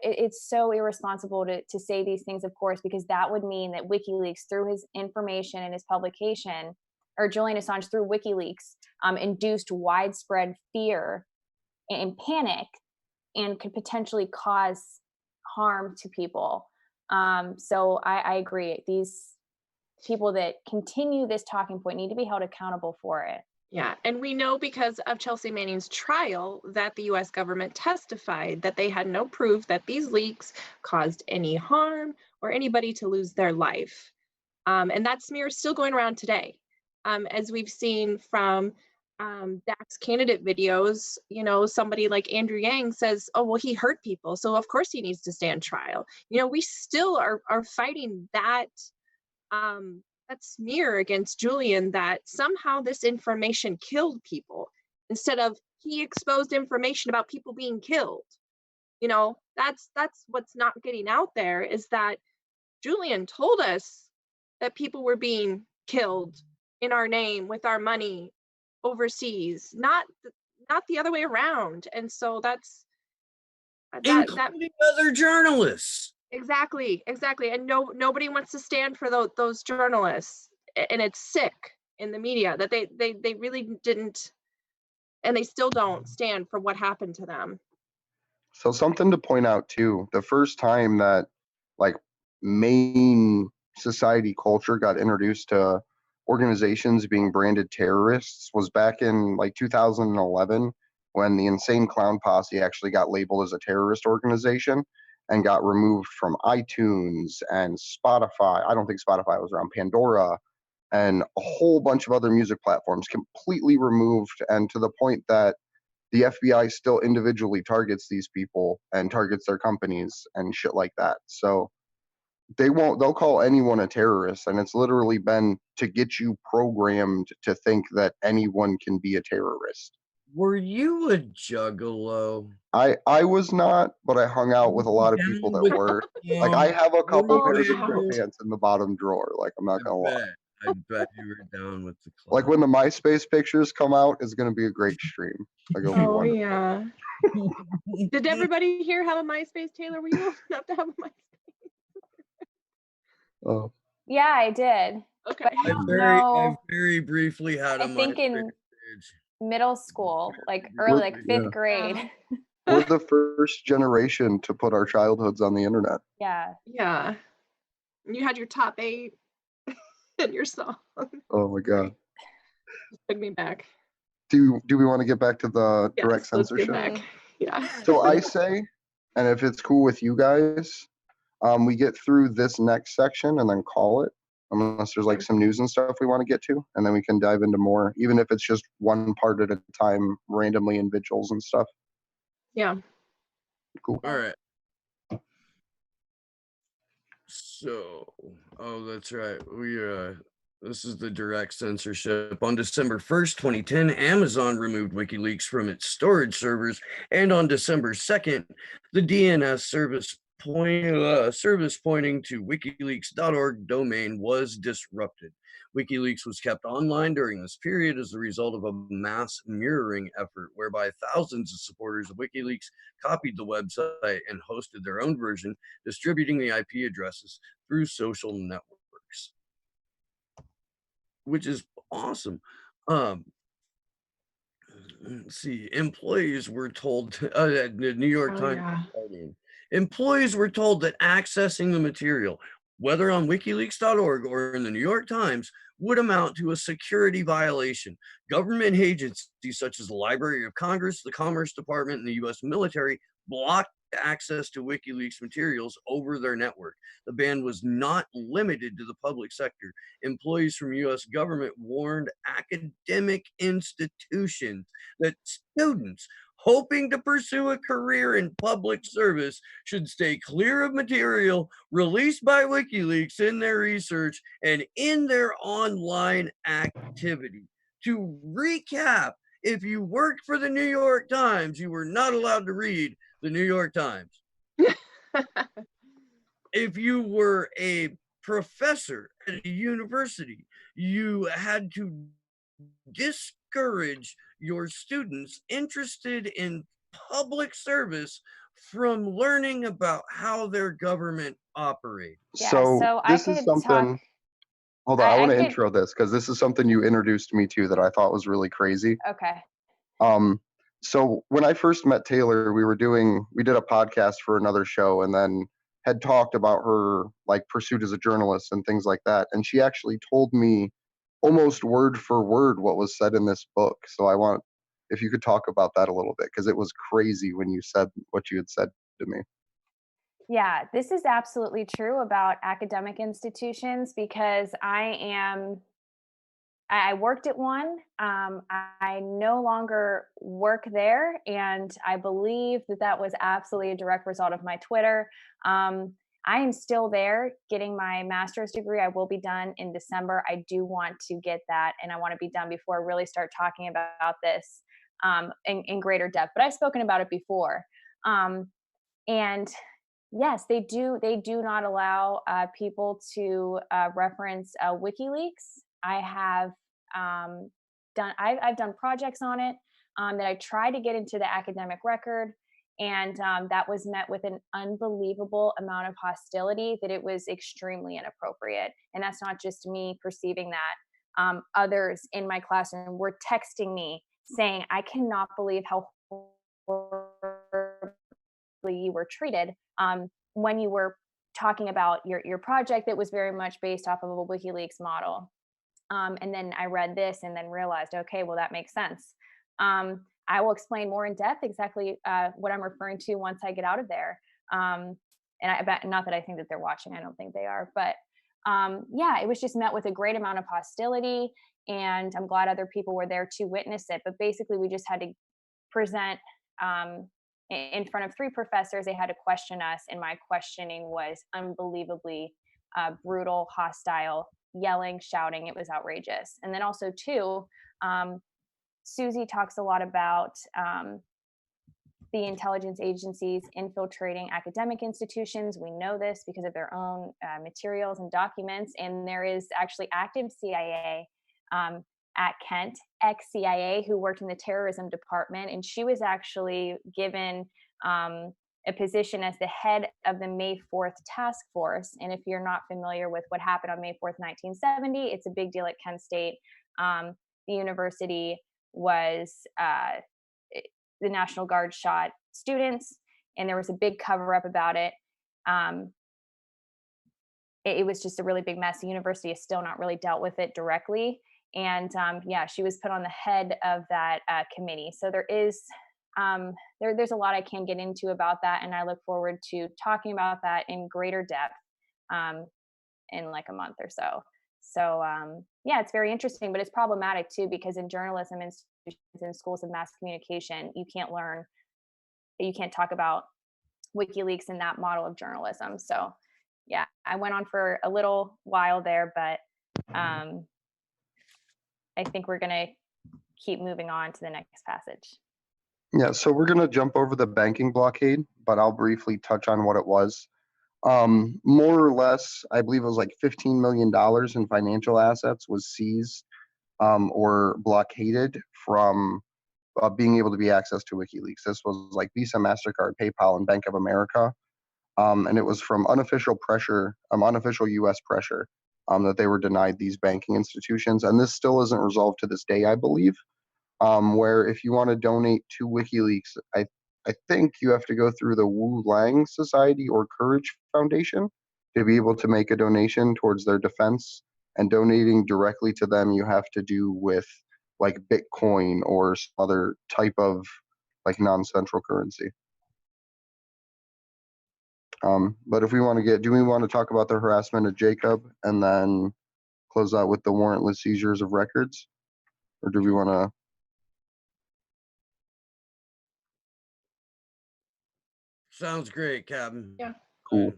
irresponsible to say these things, of course, because that would mean that WikiLeaks, through his information and his publication, or Julian Assange through WikiLeaks, induced widespread fear and panic and could potentially cause harm to people. So I agree. These people that continue this talking point need to be held accountable for it. Yeah, and we know because of Chelsea Manning's trial that the US government testified that they had no proof that these leaks caused any harm or anybody to lose their life. And that smear is still going around today. As we've seen from Dax candidate videos, you know, somebody like Andrew Yang says, oh, well, he hurt people, so of course he needs to stand trial. You know, we still are fighting that smear against Julian, that somehow this information killed people, instead of he exposed information about people being killed. You know, that's what's not getting out there, is that Julian told us that people were being killed in our name with our money overseas, not the other way around. And so that's including other journalists. Exactly. And nobody wants to stand for those journalists, and it's sick in the media that they really didn't, and they still don't stand for what happened to them. So something to point out too, the first time that like main society culture got introduced to organizations being branded terrorists was back in like 2011, when the Insane Clown Posse actually got labeled as a terrorist organization and got removed from iTunes and Spotify. I don't think Spotify was around, Pandora, and a whole bunch of other music platforms completely removed, and to the point that the FBI still individually targets these people and targets their companies and shit like that. So they'll call anyone a terrorist, and it's literally been to get you programmed to think that anyone can be a terrorist. Were you a juggalo? I was not, but I hung out with a lot of people that were. Like, I have a couple pairs of pants in the bottom drawer. Like, I'm not gonna lie. I bet you were down with the club. Like when the MySpace pictures come out, it's going to be a great stream. Like, it'll be Oh wonderful. yeah. Did everybody here have a MySpace, Taylor? Were you old enough to have a MySpace? Oh, Yeah, I did. Okay. But I I don't very know. briefly had a I think MySpace in page. middle school, like early, We're- like Yeah. fifth grade. we're the first generation to put our childhoods on the internet. Yeah. Yeah. You had your top 8 and your song. Oh my God. Took me back. Do we want to get back to the direct Yes, let's censorship? get back. Yeah. So I say, and if it's cool with you guys, we get through this next section and then call it, unless there's like some news and stuff we want to get to, and then we can dive into more, even if it's just one part at a time, randomly in vigils and stuff. Yeah. Cool. All right. So, oh, that's right. This is the direct censorship. On December 1st, 2010, Amazon removed WikiLeaks from its storage servers, and on December 2nd, the DNS service pointing to wikileaks.org domain was disrupted. WikiLeaks was kept online during this period as a result of a mass mirroring effort whereby thousands of supporters of WikiLeaks copied the website and hosted their own version, distributing the IP addresses through social networks, which is awesome. Let's see, employees were told, the New York Oh, Times yeah. Guardian, employees were told that accessing the material, whether on wikileaks.org or in the New York Times, would amount to a security violation. Government agencies such as the Library of Congress, the Commerce Department, and the U.S. military blocked access to WikiLeaks materials over their network. The ban was not limited to the public sector. Employees from U.S. government warned academic institutions that students hoping to pursue a career in public service should stay clear of material released by WikiLeaks in their research and in their online activity. To recap, if you worked for the New York Times, you were not allowed to read the New York Times. If you were a professor at a university, you had to discourage your students interested in public service from learning about how their government operates. Yeah, So so I this is could something. talk. Hold on, I I want to could. intro this because this is something you introduced me to that I thought was really crazy. Okay. So when I first met Taylor, we did a podcast for another show, and then had talked about her like pursuit as a journalist and things like that. And she actually told me almost word for word what was said in this book. So I want, if you could talk about that a little bit, because it was crazy when you said what you had said to me. Yeah, this is absolutely true about academic institutions because I worked at one. I no longer work there, and I believe that was absolutely a direct result of my Twitter. I am still there getting my master's degree. I will be done in December. I do want to get that, and I want to be done before I really start talking about this in greater depth. But I've spoken about it before. And yes, they do. They do not allow people to reference WikiLeaks. I have I've done projects on it that I tried to get into the academic record, and that was met with an unbelievable amount of hostility that it was extremely inappropriate. And that's not just me perceiving that. Others in my classroom were texting me saying, "I cannot believe how horribly you were treated when you were talking about your project that was very much based off of a WikiLeaks model." And then I read this and then realized, okay, well, that makes sense. I will explain more in depth exactly what I'm referring to once I get out of there. And I bet, not that I think that they're watching, I don't think they are, but yeah, it was just met with a great amount of hostility, and I'm glad other people were there to witness it. But basically, we just had to present in front of 3 professors. They had to question us, and my questioning was unbelievably brutal, hostile, yelling, shouting. It was outrageous. And then also too, Susie talks a lot about the intelligence agencies infiltrating academic institutions. We know this because of their own materials and documents. And there is actually active CIA at Kent, ex-CIA, who worked in the terrorism department. And she was actually given a position as the head of the May 4th task force. And if you're not familiar with what happened on May 4th, 1970, it's a big deal at Kent State. The university was, the National Guard shot students, and there was a big cover up about it. It was just a really big mess. The university has still not really dealt with it directly. And yeah, she was put on the head of that committee. So there is, there's a lot I can get into about that. And I look forward to talking about that in greater depth in like a month or so. So yeah, it's very interesting, but it's problematic too, because in journalism institutions and schools of mass communication, you can't talk about WikiLeaks in that model of journalism. So yeah, I went on for a little while there, but I think we're going to keep moving on to the next passage. Yeah, so we're going to jump over the banking blockade, but I'll briefly touch on what it was. More or less, I believe it was like $15 million in financial assets was seized or blockaded from being able to be accessed to WikiLeaks. This was like Visa, MasterCard, PayPal, and Bank of America. And it was from unofficial pressure, unofficial U.S. pressure, that they were denied these banking institutions. And this still isn't resolved to this day, I believe, where if you want to donate to WikiLeaks, I think you have to go through the Wu Lang Society or Courage Foundation to be able to make a donation towards their defense. And donating directly to them, you have to do with like Bitcoin or some other type of like non-central currency. But if we want to do we want to talk about the harassment of Jacob and then close out with the warrantless seizures of records? Or do we want to? Sounds great, Captain. Yeah. Cool.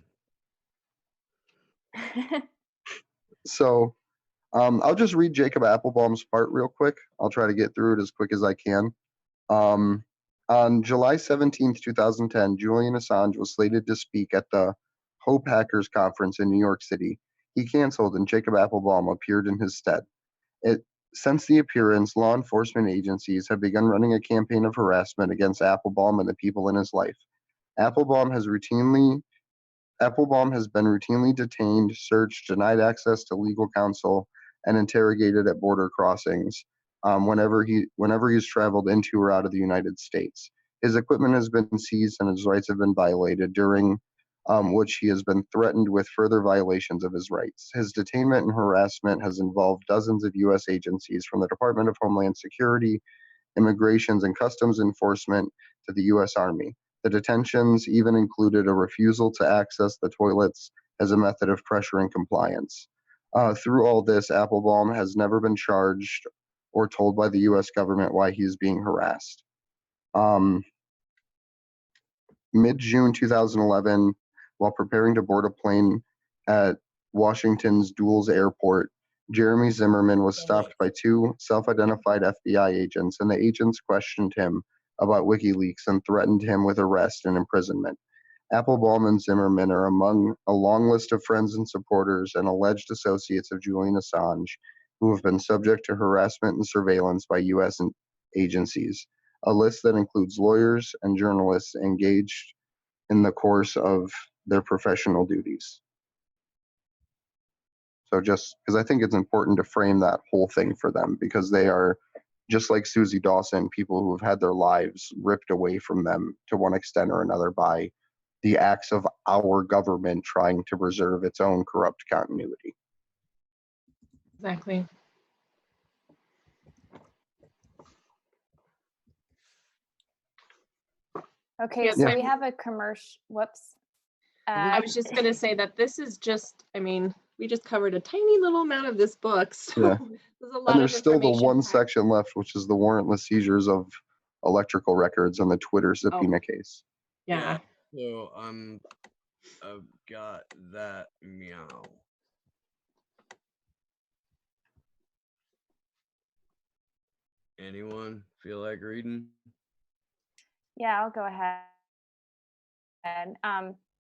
So I'll just read Jacob Applebaum's part real quick. I'll try to get through it as quick as I can. On July 17th, 2010, Julian Assange was slated to speak at the Hope Hackers Conference in New York City. He canceled and Jacob Applebaum appeared in his stead. Since the appearance, law enforcement agencies have begun running a campaign of harassment against Applebaum and the people in his life. Applebaum has been routinely detained, searched, denied access to legal counsel, and interrogated at border crossings whenever he's traveled into or out of the United States. His equipment has been seized and his rights have been violated, during which he has been threatened with further violations of his rights. His detainment and harassment has involved dozens of U.S. agencies, from the Department of Homeland Security, Immigrations and Customs Enforcement, to the U.S. Army. The detentions even included a refusal to access the toilets as a method of pressuring compliance. Through all this, Applebaum has never been charged or told by the U.S. government why he is being harassed. Mid-June 2011, while preparing to board a plane at Washington's Dulles Airport, Jeremy Zimmerman was stopped by two self-identified FBI agents, and the agents questioned him about WikiLeaks and threatened him with arrest and imprisonment. Applebaum and Zimmerman are among a long list of friends and supporters and alleged associates of Julian Assange who have been subject to harassment and surveillance by U.S. agencies, a list that includes lawyers and journalists engaged in the course of their professional duties. So just because I think it's important to frame that whole thing for them, because they are, just like Susie Dawson, people who have had their lives ripped away from them to one extent or another by the acts of our government trying to preserve its own corrupt continuity. Exactly. Okay, Yeah, so we have a commercial. Whoops. I was just going to say that this is just, I mean, we just covered a tiny little amount of this book. So Yeah. there's a lot And there's of still the information one packed. section left, which is the warrantless seizures of electrical records and the Twitter subpoena case. Yeah. So I've got that meow. Anyone feel like reading? Yeah, I'll go ahead.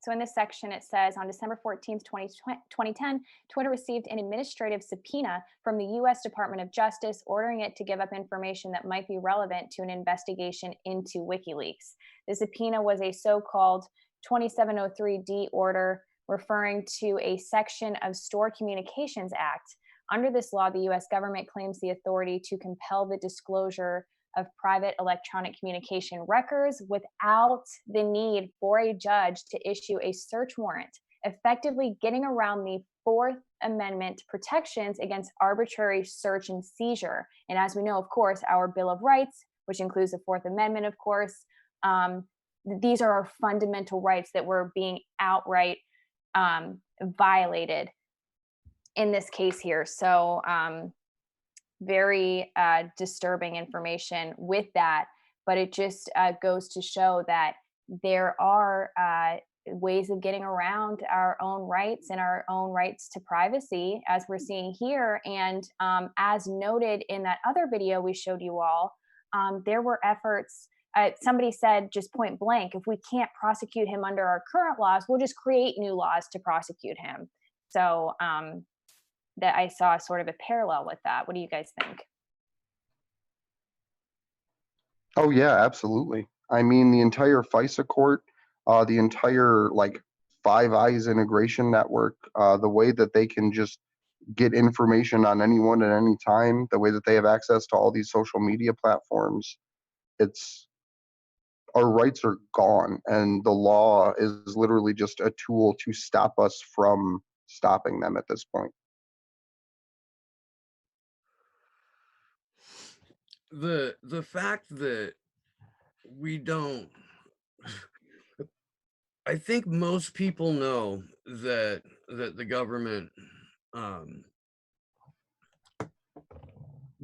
So in this section, it says on December 14th, 2010, Twitter received an administrative subpoena from the U.S. Department of Justice, ordering it to give up information that might be relevant to an investigation into WikiLeaks. The subpoena was a so-called 2703D order referring to a section of Stored Communications Act. Under this law, the U.S. government claims the authority to compel the disclosure of private electronic communication records without the need for a judge to issue a search warrant, effectively getting around the Fourth Amendment protections against arbitrary search and seizure. And as we know, of course, our Bill of Rights, which includes the Fourth Amendment, of course, these are our fundamental rights that were being outright violated in this case here. So very disturbing information with that, but it just goes to show that there are ways of getting around our own rights and our own rights to privacy, as we're seeing here. And as noted in that other video we showed you all, there were efforts. Somebody said just point blank, if we can't prosecute him under our current laws, we'll just create new laws to prosecute him. So that I saw sort of a parallel with that. What do you guys think? Oh yeah, absolutely. I mean, the entire FISA court, the entire like Five Eyes integration network, the way that they can just get information on anyone at any time, the way that they have access to all these social media platforms, it's our rights are gone, and the law is literally just a tool to stop us from stopping them at this point. The fact that we don't, I think most people know that the government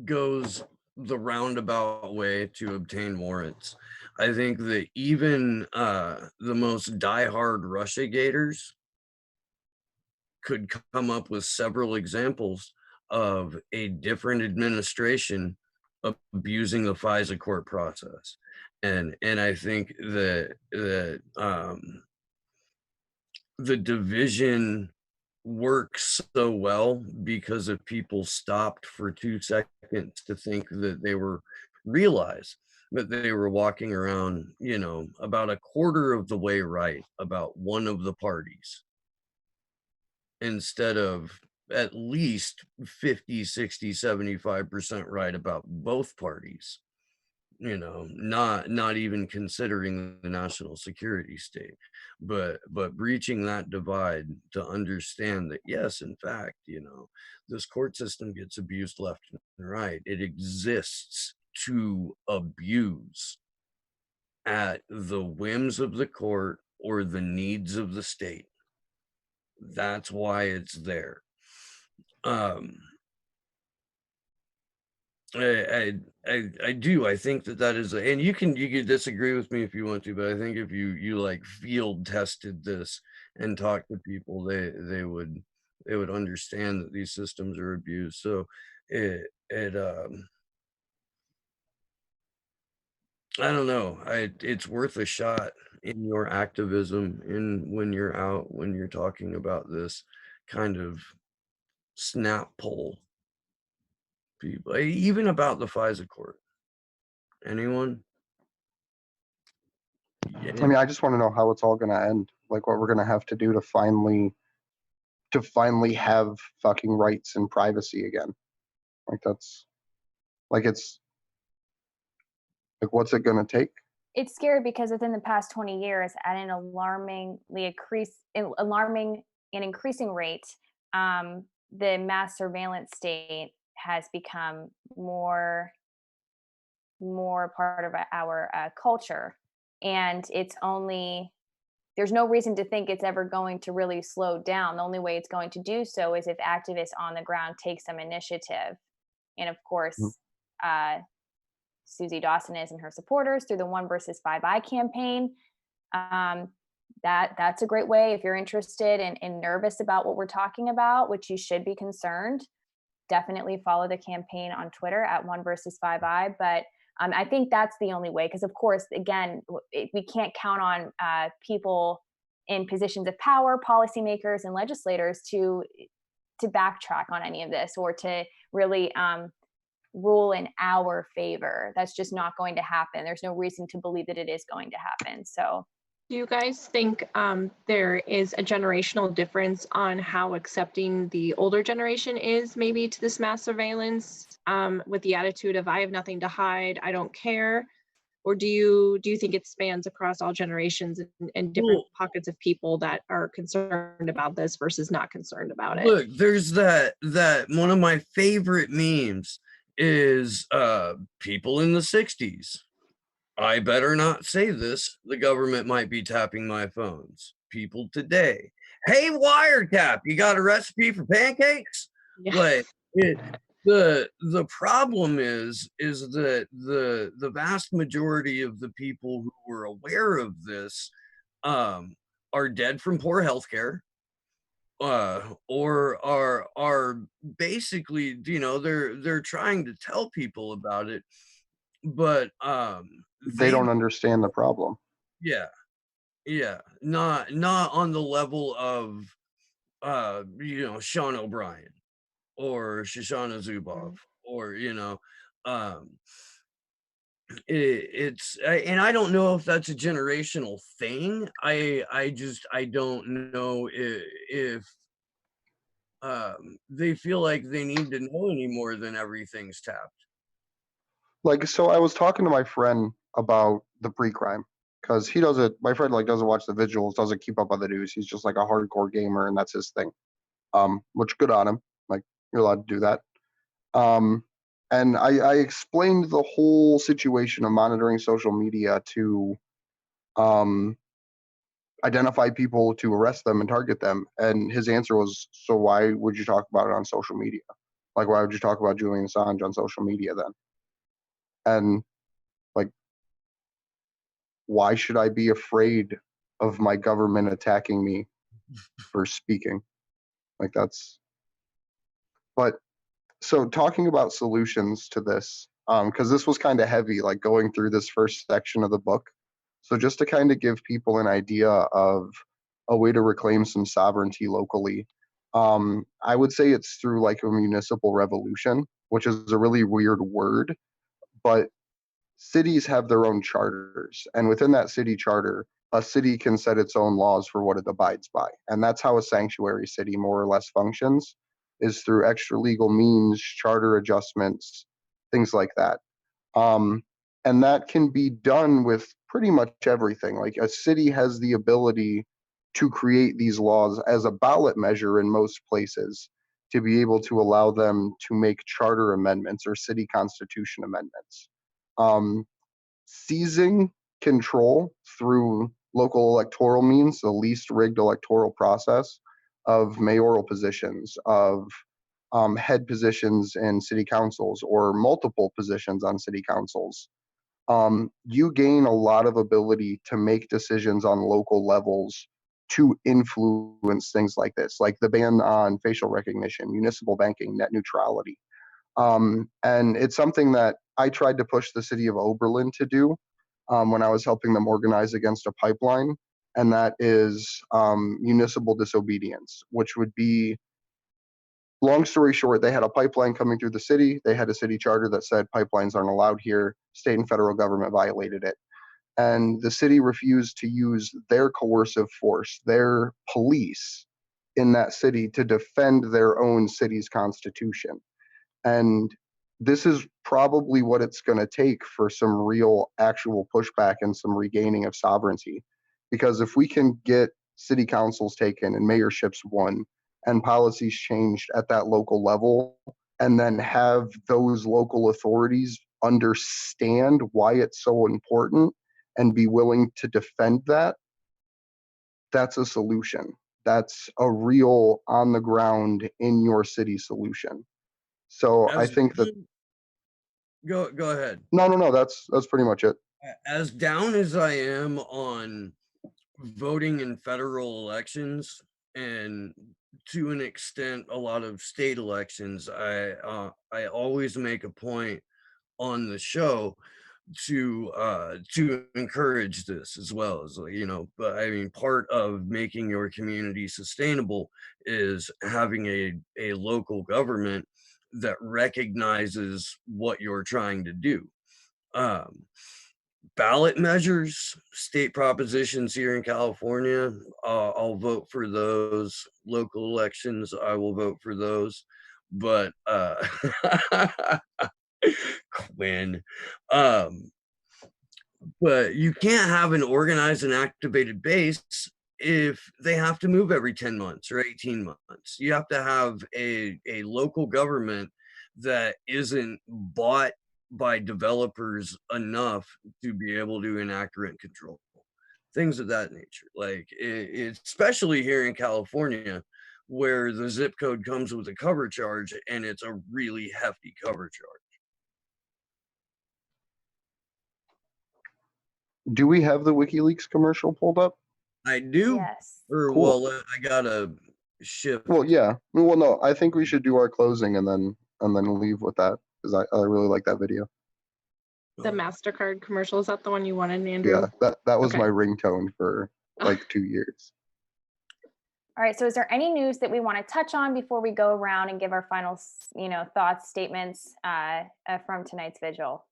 goes the roundabout way to obtain warrants. I think that even the most diehard Russiagators could come up with several examples of a different administration abusing the FISA court process. And I think that the division works so well because if people stopped for 2 seconds to think that they were realize that they were walking around, you know, about a quarter of the way right about one of the parties instead of at least 50, 60, 75% right about both parties, you know, not even considering the national security state, but breaching that divide to understand that yes, in fact, you know, this court system gets abused left and right. It exists to abuse at the whims of the court or the needs of the state. That's why it's there. I do. I think that is, and you can disagree with me if you want to, but I think if you like field tested this and talked to people, they would understand that these systems are abused. So I don't know. It's worth a shot in your activism, in when you're out, when you're talking about this kind of snap poll people, even about the FISA court. Anyone? Yeah. I mean, I just want to know how it's all going to end, like what we're going to have to do to finally have fucking rights and privacy again. Like that's like it's like what's it going to take? It's scary because within the past 20 years, at an alarming and increasing rate, the mass surveillance state has become more part of our culture, and there's no reason to think it's ever going to really slow down. The only way it's going to do so is if activists on the ground take some initiative. And of course, Susie Dawson is and her supporters through the 1 versus 5I campaign. That's a great way if you're interested and nervous about what we're talking about, which you should be concerned. Definitely follow the campaign on Twitter at 1 versus 5I. But I think that's the only way, because of course, again, we can't count on people in positions of power, policymakers and legislators to backtrack on any of this, or to really rule in our favor. That's just not going to happen. There's no reason to believe that it is going to happen. So do you guys think there is a generational difference on how accepting the older generation is maybe to this mass surveillance, with the attitude of I have nothing to hide, I don't care? Or do you think it spans across all generations and different pockets of people that are concerned about this versus not concerned about it? Look, there's that one of my favorite memes is people in the 60s. I better not say this. The government might be tapping my phones. People today, hey, wiretap, you got a recipe for pancakes? Yeah. Like the problem is that the vast majority of the people who were aware of this are dead from poor healthcare, or are basically, you know, they're trying to tell people about it, but They don't understand the problem. yeah, not on the level of you know, Sean O'Brien or Shoshana Zuboff, or you know, um and I don't know if that's a generational thing. I don't know if they feel like they need to know any more than everything's tapped. Like, so I was talking to my friend about the pre-crime, because he doesn't, my friend like doesn't watch the vigils, doesn't keep up on the news. He's just like a hardcore gamer, and that's his thing. Which good on him. Like, you're allowed to do that. And I explained the whole situation of monitoring social media to identify people, to arrest them and target them. And his answer was, so why would you talk about it on social media? Like, why would you talk about Julian Assange on social media then? And like, why should I be afraid of my government attacking me for speaking? Like, that's, but so talking about solutions to this, because this was kind of heavy, like going through this first section of the book. So just to kind of give people an idea of a way to reclaim some sovereignty locally, I would say it's through like a municipal revolution, which is a really weird word, but cities have their own charters, and within that city charter, a city can set its own laws for what it abides by. And that's how a sanctuary city more or less functions, is through extra legal means, charter adjustments, things like that. And that can be done with pretty much everything. Like, a city has the ability to create these laws as a ballot measure in most places, to be able to allow them to make charter amendments or city constitution amendments. Seizing control through local electoral means, the least rigged electoral process of mayoral positions, of head positions in city councils, or multiple positions on city councils. You gain a lot of ability to make decisions on local levels to influence things like this, like the ban on facial recognition, municipal banking, net neutrality. And it's something that I tried to push the city of Oberlin to do when I was helping them organize against a pipeline, and that is municipal disobedience, which would be, long story short, they had a pipeline coming through the city. They had a city charter that said pipelines aren't allowed here. State and federal government violated it. And the city refused to use their coercive force, their police in that city, to defend their own city's constitution. And this is probably what it's going to take for some real actual pushback and some regaining of sovereignty. Because if we can get city councils taken and mayorships won and policies changed at that local level, and then have those local authorities understand why it's so important and be willing to defend that, that's a solution. That's a real on the ground in your city solution. So I think that, go ahead. no, that's pretty much it. As down as I am on voting in federal elections, and to an extent a lot of state elections, I always make a point on the show to encourage this as well as, you know. But I mean, part of making your community sustainable is having a local government that recognizes what you're trying to do. um Ballot measures, state propositions here in California, I'll vote for those. Local elections, I will vote for those. But Quinn, um but you can't have an organized and activated base if they have to move every 10 months or 18 months. You have to have a local government that isn't bought by developers enough to be able to inaccurate control. Things of that nature. Like, especially here in California, where the zip code comes with a cover charge, and it's a really hefty cover charge. Do we have the WikiLeaks commercial pulled up? I do. Yes. Or, Cool. well, I gotta shift. Well, yeah. Well, no, I think we should do our closing and then leave with that, because I really like that video. The MasterCard commercial, is that the one you wanted, Andrew? Yeah, that was Okay. my ringtone for like 2 years. All right, so is there any news that we want to touch on before we go around and give our final, thoughts, statements from tonight's vigil?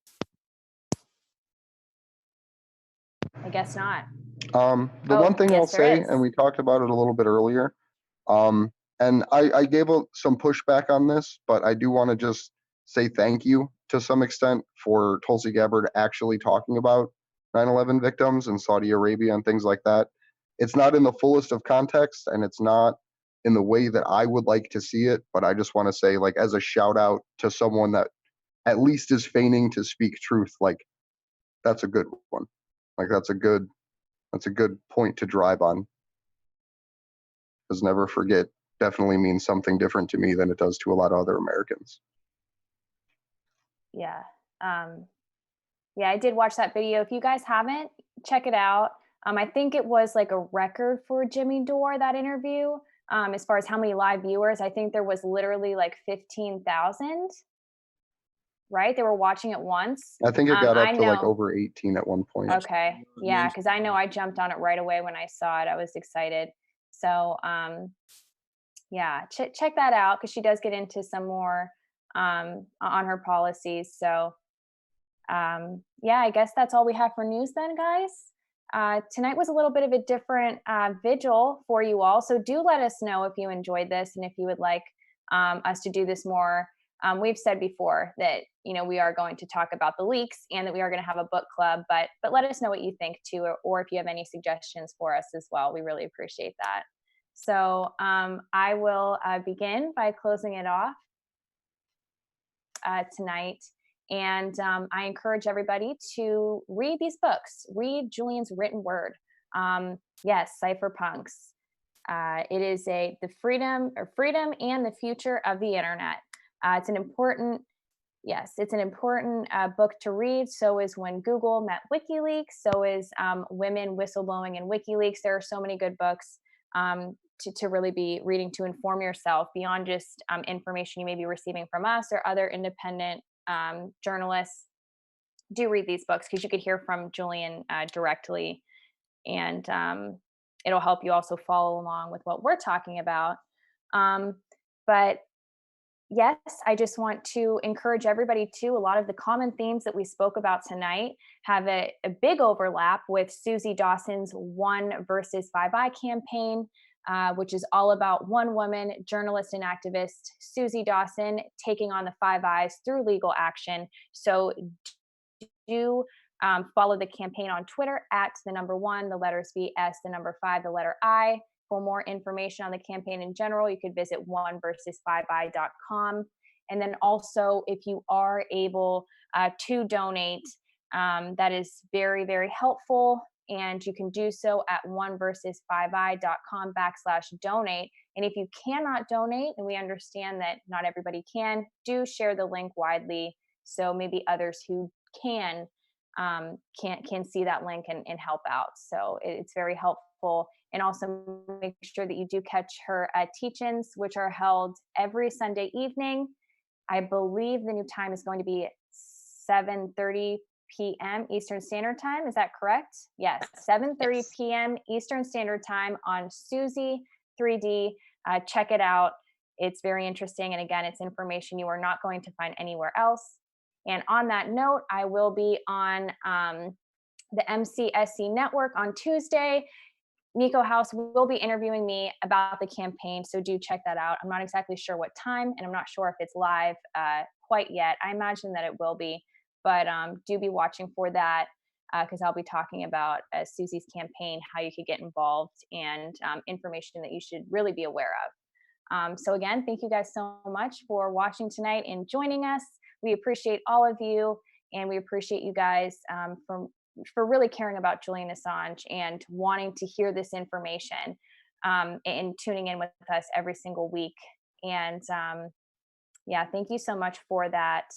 I guess not. The one thing I'll yes, there say, is. and we talked about it a little bit earlier, and I gave some pushback on this, but I do want to just say thank you to some extent for Tulsi Gabbard actually talking about 9/11 victims in Saudi Arabia and things like that. It's not in the fullest of context, and it's not in the way that I would like to see it, but I just want to say, like, as a shout out to someone that at least is feigning to speak truth, like, that's a good one. Like, that's a good point to drive on. Because never forget definitely means something different to me than it does to a lot of other Americans. Yeah. Yeah, I did watch that video. If you guys haven't, check it out. I think it was like a record for Jimmy Dore, that interview. As far as how many live viewers, I think there was literally like 15,000, right? They were watching it once. I think it got up I to like know. over 18 at one point. Okay. Yeah, because I know I jumped on it right away when I saw it. I was excited. So yeah, check that out, because she does get into some more on her policies. So yeah, I guess that's all we have for news then, guys. Tonight was a little bit of a different vigil for you all. So do let us know if you enjoyed this and if you would like us to do this more. We've said before that, we are going to talk about the leaks and that we are going to have a book club, but let us know what you think too, or if you have any suggestions for us as well. We really appreciate that. So I will begin by closing it off tonight. And I encourage everybody to read these books, read Julian's written word. Yes, Cypherpunks. It is the freedom and the future of the internet. It's an important book to read. So is When Google Met WikiLeaks. So is Women Whistleblowing in WikiLeaks. There are so many good books to really be reading to inform yourself beyond just information you may be receiving from us or other independent journalists. Do read these books, because you could hear from Julian directly, and it'll help you also follow along with what we're talking about. But yes, I just want to encourage everybody too. A lot of the common themes that we spoke about tonight have a big overlap with Susie Dawson's One versus 5i campaign, which is all about one woman, journalist and activist, Susie Dawson, taking on the 5i's through legal action. So do follow the campaign on Twitter at the number 1, the letters VS, the number 5, the letter I. For more information on the campaign in general, you could visit oneversus5i.com. And then also, if you are able to donate, that is very, very helpful. And you can do so at oneversus5i.com/donate. And if you cannot donate, and we understand that not everybody can, do share the link widely, so maybe others who can see that link and help out. So it's very helpful. And also make sure that you do catch her teach-ins, which are held every Sunday evening. I believe the new time is going to be 7:30 p.m. Eastern Standard Time. Is that correct? Yes, 7:30 Yes. p.m. Eastern Standard Time on Suzy 3D. Check it out. It's very interesting. And again, it's information you are not going to find anywhere else. And on that note, I will be on the MCSC network on Tuesday. Nico House will be interviewing me about the campaign, so do check that out. I'm not exactly sure what time, and I'm not sure if it's live quite yet. I imagine that it will be, but do be watching for that because I'll be talking about Susie's campaign, how you could get involved, and information that you should really be aware of. So again, thank you guys so much for watching tonight and joining us. We appreciate all of you, and we appreciate you guys for really caring about Julian Assange and wanting to hear this information and tuning in with us every single week. And yeah, thank you so much for that.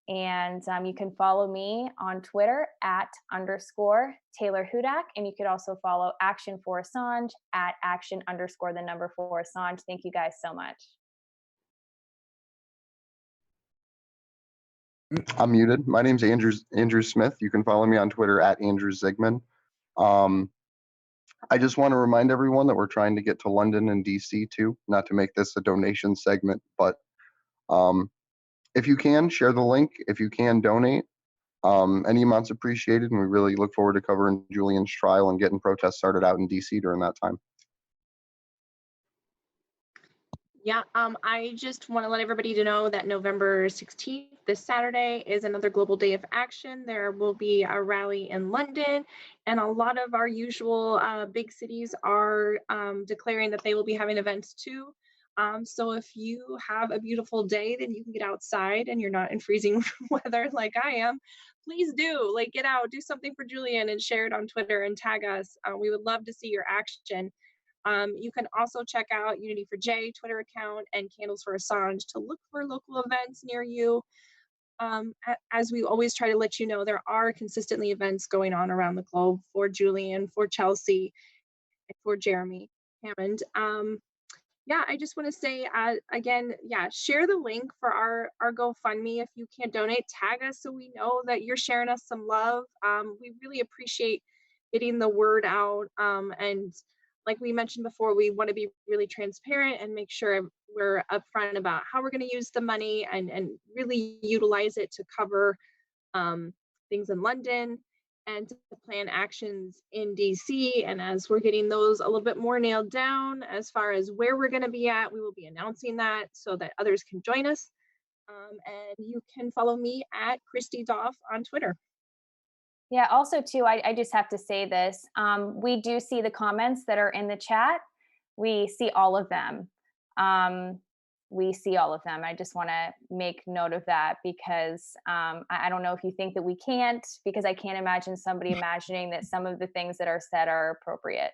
And you can follow me on Twitter @_Taylor Hudak. And you could also follow ActionForAssange @action_4Assange. Thank you guys so much. I'm muted. My name's Andrew Smith. You can follow me on Twitter @AndrewZigman. I just want to remind everyone that we're trying to get to London and DC too, not to make this a donation segment, but if you can, share the link. If you can, donate. Any amounts appreciated, and we really look forward to covering Julian's trial and getting protests started out in DC during that time. Yeah, I just want to let everybody to know that November 16th, this Saturday, is another global day of action. There will be a rally in London, and a lot of our usual big cities are declaring that they will be having events too. So if you have a beautiful day, then you can get outside and you're not in freezing weather like I am. Please do, like, get out, do something for Julian, and share it on Twitter and tag us. We would love to see your action. You can also check out Unity4J Twitter account and Candles for Assange to look for local events near you. As we always try to let you know, there are consistently events going on around the globe for Julian, for Chelsea, and for Jeremy Hammond. Yeah, I just want to say again, yeah, share the link for our GoFundMe. If you can't donate, tag us so we know that you're sharing us some love. We really appreciate getting the word out. And like we mentioned before, we want to be really transparent and make sure we're upfront about how we're going to use the money and really utilize it to cover things in London and to plan actions in DC. And as we're getting those a little bit more nailed down as far as where we're going to be at, we will be announcing that so that others can join us. And you can follow me @ChristyDoff on Twitter. Yeah, also too, I just have to say this. We do see the comments that are in the chat. We see all of them. We see all of them. I just want to make note of that because I don't know if you think that we can't, because I can't imagine somebody imagining that some of the things that are said are appropriate.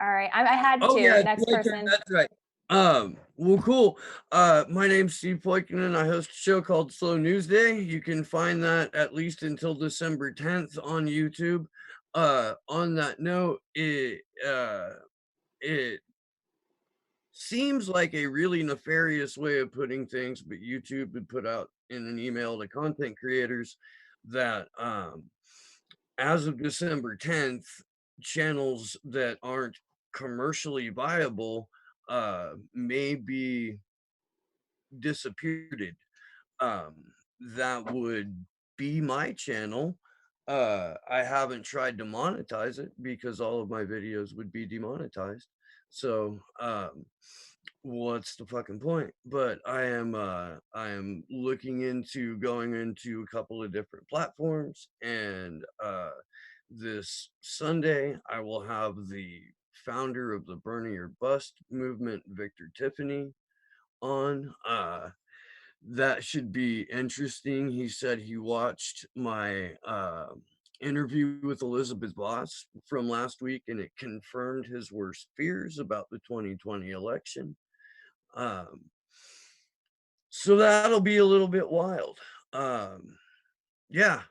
All right, I had to. Yeah, Next person. That's right. Well, cool. My name's Steve Poikinen. I host a show called Slow News Day. You can find that at least until December 10th on YouTube. On that note, it seems like a really nefarious way of putting things, but YouTube would put out in an email to content creators that as of December 10th, channels that aren't commercially viable may be disappeared. That would be my channel. I haven't tried to monetize it because all of my videos would be demonetized. So what's the fucking point? But I am looking into going into a couple of different platforms, and this Sunday I will have the founder of the Bernie or Bust movement, Victor Tiffany, on. That should be interesting. He said he watched my interview with Elizabeth Voss from last week, and it confirmed his worst fears about the 2020 election. So that'll be a little bit wild. Yeah.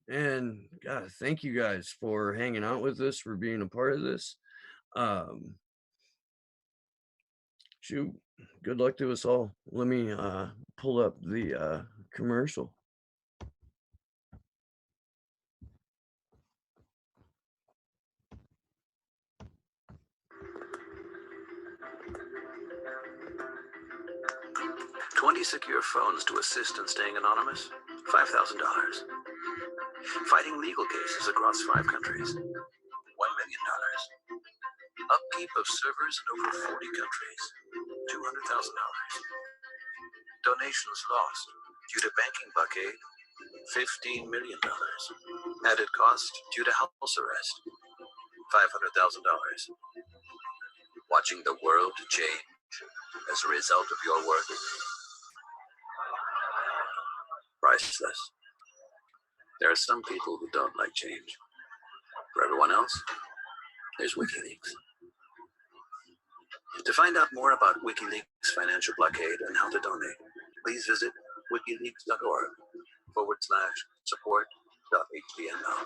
And God, thank you guys for hanging out with us, for being a part of this. Shoot, good luck to us all. Let me pull up the commercial. $20 secure phones to assist in staying anonymous, $5,000. Fighting legal cases across 5 countries, $1 million. Upkeep of servers in over 40 countries, $200,000. Donations lost due to banking blockade, $15 million. Added cost due to house arrest, $500,000. Watching the world change as a result of your work, priceless. There are some people who don't like change. For everyone else, there's WikiLeaks. To find out more about WikiLeaks' financial blockade and how to donate, please visit wikileaks.org/support.html.